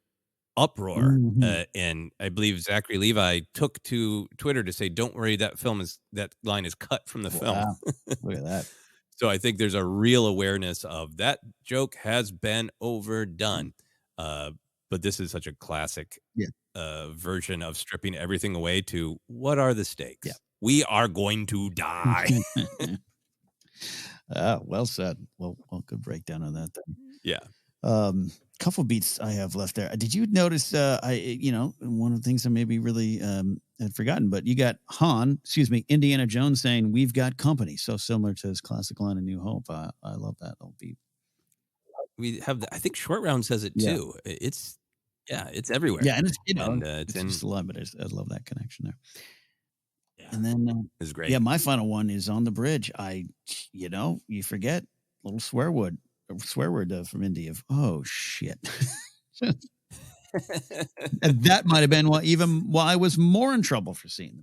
uproar. Mhm. And I believe Zachary Levi took to Twitter to say, "Don't worry, that line is cut from the film." Wow. Look at that. So I think there's a real awareness of that joke has been overdone. Uh, but this is such a classic Yeah. version of stripping everything away to what are the Yeah. stakes? We are going to die. Well said. Well, good breakdown on that then. Yeah. Couple beats I have left there. Did you notice? One of the things I maybe really had forgotten, but you got Indiana Jones saying, "We've got company," so similar to his classic line in New Hope. I love that little beat. We have I think Short Round says it Yeah. too. It's everywhere. Yeah, and it's It's it's in just a lot, but I love that connection there. yeah, And then it's great. yeah, my final one is on the bridge. You forget little swear word from Indy of oh shit. And that might have been why I was more in trouble for seeing the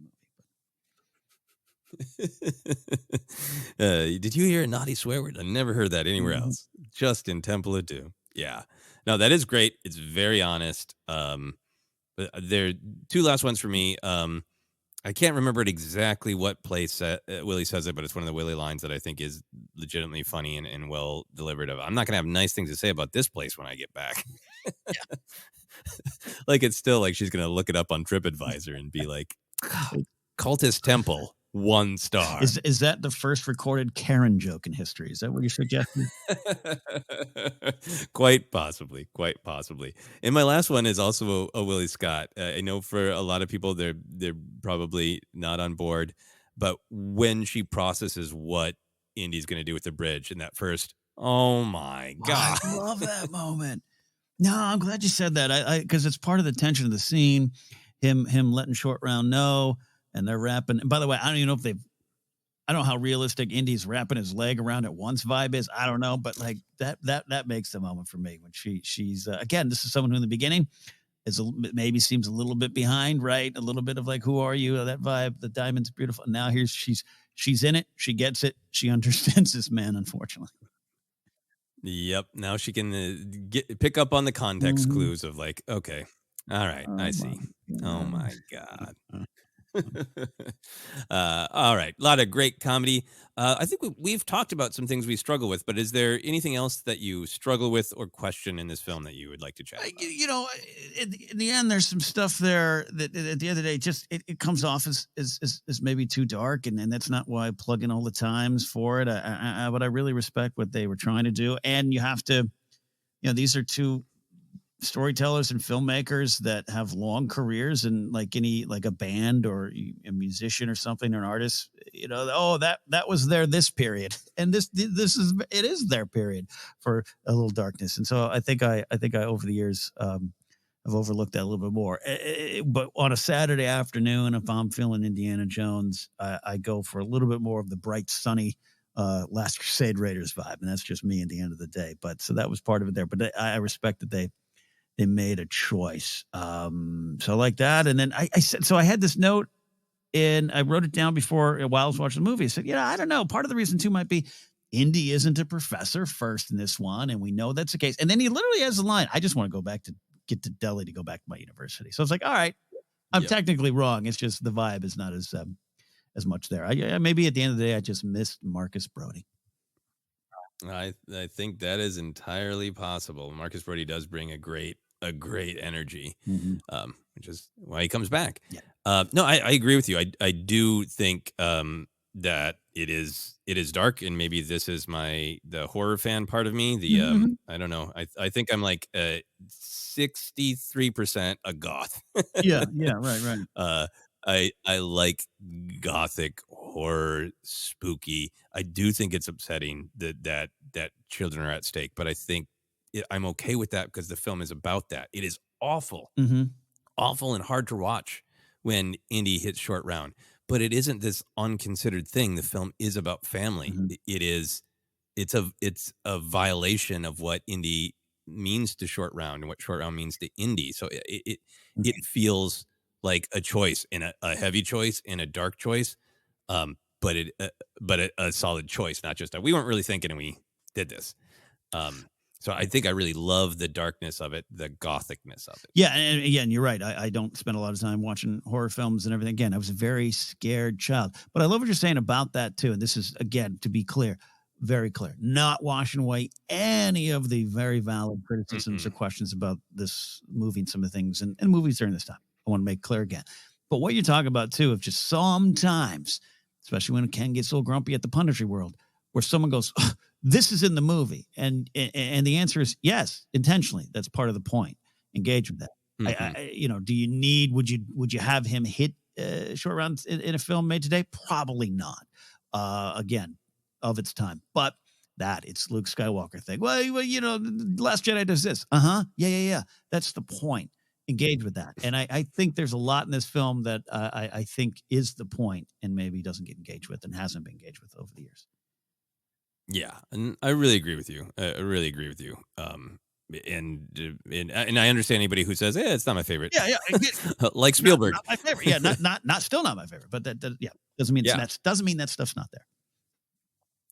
movie. Did you hear a naughty swear word? I never heard that anywhere Mhm. else. Just in Temple of Doom. Yeah. No, that is great. It's very honest. But there two last ones for me. I can't remember exactly what place Willie says it, but it's one of the Willie lines that I think is legitimately funny and well delivered. Of I'm not going to have nice things to say about this place when I get back. Like it's still like she's going to look it up on TripAdvisor and be like, Cultist Temple, 1 star. Is that the first recorded Karen joke in history? Is that what you're suggesting? Quite possibly. And my last one is also a Willie Scott. I know for a lot of people, they're probably not on board, but when she processes what Indy's going to do with the bridge in that first, oh my God. I love that moment. No, I'm glad you said that. I because it's part of the tension of the scene. Him letting Short Round know, and they're rapping. And by the way, I don't even know if I don't know how realistic Indy's wrapping his leg around at once vibe is. I don't know, but like that makes the moment for me when she's again. This is someone who in the beginning maybe seems a little bit behind, right? A little bit of like, who are you? That vibe. The diamond's beautiful. Now she's in it. She gets it. She understands this man. Unfortunately. Yep. Now she can pick up on the context Mhm. clues of like, okay, all right, I see. Oh my God. All right. A lot of great comedy. I think we've talked about some things we struggle with, but is there anything else that you struggle with or question in this film that you would like to chat about? In the end, there's some stuff there that at the end of the day, just it comes off as maybe too dark, and that's not why I plug in all the times for it. But I really respect what they were trying to do, and you have to, these are two storytellers and filmmakers that have long careers and like a band or a musician or something or an artist, that was this period, and this is their period for a little darkness. And so I think I over the years I've overlooked that a little bit more. But on a Saturday afternoon, if I'm feeling Indiana Jones, I go for a little bit more of the bright, sunny Last Crusade Raiders vibe, and that's just me at the end of the day. But so that was part of it there. But I respect that they made a choice. So like that. And then I said, so I had this note and I wrote it down before while I was watching the movie. I said, I don't know. Part of the reason too might be Indy isn't a professor first in this one. And we know that's the case. And then he literally has a line. I just want to go back to get to Delhi to go back to my university. So it's like, all right, I'm technically wrong. It's just the vibe is not as much there. Maybe at the end of the day, I just missed Marcus Brody. I think that is entirely possible. Marcus Brody does bring a great energy, which is why he comes back. Yeah. No, I agree with you. I do think that it is dark, and maybe this is the horror fan part of me. I don't know. I think I'm like 63% a goth. Yeah, right. I like gothic horror, spooky. I do think it's upsetting that children are at stake, but I think I'm okay with that because the film is about that. It is awful, awful and hard to watch when Indy hits Short Round, but it isn't this unconsidered thing. The film is about family. It's a violation of what Indy means to Short Round and what Short Round means to Indy. So it feels like a choice, and a heavy choice and a dark choice, but a solid choice, not just we weren't really thinking and we did this. So I think I really love the darkness of it, the gothicness of it. Yeah, and you're right. I don't spend a lot of time watching horror films and everything. Again, I was a very scared child. But I love what you're saying about that, too. And this is, again, to be clear, very clear, not washing away any of the very valid criticisms or questions about this movie and some of the things and movies during this time. I want to make clear again. But what you're talking about, too, of just sometimes, especially when Ken gets a little grumpy at the punditry world, where someone goes, "Oh, this is in the movie." And the answer is yes, intentionally. That's part of the point. Engage with that. Do you need, would you have him hit short rounds in a film made today? Probably not. Again, of its time. But it's Luke Skywalker thing. Well, Last Jedi does this. Yeah. That's the point. Engage with that. And I think there's a lot in this film that I think is the point and maybe doesn't get engaged with and hasn't been engaged with over the years. Yeah, and I really agree with you. I really agree with you. And I understand anybody who says, "Yeah, it's not my favorite." Yeah. Like Spielberg, not my favorite. Yeah, not still not my favorite. But that doesn't mean doesn't mean that stuff's not there.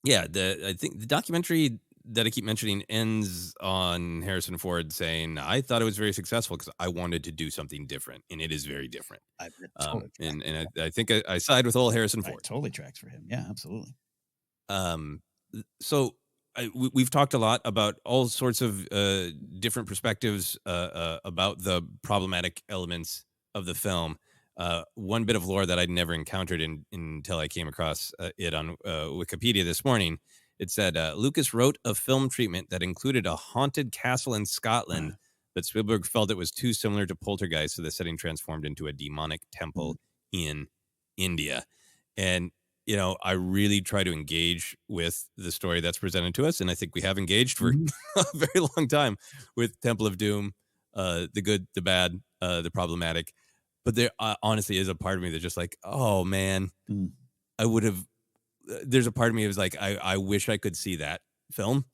Yeah, I think the documentary that I keep mentioning ends on Harrison Ford saying, "I thought it was very successful because I wanted to do something different, and it is very different." I think I side with old Harrison Ford. Totally tracks for him. Yeah, absolutely. So we've talked a lot about all sorts of different perspectives about the problematic elements of the film. One bit of lore that I'd never encountered until I came across it on Wikipedia this morning. It said Lucas wrote a film treatment that included a haunted castle in Scotland, but Spielberg felt it was too similar to Poltergeist, so the setting transformed into a demonic temple in India. And I really try to engage with the story that's presented to us. And I think we have engaged for a very long time with Temple of Doom, the good, the bad, the problematic. But there honestly is a part of me that's just like, oh, man, I would have. There's a part of me that was like, I wish I could see that film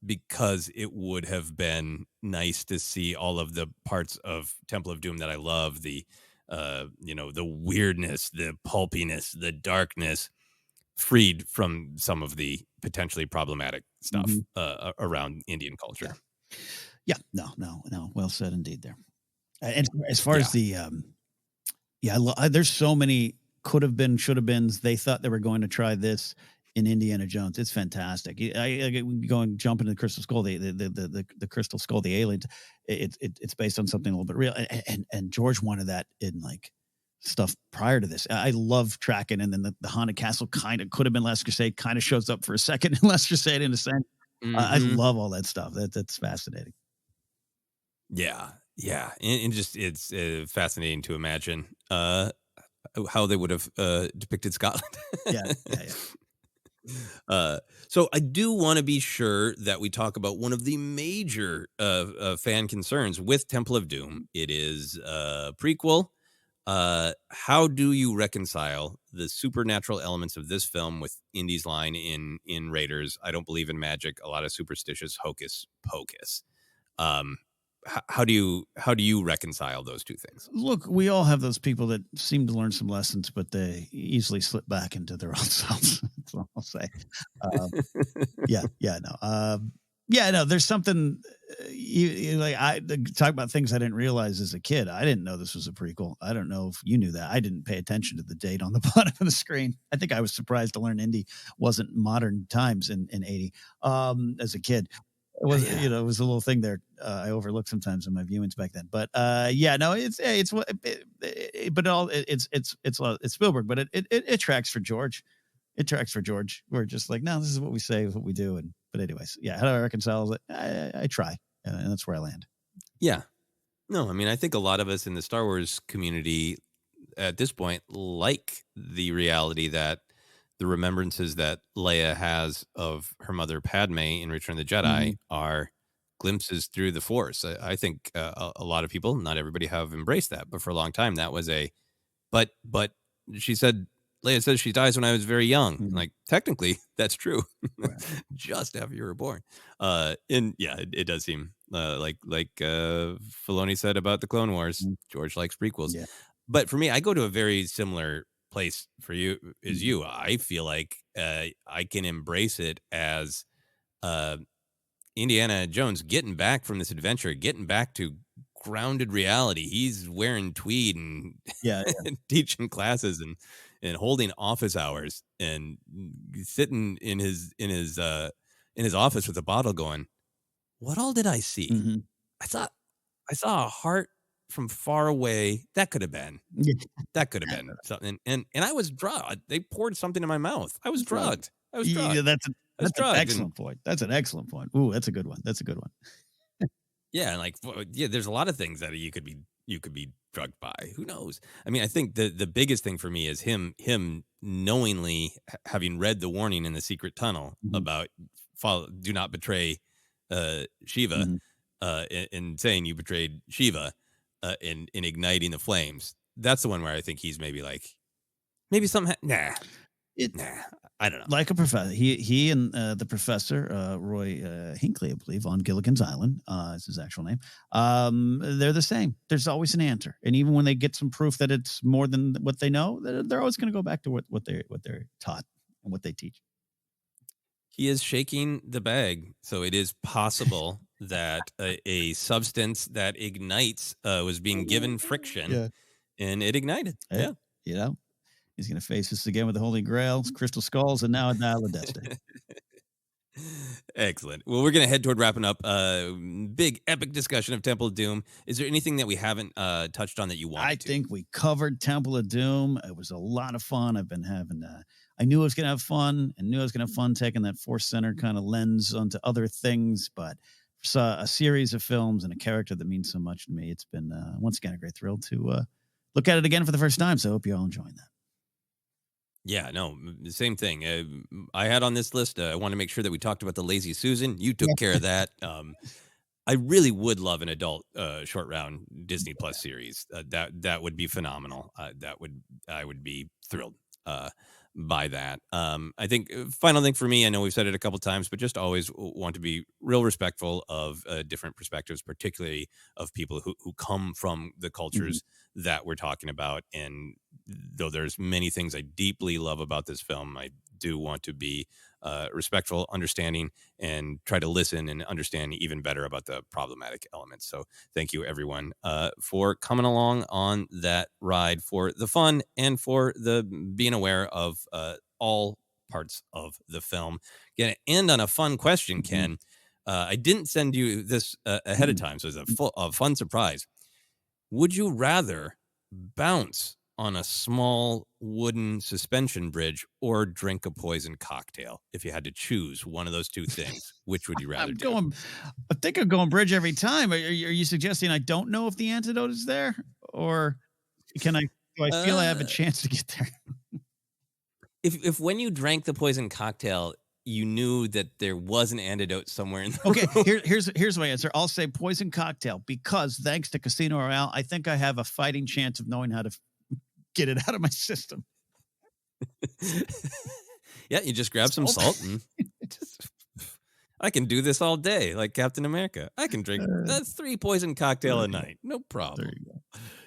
because it would have been nice to see all of the parts of Temple of Doom that I love, the weirdness, the pulpiness, the darkness, freed from some of the potentially problematic stuff around Indian culture. Yeah. No. Well said indeed there. And as far as the, there's so many could have been, should have been. They thought they were going to try this in Indiana Jones. It's fantastic. Jump into the Crystal Skull, the Crystal Skull, the aliens. It's based on something a little bit real. And George wanted that in like stuff prior to this. I love tracking. And then the haunted castle kind of could have been Last Crusade, kind of shows up for a second in Last Crusade in a sense. I love all that stuff. That's fascinating. Yeah. And just it's fascinating to imagine how they would have depicted Scotland. Yeah. So I do want to be sure that we talk about one of the major fan concerns with Temple of Doom. It is a prequel. How do you reconcile the supernatural elements of this film with Indy's line in Raiders? I don't believe in magic. A lot of superstitious hocus pocus. How do you reconcile those two things? Look, we all have those people that seem to learn some lessons, but they easily slip back into their own selves. That's all I'll say. No. There's something I talk about things I didn't realize as a kid. I didn't know this was a prequel. I don't know if you knew that. I didn't pay attention to the date on the bottom of the screen. I think I was surprised to learn Indy wasn't modern times in 80 as a kid. It was, it was a little thing there I overlooked sometimes in my viewings back then. But it's Spielberg, but it tracks for George. It tracks for George. We're just like, no, this is what we say, is what we do. But anyways, how do I reconcile it? I try, and that's where I land. Yeah, no, I mean, I think a lot of us in the Star Wars community at this point like the reality that the remembrances that Leia has of her mother Padme in Return of the Jedi are glimpses through the Force. I think a lot of people, not everybody, have embraced that, but for a long time that was but she said, Leia says she dies when I was very young. Like, technically that's true. Right. Just after you were born. It does seem like Filoni said about the Clone Wars. George likes prequels. Yeah. But for me, I go to a very similar place for you is you. I feel like I can embrace it as Indiana Jones getting back from this adventure, getting back to grounded reality. He's wearing tweed and Yeah. teaching classes and holding office hours and sitting in his office with a bottle going, what all did I see? Mm-hmm. I saw a heart from far away. That could have been. Yeah. That could have been something. And I was drugged. They poured something in my mouth. I was drugged. I was drugged. Yeah, that's an drugged. excellent point. That's an excellent point. Ooh, that's a good one. That's a good one. Yeah, and like there's a lot of things that you could be drugged by. Who knows? I mean, I think the biggest thing for me is him knowingly having read the warning in the secret tunnel about do not betray Shiva, and saying you betrayed Shiva, in igniting the flames. That's the one where I think he's maybe something. Nah, I don't know. Like a professor, he and the professor Roy Hinckley, I believe, on Gilligan's Island, is his actual name. They're the same. There's always an answer, and even when they get some proof that it's more than what they know, they're always going to go back to what they're taught and what they teach. He is shaking the bag, so it is possible that a substance that ignites was being given friction, and it ignited. Yeah, you know. He's going to face us again with the Holy Grails, Crystal Skulls, and now a Dial of Destiny. Excellent. Well, we're going to head toward wrapping up. Big epic discussion of Temple of Doom. Is there anything that we haven't touched on that you want? I think we covered Temple of Doom. It was a lot of fun. I've been having. I knew I was going to have fun, and knew I was going to have fun taking that Force Center kind of lens onto other things. But for a series of films and a character that means so much to me, it's been once again a great thrill to look at it again for the first time. So I hope you're all enjoying that. Yeah, no, same thing. I had on this list, I want to make sure that we talked about the Lazy Susan. You took care of that. I really would love an adult short round Disney Plus series. That would be phenomenal. I would be thrilled by that. I think final thing for me, I know we've said it a couple times, but just always want to be real respectful of different perspectives, particularly of people who come from the cultures that we're talking about. And though there's many things I deeply love about this film, I do want to be respectful, understanding, and try to listen and understand even better about the problematic elements. So thank you, everyone, for coming along on that ride, for the fun and for the being aware of all parts of the film. Gonna end on a fun question, Ken. I didn't send you this ahead of time, so it's a fun surprise. Would you rather bounce on a small wooden suspension bridge or drink a poison cocktail? If you had to choose one of those two things, which would you rather do? I think I'm going bridge every time. Are you suggesting I don't know if the antidote is there, or do I feel I have a chance to get there? If when you drank the poison cocktail, you knew that there was an antidote somewhere in the room. Here's my answer. I'll say poison cocktail because thanks to Casino Royale, I think I have a fighting chance of knowing how to get it out of my system. Yeah, you just grab some salt and I can do this all day, like Captain America. I can drink 3 poison cocktail a night, no problem. There you go.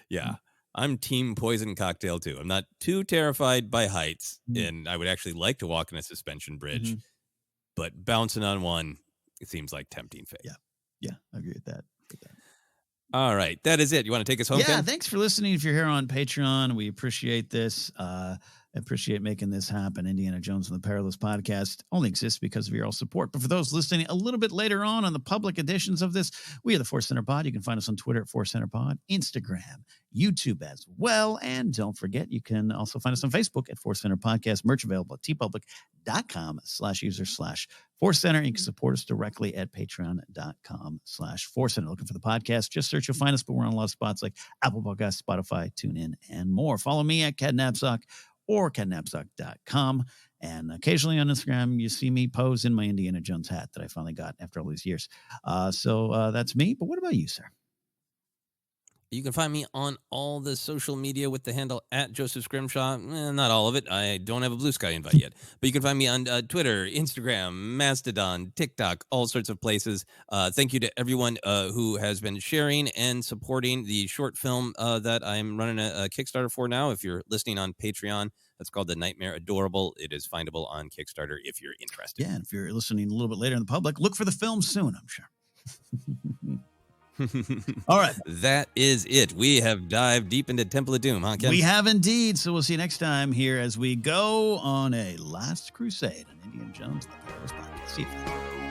Yeah, I'm team poison cocktail too. I'm not too terrified by heights, and I would actually like to walk in a suspension bridge, but bouncing on one, it seems like tempting fate. Yeah, I agree with that. All right, that is it. You want to take us home, Yeah, Ken? thanks for listening. If you're here on Patreon, we appreciate this. Appreciate making this happen. Indiana Jones and the Perilous Podcast only exists because of your all support. But for those listening a little bit later on the public editions of this, we are the Force Center Pod. You can find us on Twitter at Force Center Pod, Instagram, YouTube as well. And don't forget, you can also find us on Facebook at Force Center Podcast. Merch available at tpublic.com/user/Force Center. You can support us directly at patreon.com/Force Center. Looking for the podcast, just search, you'll find us, but we're on a lot of spots like Apple Podcasts, Spotify, TuneIn, and more. Follow me at Napzok or KenNapzok.com. And occasionally on Instagram, you see me pose in my Indiana Jones hat that I finally got after all these years. So that's me. But what about you, sir? You can find me on all the social media with the handle at Joseph Scrimshaw. Not all of it. I don't have a Blue Sky invite yet. But you can find me on Twitter, Instagram, Mastodon, TikTok, all sorts of places. Thank you to everyone who has been sharing and supporting the short film that I'm running a Kickstarter for now. If you're listening on Patreon, that's called The Nightmare Adorable. It is findable on Kickstarter if you're interested. Yeah, and if you're listening a little bit later in the public, look for the film soon, I'm sure. All right. That is it. We have dived deep into Temple of Doom, huh, Ken? We have indeed. So we'll see you next time here as we go on a last crusade on Indiana Jones, the Perilous Podcast. See you.